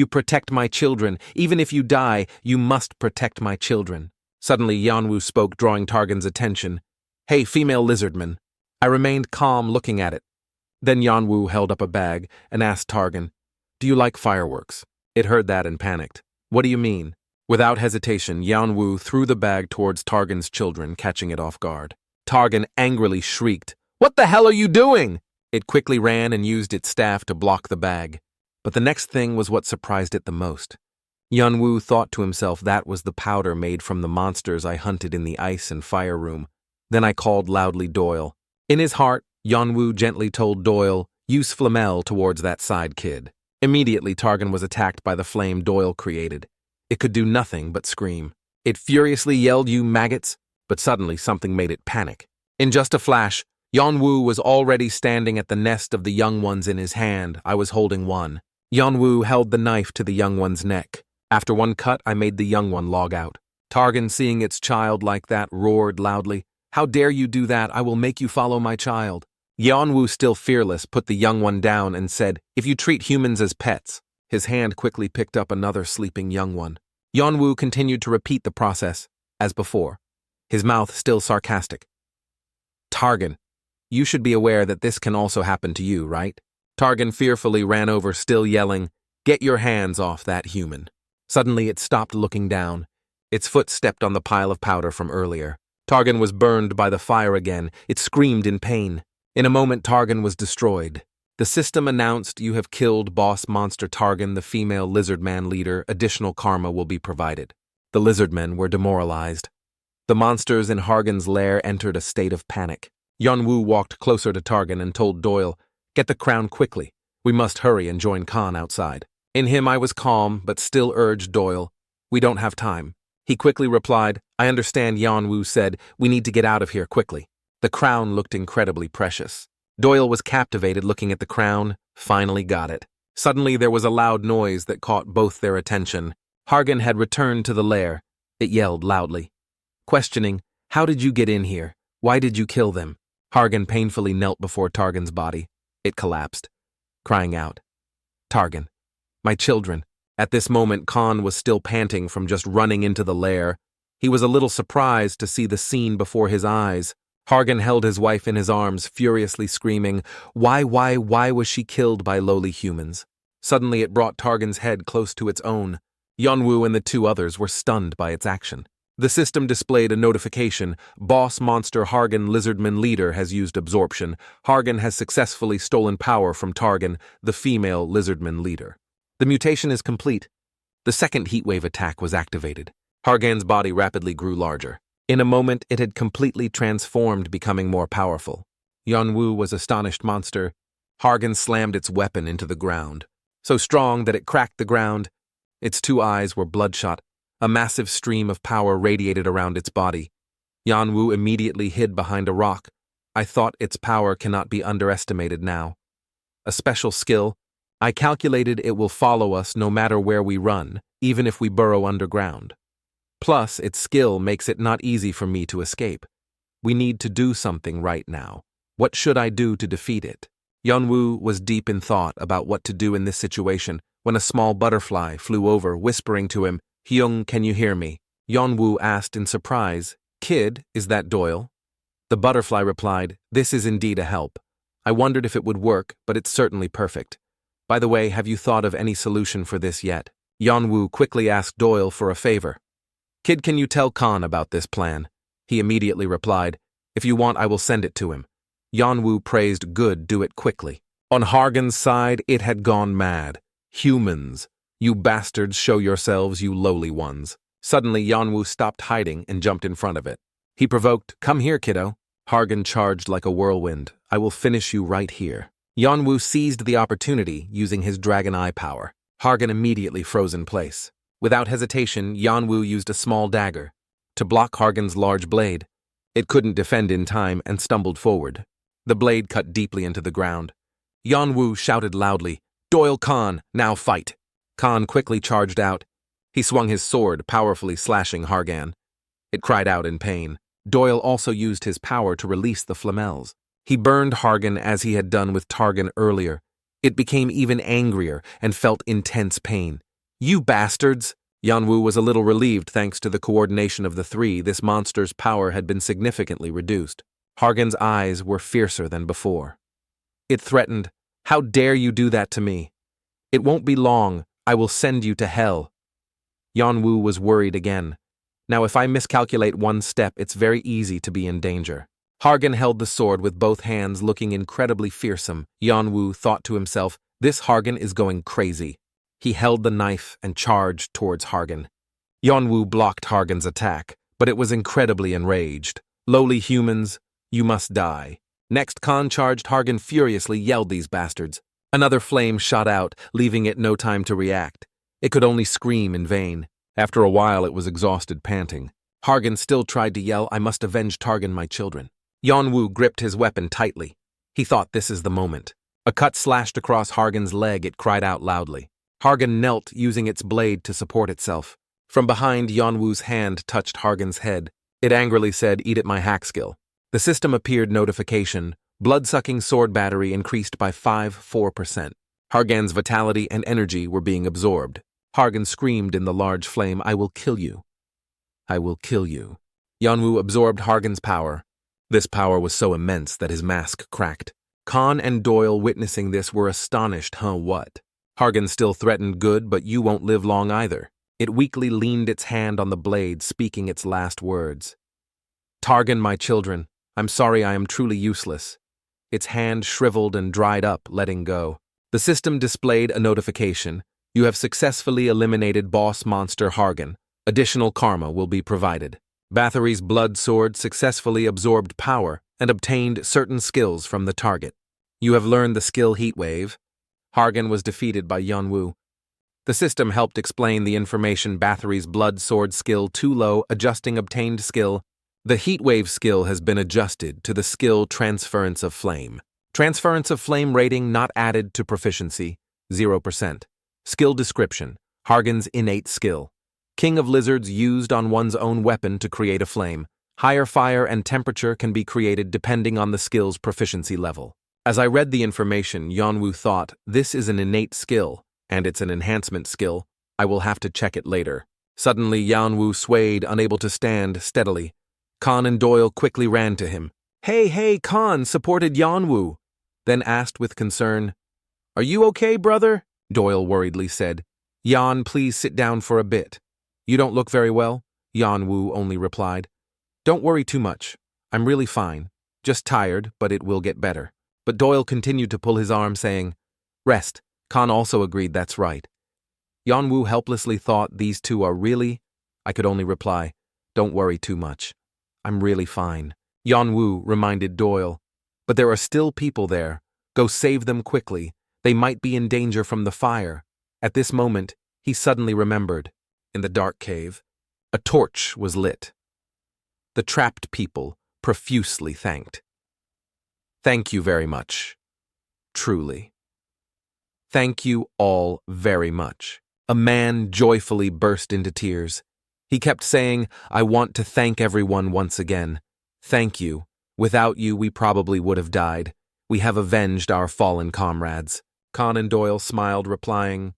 protect my children. Even if you die, you must protect my children. Suddenly, Yanwu spoke, drawing Targan's attention. "Hey, female lizardman." I remained calm, looking at it. Then Yanwu held up a bag and asked Targan, "Do you like fireworks?" It heard that and panicked. "What do you mean?" Without hesitation, Yanwu threw the bag towards Targan's children, catching it off guard. Targan angrily shrieked, "What the hell are you doing?" It quickly ran and used its staff to block the bag. But the next thing was what surprised it the most. Yanwu thought to himself that was the powder made from the monsters I hunted in the ice and fire room. Then I called loudly Doyle. In his heart, Yanwu gently told Doyle, "Use Flamel towards that side kid." Immediately, Targan was attacked by the flame Doyle created. It could do nothing but scream. It furiously yelled, "You maggots!" But suddenly something made it panic. In just a flash, Yanwu was already standing at the nest of the young ones in his hand. I was holding one. Yanwu held the knife to the young one's neck. After one cut, I made the young one log out. Targan, seeing its child like that, roared loudly, "How dare you do that? I will make you follow my child." Yanwu, still fearless, put the young one down and said, "If you treat humans as pets." His hand quickly picked up another sleeping young one. Yanwu continued to repeat the process, as before, his mouth still sarcastic. "Targan, you should be aware that this can also happen to you, right?" Targan fearfully ran over, still yelling, "Get your hands off that human." Suddenly it stopped, looking down. Its foot stepped on the pile of powder from earlier. Targan was burned by the fire again. It screamed in pain. In a moment, Targan was destroyed. The system announced, "You have killed boss monster Targan, the female lizardman leader. Additional karma will be provided." The lizardmen were demoralized. The monsters in Hargan's lair entered a state of panic. Yanwu walked closer to Targan and told Doyle, "Get the crown quickly. We must hurry and join Khan outside." In him I was calm, but still urged Doyle, "We don't have time." He quickly replied, "I understand." Yanwu said, "We need to get out of here quickly." The crown looked incredibly precious. Doyle was captivated, looking at the crown. Finally got it. Suddenly there was a loud noise that caught both their attention. Hargan had returned to the lair. It yelled loudly, questioning, "How did you get in here? Why did you kill them?" Hargan painfully knelt before Targan's body. It collapsed, crying out, "Targan, my children." At this moment, Khan was still panting from just running into the lair. He was a little surprised to see the scene before his eyes. Hargan held his wife in his arms, furiously screaming, why was she killed by lowly humans? Suddenly it brought Targan's head close to its own. Yanwu and the two others were stunned by its action. The system displayed a notification. Boss monster Hargan Lizardman Leader has used absorption. Hargan has successfully stolen power from Targan, the female Lizardman Leader. The mutation is complete. The second heatwave attack was activated. Hargan's body rapidly grew larger. In a moment, it had completely transformed, becoming more powerful. Yanwu was astonished monster. Hargan slammed its weapon into the ground, so strong that it cracked the ground. Its two eyes were bloodshot. A massive stream of power radiated around its body. Yanwu immediately hid behind a rock. I thought its power cannot be underestimated now. A special skill. I calculated it will follow us no matter where we run, even if we burrow underground. Plus, its skill makes it not easy for me to escape. We need to do something right now. What should I do to defeat it? Yanwu was deep in thought about what to do in this situation when a small butterfly flew over, whispering to him, "Hyung, can you hear me?" Yanwu asked in surprise, "Kid, is that Doyle?" The butterfly replied, "This is indeed a help. I wondered if it would work, but it's certainly perfect. By the way, have you thought of any solution for this yet?" Yanwu quickly asked Doyle for a favor. "Kid, can you tell Khan about this plan?" He immediately replied, "If you want, I will send it to him." Yanwu praised, "Good, do it quickly." On Hargan's side, it had gone mad. "Humans, you bastards, show yourselves, you lowly ones." Suddenly, Yanwu stopped hiding and jumped in front of it. He provoked, "Come here, kiddo." Hargan charged like a whirlwind. "I will finish you right here." Yanwu seized the opportunity, using his dragon eye power. Hargan immediately froze in place. Without hesitation, Yanwu used a small dagger to block Hargan's large blade. It couldn't defend in time and stumbled forward. The blade cut deeply into the ground. Yanwu shouted loudly, "Doyle Khan, now fight!" Khan quickly charged out. He swung his sword, powerfully slashing Hargan. It cried out in pain. Doyle also used his power to release the flamels. He burned Hargan as he had done with Targan earlier. It became even angrier and felt intense pain. "You bastards!" Yanwu was a little relieved thanks to the coordination of the three. This monster's power had been significantly reduced. Hargan's eyes were fiercer than before. It threatened, "How dare you do that to me? It won't be long. I will send you to hell." Yanwu was worried again. Now if I miscalculate one step, it's very easy to be in danger. Hargan held the sword with both hands, looking incredibly fearsome. Yanwu thought to himself, "This Hargan is going crazy." He held the knife and charged towards Hargan. Yanwu blocked Hargan's attack, but it was incredibly enraged. "Lowly humans, you must die." Next, Khan charged Hargan furiously, yelled, "These bastards." Another flame shot out, leaving it no time to react. It could only scream in vain. After a while, it was exhausted, panting. Hargan still tried to yell, "I must avenge Targan, my children." Yanwu gripped his weapon tightly. He thought, this is the moment. A cut slashed across Hargan's leg. It cried out loudly. Hargan knelt, using its blade to support itself. From behind, Yanwu's hand touched Hargan's head. It angrily said, "Eat it, my hack skill." The system appeared notification. Blood-sucking sword battery increased by 4%. Hargan's vitality and energy were being absorbed. Hargan screamed in the large flame, "I will kill you. I will kill you." Yanwu absorbed Hargan's power. This power was so immense that his mask cracked. Khan and Doyle, witnessing this, were astonished. What? Hargan still threatened, "Good, but you won't live long either." It weakly leaned its hand on the blade, speaking its last words. "Targan, my children, I'm sorry, I am truly useless." Its hand shriveled and dried up, letting go. The system displayed a notification. "You have successfully eliminated boss monster Hargan. Additional karma will be provided." Bathory's blood sword successfully absorbed power and obtained certain skills from the target. You have learned the skill Heatwave. Hargan was defeated by Yanwu. The system helped explain the information. Bathory's blood sword skill too low, adjusting obtained skill. The Heatwave skill has been adjusted to the skill Transference of Flame. Transference of Flame rating not added to proficiency, 0%. Skill description, Hargan's innate skill. King of Lizards used on one's own weapon to create a flame. Higher fire and temperature can be created depending on the skill's proficiency level. As I read the information, Yanwu thought, this is an innate skill, and it's an enhancement skill. I will have to check it later. Suddenly, Yanwu swayed, unable to stand steadily. Khan and Doyle quickly ran to him. Hey, Khan supported Yanwu, then asked with concern, "Are you okay, brother?" Doyle worriedly said. "Yan, please sit down for a bit." "You don't look very well," Yanwu only replied. "Don't worry too much. I'm really fine. Just tired, but it will get better." But Doyle continued to pull his arm, saying, "Rest." Khan also agreed that's right. Yanwu helplessly thought, these two are really? I could only reply, "Don't worry too much. I'm really fine." Yanwu reminded Doyle, "But there are still people there. Go save them quickly. They might be in danger from the fire." At this moment, he suddenly remembered. In the dark cave, a torch was lit. The trapped people profusely thanked. "Thank you very much. Truly. Thank you all very much." A man joyfully burst into tears. He kept saying, "I want to thank everyone once again. Thank you. Without you, we probably would have died. We have avenged our fallen comrades." Khan and Doyle smiled, replying,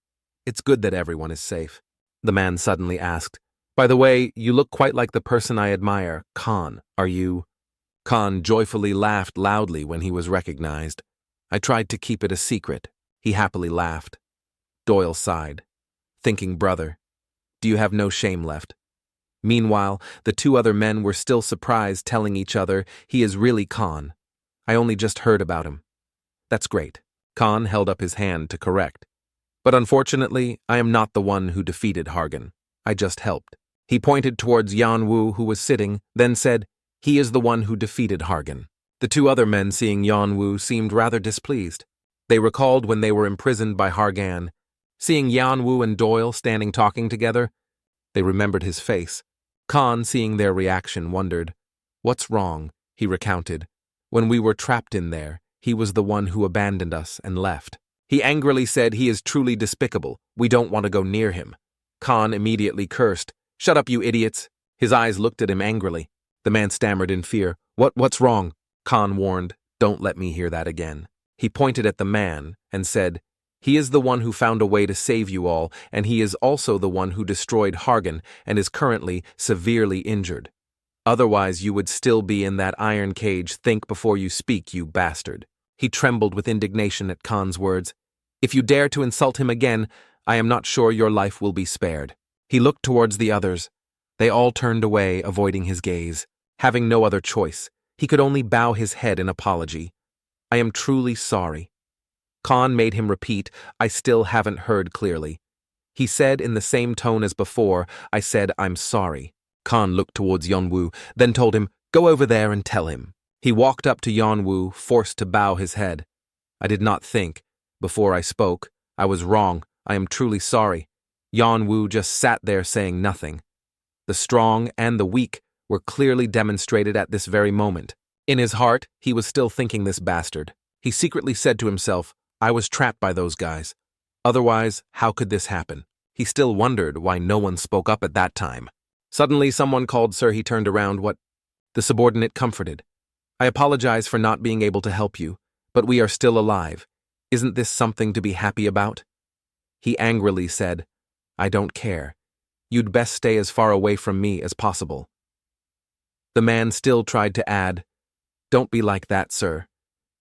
"It's good that everyone is safe." The man suddenly asked, By the way, you look quite like the person I admire, Khan. Are you? Khan joyfully laughed loudly when he was recognized. I tried to keep it a secret. He happily laughed. Doyle sighed, thinking, brother, do you have no shame left? Meanwhile, the two other men were still surprised, telling each other, he is really Khan. I only just heard about him. That's great. Khan held up his hand to correct. But unfortunately, I am not the one who defeated Hargan. I just helped. He pointed towards Yanwu, who was sitting, then said, he is the one who defeated Hargan. The two other men, seeing Yanwu, seemed rather displeased. They recalled when they were imprisoned by Hargan. Seeing Yanwu and Doyle standing talking together, they remembered his face. Khan, seeing their reaction, wondered, what's wrong? He recounted. When we were trapped in there, he was the one who abandoned us and left. He angrily said he is truly despicable. We don't want to go near him. Khan immediately cursed. Shut up, you idiots. His eyes looked at him angrily. The man stammered in fear. What's wrong? Khan warned. Don't let me hear that again. He pointed at the man and said, he is the one who found a way to save you all, and he is also the one who destroyed Hargan and is currently severely injured. Otherwise, you would still be in that iron cage. Think before you speak, you bastard. He trembled with indignation at Khan's words. If you dare to insult him again, I am not sure your life will be spared. He looked towards the others. They all turned away, avoiding his gaze. Having no other choice, he could only bow his head in apology. I am truly sorry. Khan made him repeat, I still haven't heard clearly. He said in the same tone as before, I said, I'm sorry. Khan looked towards Yanwu, then told him, go over there and tell him. He walked up to Yanwu, forced to bow his head. I did not think. Before I spoke, I was wrong. I am truly sorry. Yanwu just sat there saying nothing. The strong and the weak were clearly demonstrated at this very moment. In his heart, he was still thinking this bastard. He secretly said to himself, I was trapped by those guys. Otherwise, how could this happen? He still wondered why no one spoke up at that time. Suddenly, someone called Sir. He turned around. What? The subordinate comforted. I apologize for not being able to help you, but we are still alive. Isn't this something to be happy about? He angrily said, I don't care. You'd best stay as far away from me as possible. The man still tried to add, don't be like that, sir.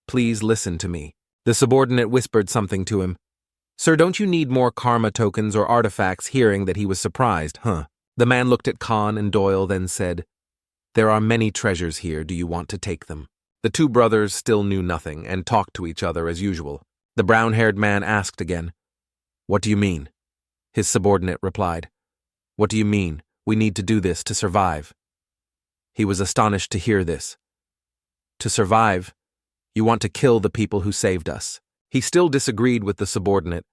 Please listen to me. The subordinate whispered something to him. Sir, don't you need more karma tokens or artifacts? Hearing that, he was surprised. The man looked at Khan and Doyle, then said, there are many treasures here. Do you want to take them? The two brothers still knew nothing and talked to each other as usual. The brown-haired man asked again, what do you mean? His subordinate replied, what do you mean? We need to do this to survive. He was astonished to hear this. To survive, you want to kill the people who saved us. He still disagreed with the subordinate.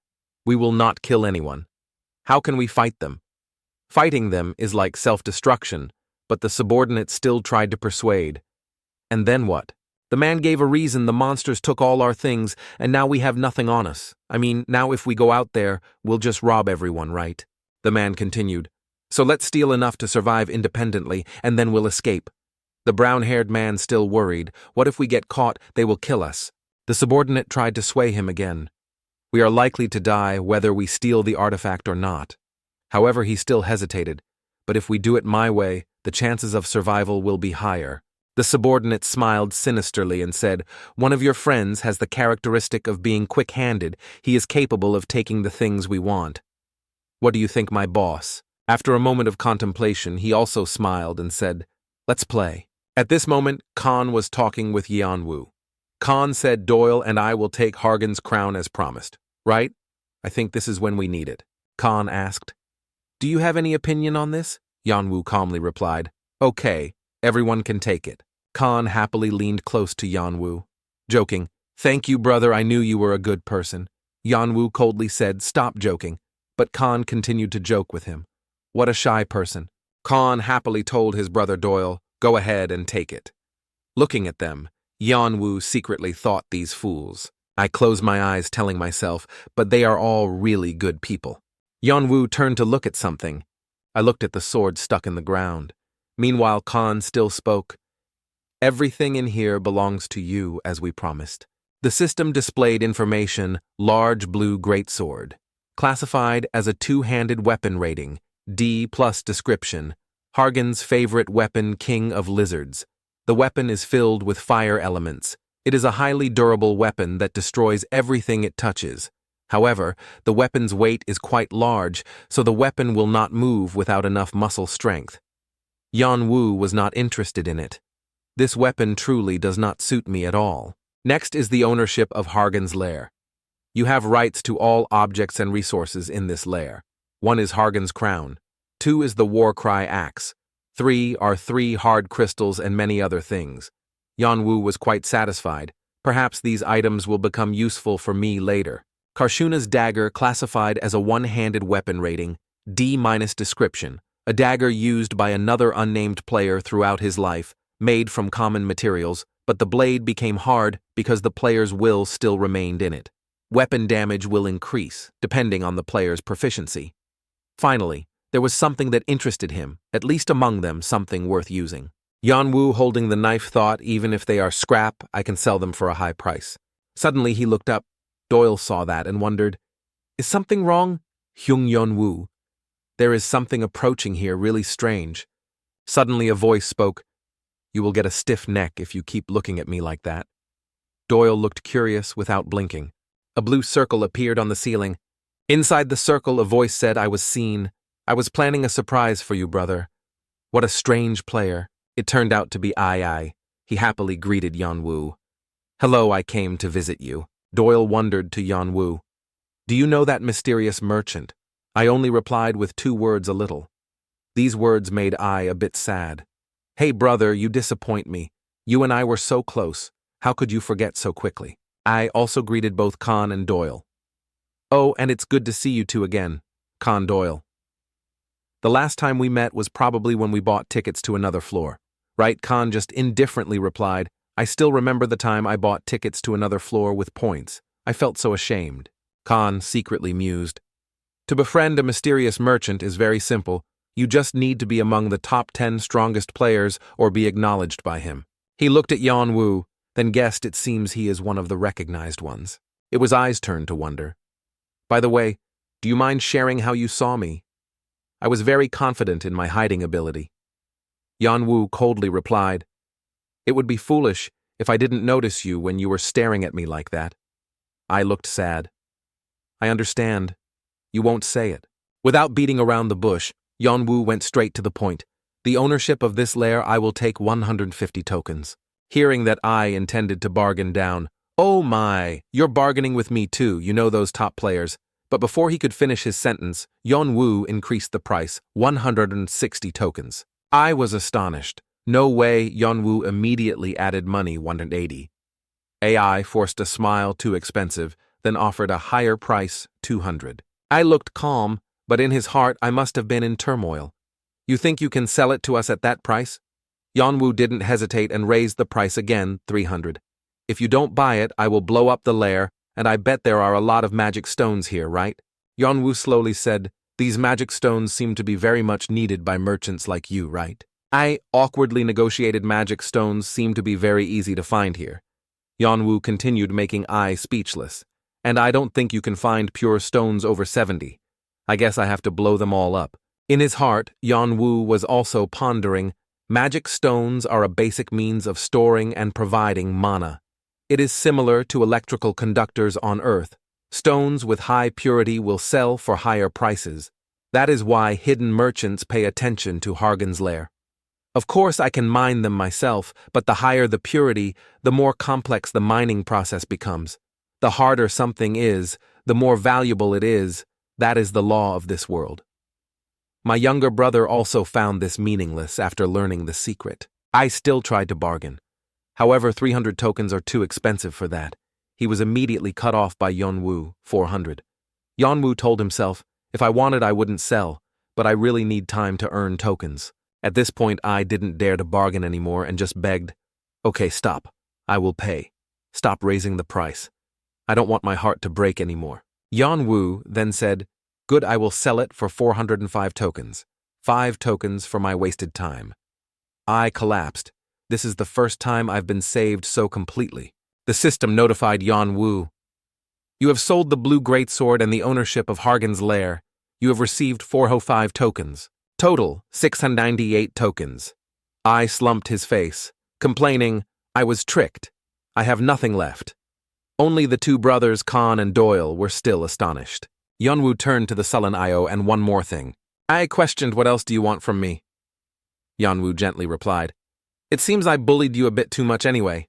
We will not kill anyone. How can we fight them? Fighting them is like self-destruction, but the subordinate still tried to persuade. And then what? The man gave a reason. The monsters took all our things, and now we have nothing on us. I mean, now if we go out there, we'll just rob everyone, right? The man continued. So let's steal enough to survive independently, and then we'll escape. The brown-haired man still worried. What if we get caught? They will kill us. The subordinate tried to sway him again. We are likely to die whether we steal the artifact or not. However, he still hesitated. But if we do it my way, the chances of survival will be higher. The subordinate smiled sinisterly and said, one of your friends has the characteristic of being quick-handed. He is capable of taking the things we want. What do you think, my boss? After a moment of contemplation, he also smiled and said, let's play. At this moment, Khan was talking with Yanwu. Khan said, Doyle and I will take Hargan's crown as promised, right? I think this is when we need it. Khan asked, do you have any opinion on this? Yanwu calmly replied, okay, everyone can take it. Khan happily leaned close to Yanwu, joking, thank you, brother, I knew you were a good person. Yanwu coldly said, stop joking, but Khan continued to joke with him. What a shy person. Khan happily told his brother Doyle, go ahead and take it. Looking at them, Yanwu secretly thought, these fools. I closed my eyes telling myself, but they are all really good people. Yanwu turned to look at something. I looked at the sword stuck in the ground. Meanwhile, Khan still spoke. Everything in here belongs to you, as we promised. The system displayed information, large blue greatsword. Classified as a two-handed weapon rating, D plus description. Hargan's favorite weapon, King of Lizards. The weapon is filled with fire elements. It is a highly durable weapon that destroys everything it touches. However, the weapon's weight is quite large, so the weapon will not move without enough muscle strength. Yanwu was not interested in it. This weapon truly does not suit me at all. Next is the ownership of Hargan's lair. You have rights to all objects and resources in this lair. 1 is Hargan's crown. 2 is the war cry axe. 3 are 3 hard crystals and many other things. Yanwu was quite satisfied. Perhaps these items will become useful for me later. Karshuna's dagger, classified as a one-handed weapon rating, D- description. A dagger used by another unnamed player throughout his life, made from common materials, but the blade became hard because the player's will still remained in it. Weapon damage will increase, depending on the player's proficiency. Finally, there was something that interested him, at least among them something worth using. Yanwu, holding the knife, thought, even if they are scrap, I can sell them for a high price. Suddenly he looked up. Doyle saw that and wondered, is something wrong? Hyung Yanwu. There is something approaching here really strange. Suddenly a voice spoke, you will get a stiff neck if you keep looking at me like that. Doyle looked curious without blinking. A blue circle appeared on the ceiling. Inside the circle, a voice said, I was seen. I was planning a surprise for you, brother. What a strange player. It turned out to be I. He happily greeted Yanwu. Hello, I came to visit you. Doyle wondered to Yanwu. Do you know that mysterious merchant? I only replied with 2 words a little. These words made I a bit sad. Hey brother, you disappoint me. You and I were so close. How could you forget so quickly? I also greeted both Khan and Doyle. Oh, and it's good to see you two again. Khan Doyle. The last time we met was probably when we bought tickets to another floor. Right? Khan just indifferently replied, I still remember the time I bought tickets to another floor with points. I felt so ashamed. Khan secretly mused. To befriend a mysterious merchant is very simple. You just need to be among the top 10 strongest players or be acknowledged by him. He looked at Yanwu, then guessed it seems he is one of the recognized ones. It was I's turn to wonder. By the way, do you mind sharing how you saw me? I was very confident in my hiding ability. Yanwu coldly replied, It would be foolish if I didn't notice you when you were staring at me like that. I looked sad. I understand. You won't say it. Without beating around the bush, Yanwu went straight to the point. The ownership of this lair I will take 150 tokens. Hearing that I intended to bargain down, Oh my, you're bargaining with me too, you know those top players. But before he could finish his sentence, Yanwu increased the price, 160 tokens. I was astonished. No way. Yanwu immediately added money, 180. AI forced a smile, too expensive, then offered a higher price, 200. I looked calm, but in his heart I must have been in turmoil. You think you can sell it to us at that price? Yanwu didn't hesitate and raised the price again, 300. If you don't buy it, I will blow up the lair, and I bet there are a lot of magic stones here, right? Yanwu slowly said, These magic stones seem to be very much needed by merchants like you, right? I awkwardly negotiated magic stones seem to be very easy to find here. Yanwu continued, making I speechless. And I don't think you can find pure stones over 70. I guess I have to blow them all up. In his heart, Yanwu was also pondering, magic stones are a basic means of storing and providing mana. It is similar to electrical conductors on Earth. Stones with high purity will sell for higher prices. That is why hidden merchants pay attention to Hargan's lair. Of course I can mine them myself, but the higher the purity, the more complex the mining process becomes. The harder something is, the more valuable it is. That is the law of this world. My younger brother also found this meaningless after learning the secret. I still tried to bargain. However, 300 tokens are too expensive for that. He was immediately cut off by Yanwu, 400. Yanwu told himself, if I wanted I wouldn't sell, but I really need time to earn tokens. At this point I didn't dare to bargain anymore and just begged, Okay, stop. I will pay. Stop raising the price. I don't want my heart to break anymore. Yanwu then said, Good, I will sell it for 405 tokens. 5 tokens for my wasted time. I collapsed. This is the first time I've been saved so completely. The system notified Yanwu. You have sold the blue greatsword and the ownership of Hargan's lair. You have received 405 tokens. Total, 698 tokens. I slumped his face, complaining, I was tricked. I have nothing left. Only the two brothers, Khan and Doyle, were still astonished. Yeonwoo turned to the sullen Io and one more thing. I questioned, what else do you want from me? Yeonwoo gently replied, it seems I bullied you a bit too much anyway.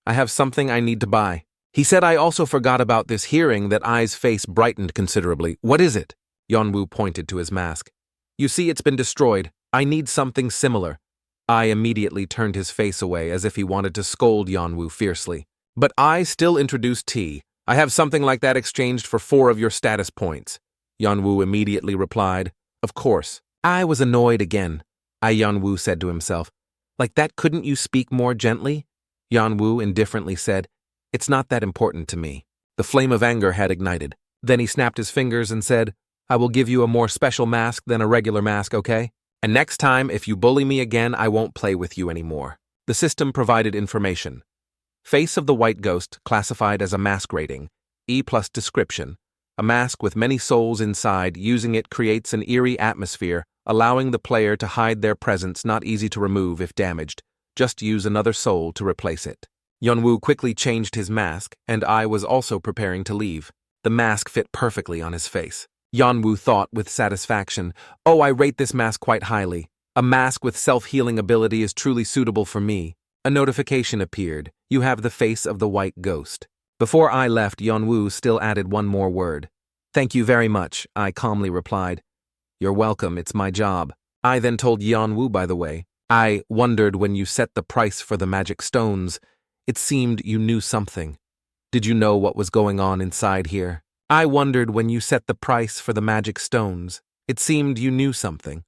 I have something I need to buy. He said I also forgot about this, hearing that I's face brightened considerably. What is it? Yeonwoo pointed to his mask. You see, it's been destroyed. I need something similar. I immediately turned his face away as if he wanted to scold Yeonwoo fiercely. But I still introduced T. I have something like that exchanged for 4 of your status points. Yeonwoo immediately replied, of course. I was annoyed again. Yeonwoo said to himself, like that, couldn't you speak more gently? Yeonwoo indifferently said, it's not that important to me. The flame of anger had ignited. Then he snapped his fingers and said, I will give you a more special mask than a regular mask, okay? And next time, if you bully me again, I won't play with you anymore. The system provided information. Face of the White Ghost classified as a mask rating, E+ description. A mask with many souls inside. Using it creates an eerie atmosphere, allowing the player to hide their presence, not easy to remove if damaged. Just use another soul to replace it. Yeonwoo quickly changed his mask, and I was also preparing to leave. The mask fit perfectly on his face. Yeonwoo thought with satisfaction, oh, I rate this mask quite highly. A mask with self-healing ability is truly suitable for me. A notification appeared. You have the face of the White Ghost. Before I left, Yeonwoo still added one more word. Thank you very much, I calmly replied. You're welcome, it's my job. I then told Yeonwoo, by the way, I wondered when you set the price for the magic stones, it seemed you knew something. Did you know what was going on inside here? I wondered when you set the price for the magic stones, it seemed you knew something.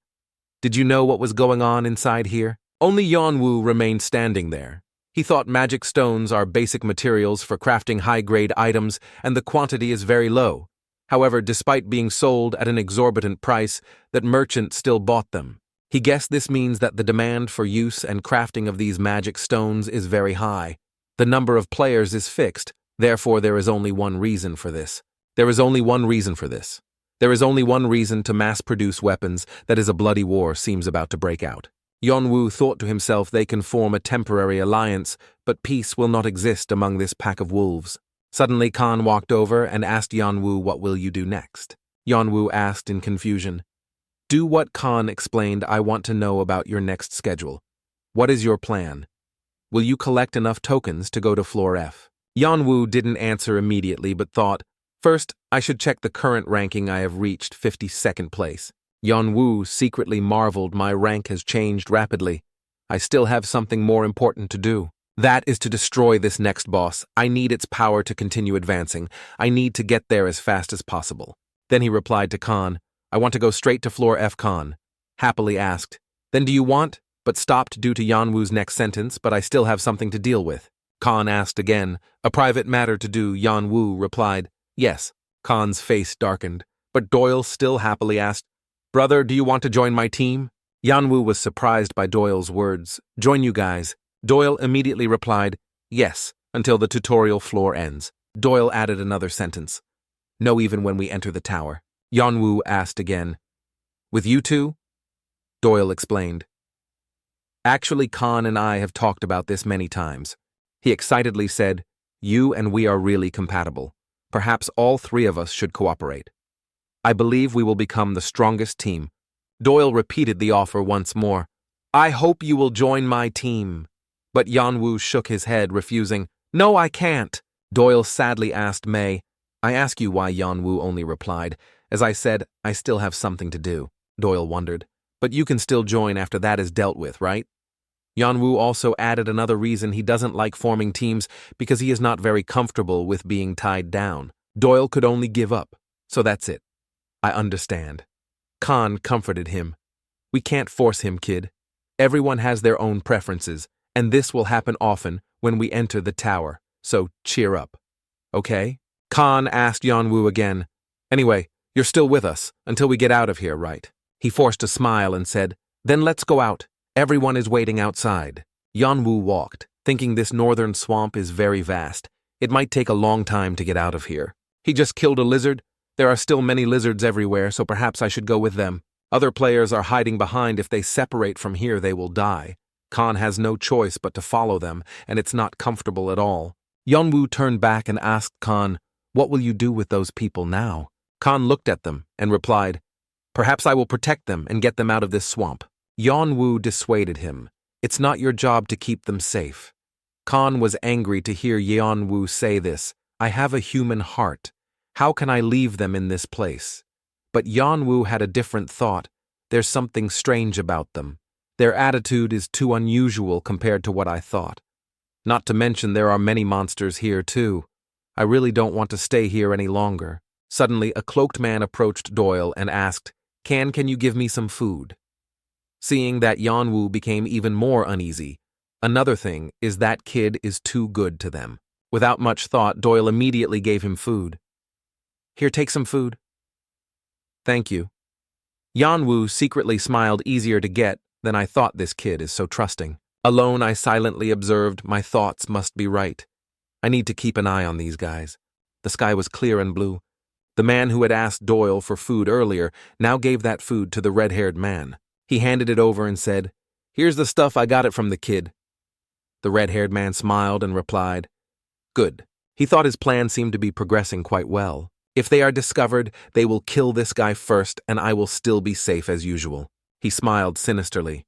Did you know what was going on inside here? Only Yeonwoo remained standing there. He thought magic stones are basic materials for crafting high-grade items, and the quantity is very low. However, despite being sold at an exorbitant price, that merchants still bought them. He guessed this means that the demand for use and crafting of these magic stones is very high. The number of players is fixed, therefore there is only one reason for this. There is only one reason to mass-produce weapons, that is, a bloody war seems about to break out. Yeonwoo thought to himself, they can form a temporary alliance, but peace will not exist among this pack of wolves. Suddenly Khan walked over and asked Yeonwoo, what will you do next? Yeonwoo asked in confusion. Do what? Khan explained, I want to know about your next schedule. What is your plan? Will you collect enough tokens to go to floor F? Yeonwoo didn't answer immediately but thought, first, I should check the current ranking. I have reached 52nd place. Yeonwoo secretly marveled, my rank has changed rapidly. I still have something more important to do. That is to destroy this next boss. I need its power to continue advancing. I need to get there as fast as possible. Then he replied to Khan, I want to go straight to floor F. Khan happily asked, then do you want? But stopped due to Yeonwoo's next sentence, but I still have something to deal with. Khan asked again, a private matter to do. Yeonwoo replied, yes. Khan's face darkened, but Doyle still happily asked, brother, do you want to join my team? Yeonwoo was surprised by Doyle's words. Join you guys. Doyle immediately replied, yes, until the tutorial floor ends. Doyle added another sentence. No, even when we enter the tower. Yeonwoo asked again, with you two? Doyle explained. Actually, Khan and I have talked about this many times. He excitedly said, you and we are really compatible. Perhaps all 3 of us should cooperate. I believe we will become the strongest team. Doyle repeated the offer once more. I hope you will join my team. But Yeonwoo shook his head, refusing. No, I can't. Doyle sadly asked May. I ask you why? Yeonwoo only replied. As I said, I still have something to do. Doyle wondered. But you can still join after that is dealt with, right? Yeonwoo also added another reason he doesn't like forming teams, because he is not very comfortable with being tied down. Doyle could only give up. So that's it. I understand. Khan comforted him. We can't force him, kid. Everyone has their own preferences, and this will happen often when we enter the tower, so cheer up. Okay? Khan asked Yeonwoo again. Anyway, you're still with us until we get out of here, right? He forced a smile and said, then let's go out. Everyone is waiting outside. Yeonwoo walked, thinking this northern swamp is very vast. It might take a long time to get out of here. He just killed a lizard, There are still many lizards everywhere, so perhaps I should go with them. Other players are hiding behind. If they separate from here, they will die. Khan has no choice but to follow them, and it's not comfortable at all. Yeonwoo turned back and asked Khan, "What will you do with those people now?" Khan looked at them and replied, "Perhaps I will protect them and get them out of this swamp." Yeonwoo dissuaded him. "It's not your job to keep them safe." Khan was angry to hear Yeonwoo say this. "I have a human heart. How can I leave them in this place?" But Yeonwoo had a different thought. There's something strange about them. Their attitude is too unusual compared to what I thought. Not to mention there are many monsters here too. I really don't want to stay here any longer. Suddenly, a cloaked man approached Doyle and asked, Can you give me some food?" Seeing that, Yeonwoo became even more uneasy. Another thing is that kid is too good to them. Without much thought, Doyle immediately gave him food. "Here, take some food." "Thank you." Yeonwoo secretly smiled. "Easier to get than I thought. This kid is so trusting." Alone, I silently observed. My thoughts must be right. I need to keep an eye on these guys. The sky was clear and blue. The man who had asked Doyle for food earlier now gave that food to the red-haired man. He handed it over and said, "Here's the stuff. I got it from the kid." The red-haired man smiled and replied, "Good." He thought his plan seemed to be progressing quite well. If they are discovered, they will kill this guy first, and I will still be safe as usual. He smiled sinisterly.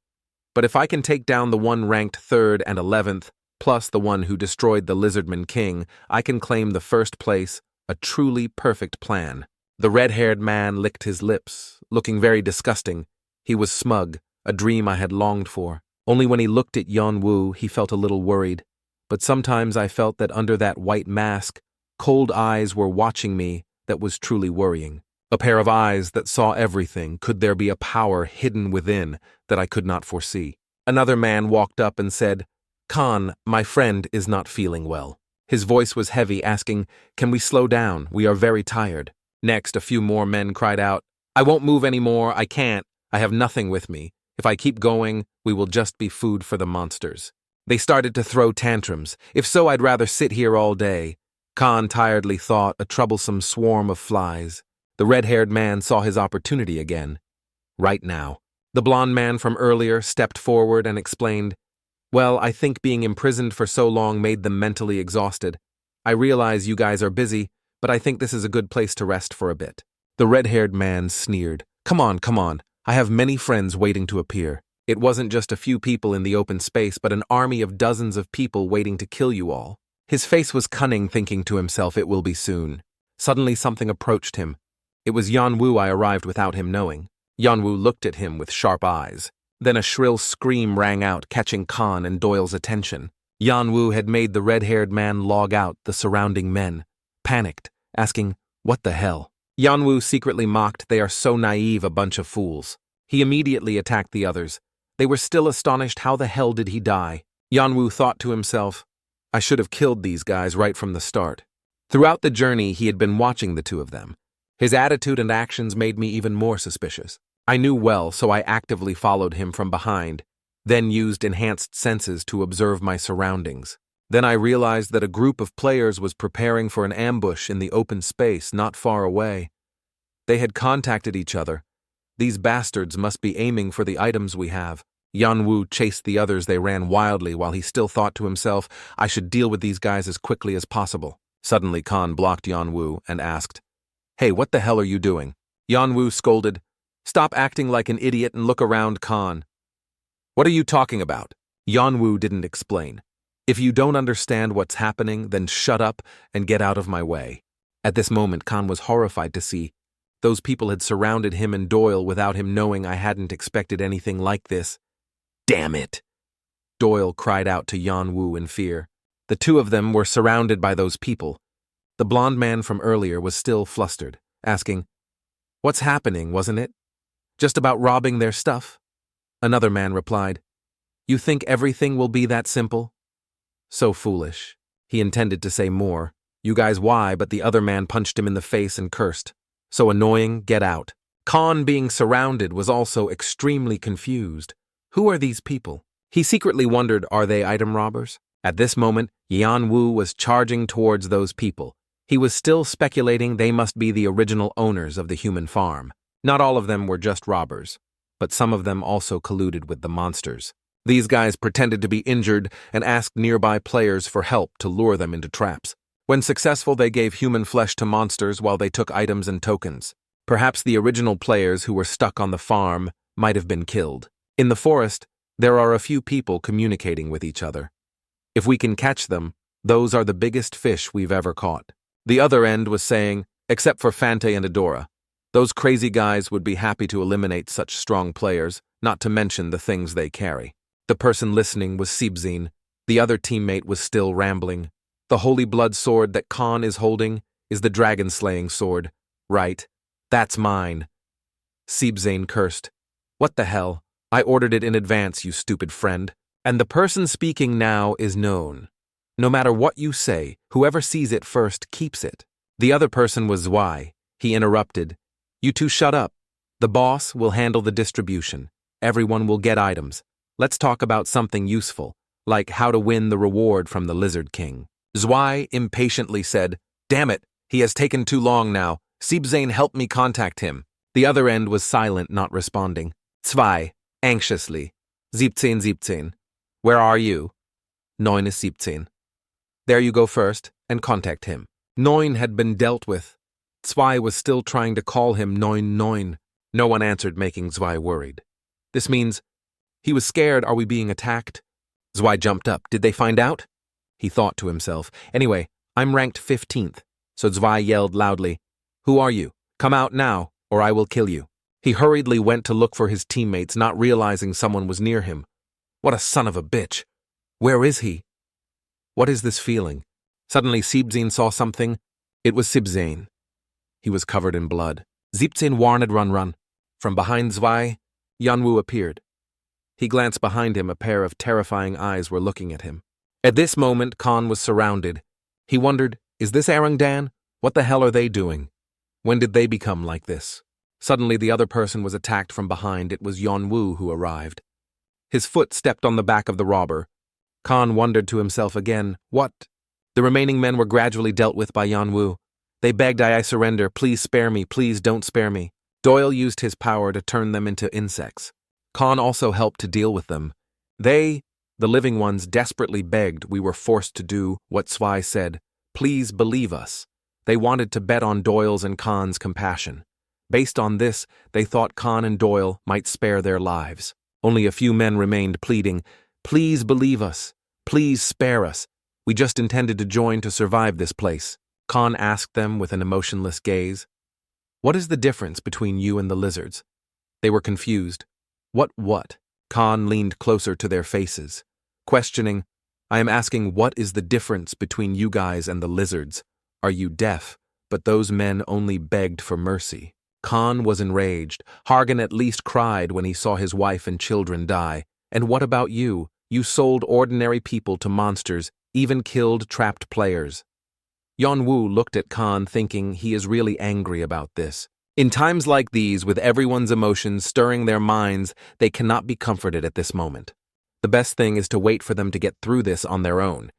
But if I can take down the one ranked 3rd and 11th, plus the one who destroyed the Lizardman King, I can claim the first place. A truly perfect plan. The red-haired man licked his lips, looking very disgusting. He was smug, a dream I had longed for. Only when he looked at Yeonwoo, he felt a little worried. But sometimes I felt that under that white mask, cold eyes were watching me that was truly worrying. A pair of eyes that saw everything. Could there be a power hidden within that I could not foresee? Another man walked up and said, "Khan, my friend is not feeling well." His voice was heavy, asking, "Can we slow down? We are very tired." Next, a few more men cried out, "I won't move anymore. I can't. I have nothing with me. If I keep going, we will just be food for the monsters." They started to throw tantrums. "If so, I'd rather sit here all day." Khan tiredly thought, a troublesome swarm of flies. The red-haired man saw his opportunity again. Right now. The blond man from earlier stepped forward and explained, "Well, I think being imprisoned for so long made them mentally exhausted. I realize you guys are busy, but I think this is a good place to rest for a bit." The red-haired man sneered. Come on. I have many friends waiting to appear. It wasn't just a few people in the open space, but an army of dozens of people waiting to kill you all." His face was cunning, thinking to himself, "It will be soon." Suddenly something approached him. It was Yeonwoo. I arrived without him knowing. Yeonwoo looked at him with sharp eyes. Then a shrill scream rang out, catching Khan and Doyle's attention. Yeonwoo had made the red-haired man log out. The surrounding men panicked, asking, "What the hell?" Yeonwoo secretly mocked, "They are so naive, a bunch of fools." He immediately attacked the others. They were still astonished. How the hell did he die? Yeonwoo thought to himself, I should have killed these guys right from the start. Throughout the journey, he had been watching the two of them. His attitude and actions made me even more suspicious. I knew well, so I actively followed him from behind, then used enhanced senses to observe my surroundings. Then I realized that a group of players was preparing for an ambush in the open space not far away. They had contacted each other. These bastards must be aiming for the items we have. Yeonwoo chased the others. They ran wildly while he still thought to himself, I should deal with these guys as quickly as possible. Suddenly Khan blocked Yeonwoo and asked, Hey, what the hell are you doing? Yeonwoo scolded, Stop acting like an idiot and look around, Khan. What are you talking about? Yeonwoo didn't explain. If you don't understand what's happening, then shut up and get out of my way. At this moment, Khan was horrified to see those people had surrounded him and Doyle without him knowing. I hadn't expected anything like this. Damn it! Doyle cried out to Yeonwoo in fear. The two of them were surrounded by those people. The blonde man from earlier was still flustered, asking, What's happening, wasn't it? Just about robbing their stuff? Another man replied, You think everything will be that simple? So foolish. He intended to say more. You guys why, but the other man punched him in the face and cursed. So annoying, get out. Khan, being surrounded, was also extremely confused. Who are these people? He secretly wondered, are they item robbers? At this moment, Yeonwoo was charging towards those people. He was still speculating they must be the original owners of the human farm. Not all of them were just robbers, but some of them also colluded with the monsters. These guys pretended to be injured and asked nearby players for help to lure them into traps. When successful, they gave human flesh to monsters while they took items and tokens. Perhaps the original players who were stuck on the farm might have been killed. In the forest, there are a few people communicating with each other. If we can catch them, those are the biggest fish we've ever caught. The other end was saying, except for Fante and Adora, those crazy guys would be happy to eliminate such strong players, not to mention the things they carry. The person listening was Sibzin. The other teammate was still rambling. The holy blood sword that Khan is holding is the dragon-slaying sword. Right. That's mine. Sibzin cursed. What the hell? I ordered it in advance, you stupid friend. And the person speaking now is known. No matter what you say, whoever sees it first keeps it. The other person was Zwei. He interrupted. You two shut up. The boss will handle the distribution. Everyone will get items. Let's talk about something useful, like how to win the reward from the Lizard King. Zwei impatiently said, Damn it, he has taken too long now. Sibzane, help me contact him. The other end was silent, not responding. Zwei, anxiously. 17. Where are you? 9 is 17. There you go first, and contact him. 9 had been dealt with. Zwei was still trying to call him 9. No one answered, making Zwei worried. This means, he was scared. Are we being attacked? Zwei jumped up. Did they find out? He thought to himself. Anyway, I'm ranked 15th. So Zwei yelled loudly, Who are you? Come out now, or I will kill you. He hurriedly went to look for his teammates, not realizing someone was near him. What a son of a bitch. Where is he? What is this feeling? Suddenly Sibzane saw something. It was Sibzane. He was covered in blood. Sibzane warned, run. From behind Zwei, Yanwu appeared. He glanced behind him. A pair of terrifying eyes were looking at him. At this moment, Khan was surrounded. He wondered, is this Arangdan? What the hell are they doing? When did they become like this? Suddenly, the other person was attacked from behind. It was Yanwu who arrived. His foot stepped on the back of the robber. Khan wondered to himself again, what? The remaining men were gradually dealt with by Yanwu. They begged, I surrender. Please spare me. Please don't spare me. Doyle used his power to turn them into insects. Khan also helped to deal with them. They, the living ones, desperately begged. We were forced to do what Zwei said. Please believe us. They wanted to bet on Doyle's and Khan's compassion. Based on this, they thought Khan and Doyle might spare their lives. Only a few men remained, pleading, Please believe us. Please spare us. We just intended to join to survive this place. Khan asked them with an emotionless gaze. What is the difference between you and the lizards? They were confused. What? Khan leaned closer to their faces, questioning, I am asking what is the difference between you guys and the lizards? Are you deaf? But those men only begged for mercy. Khan was enraged. Hargan at least cried when he saw his wife and children die. And what about you? You sold ordinary people to monsters, even killed trapped players. Yanwu looked at Khan, thinking he is really angry about this. In times like these, with everyone's emotions stirring their minds, they cannot be comforted at this moment. The best thing is to wait for them to get through this on their own.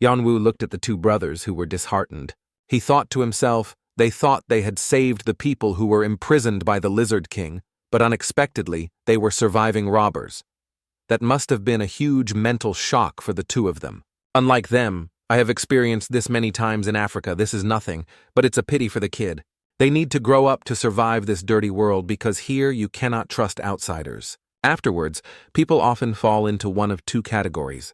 Yanwu looked at the two brothers who were disheartened. He thought to himself, they thought they had saved the people who were imprisoned by the Lizard King, but unexpectedly, they were surviving robbers. That must have been a huge mental shock for the two of them. Unlike them, I have experienced this many times in Africa. This is nothing, but it's a pity for the kid. They need to grow up to survive this dirty world because here you cannot trust outsiders. Afterwards, people often fall into one of two categories.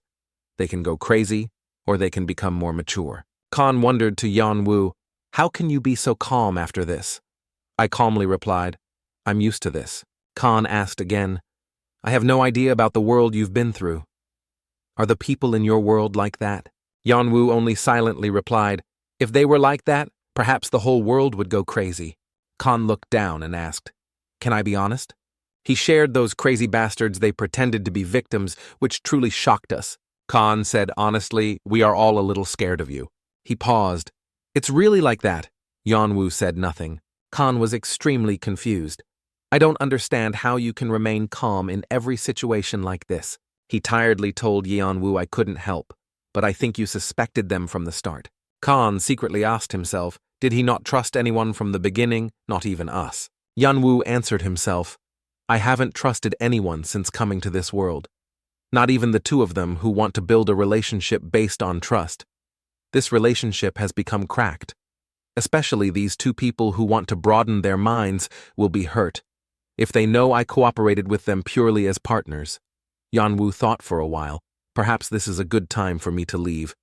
They can go crazy, or they can become more mature. Khan wondered to Yanwu, how can you be so calm after this? I calmly replied, I'm used to this. Khan asked again, I have no idea about the world you've been through. Are the people in your world like that? Yanwu only silently replied, if they were like that, perhaps the whole world would go crazy. Khan looked down and asked, can I be honest? He shared those crazy bastards. They pretended to be victims, which truly shocked us. Khan said honestly, we are all a little scared of you. He paused. It's really like that. Yanwu said nothing. Khan was extremely confused. I don't understand how you can remain calm in every situation like this. He tiredly told Yanwu I couldn't help, but I think you suspected them from the start. Khan secretly asked himself, did he not trust anyone from the beginning, not even us? Yanwu answered himself, I haven't trusted anyone since coming to this world. Not even the two of them who want to build a relationship based on trust. This relationship has become cracked. Especially these two people who want to broaden their minds will be hurt if they know I cooperated with them purely as partners. Yanwu thought for a while. Perhaps this is a good time for me to leave.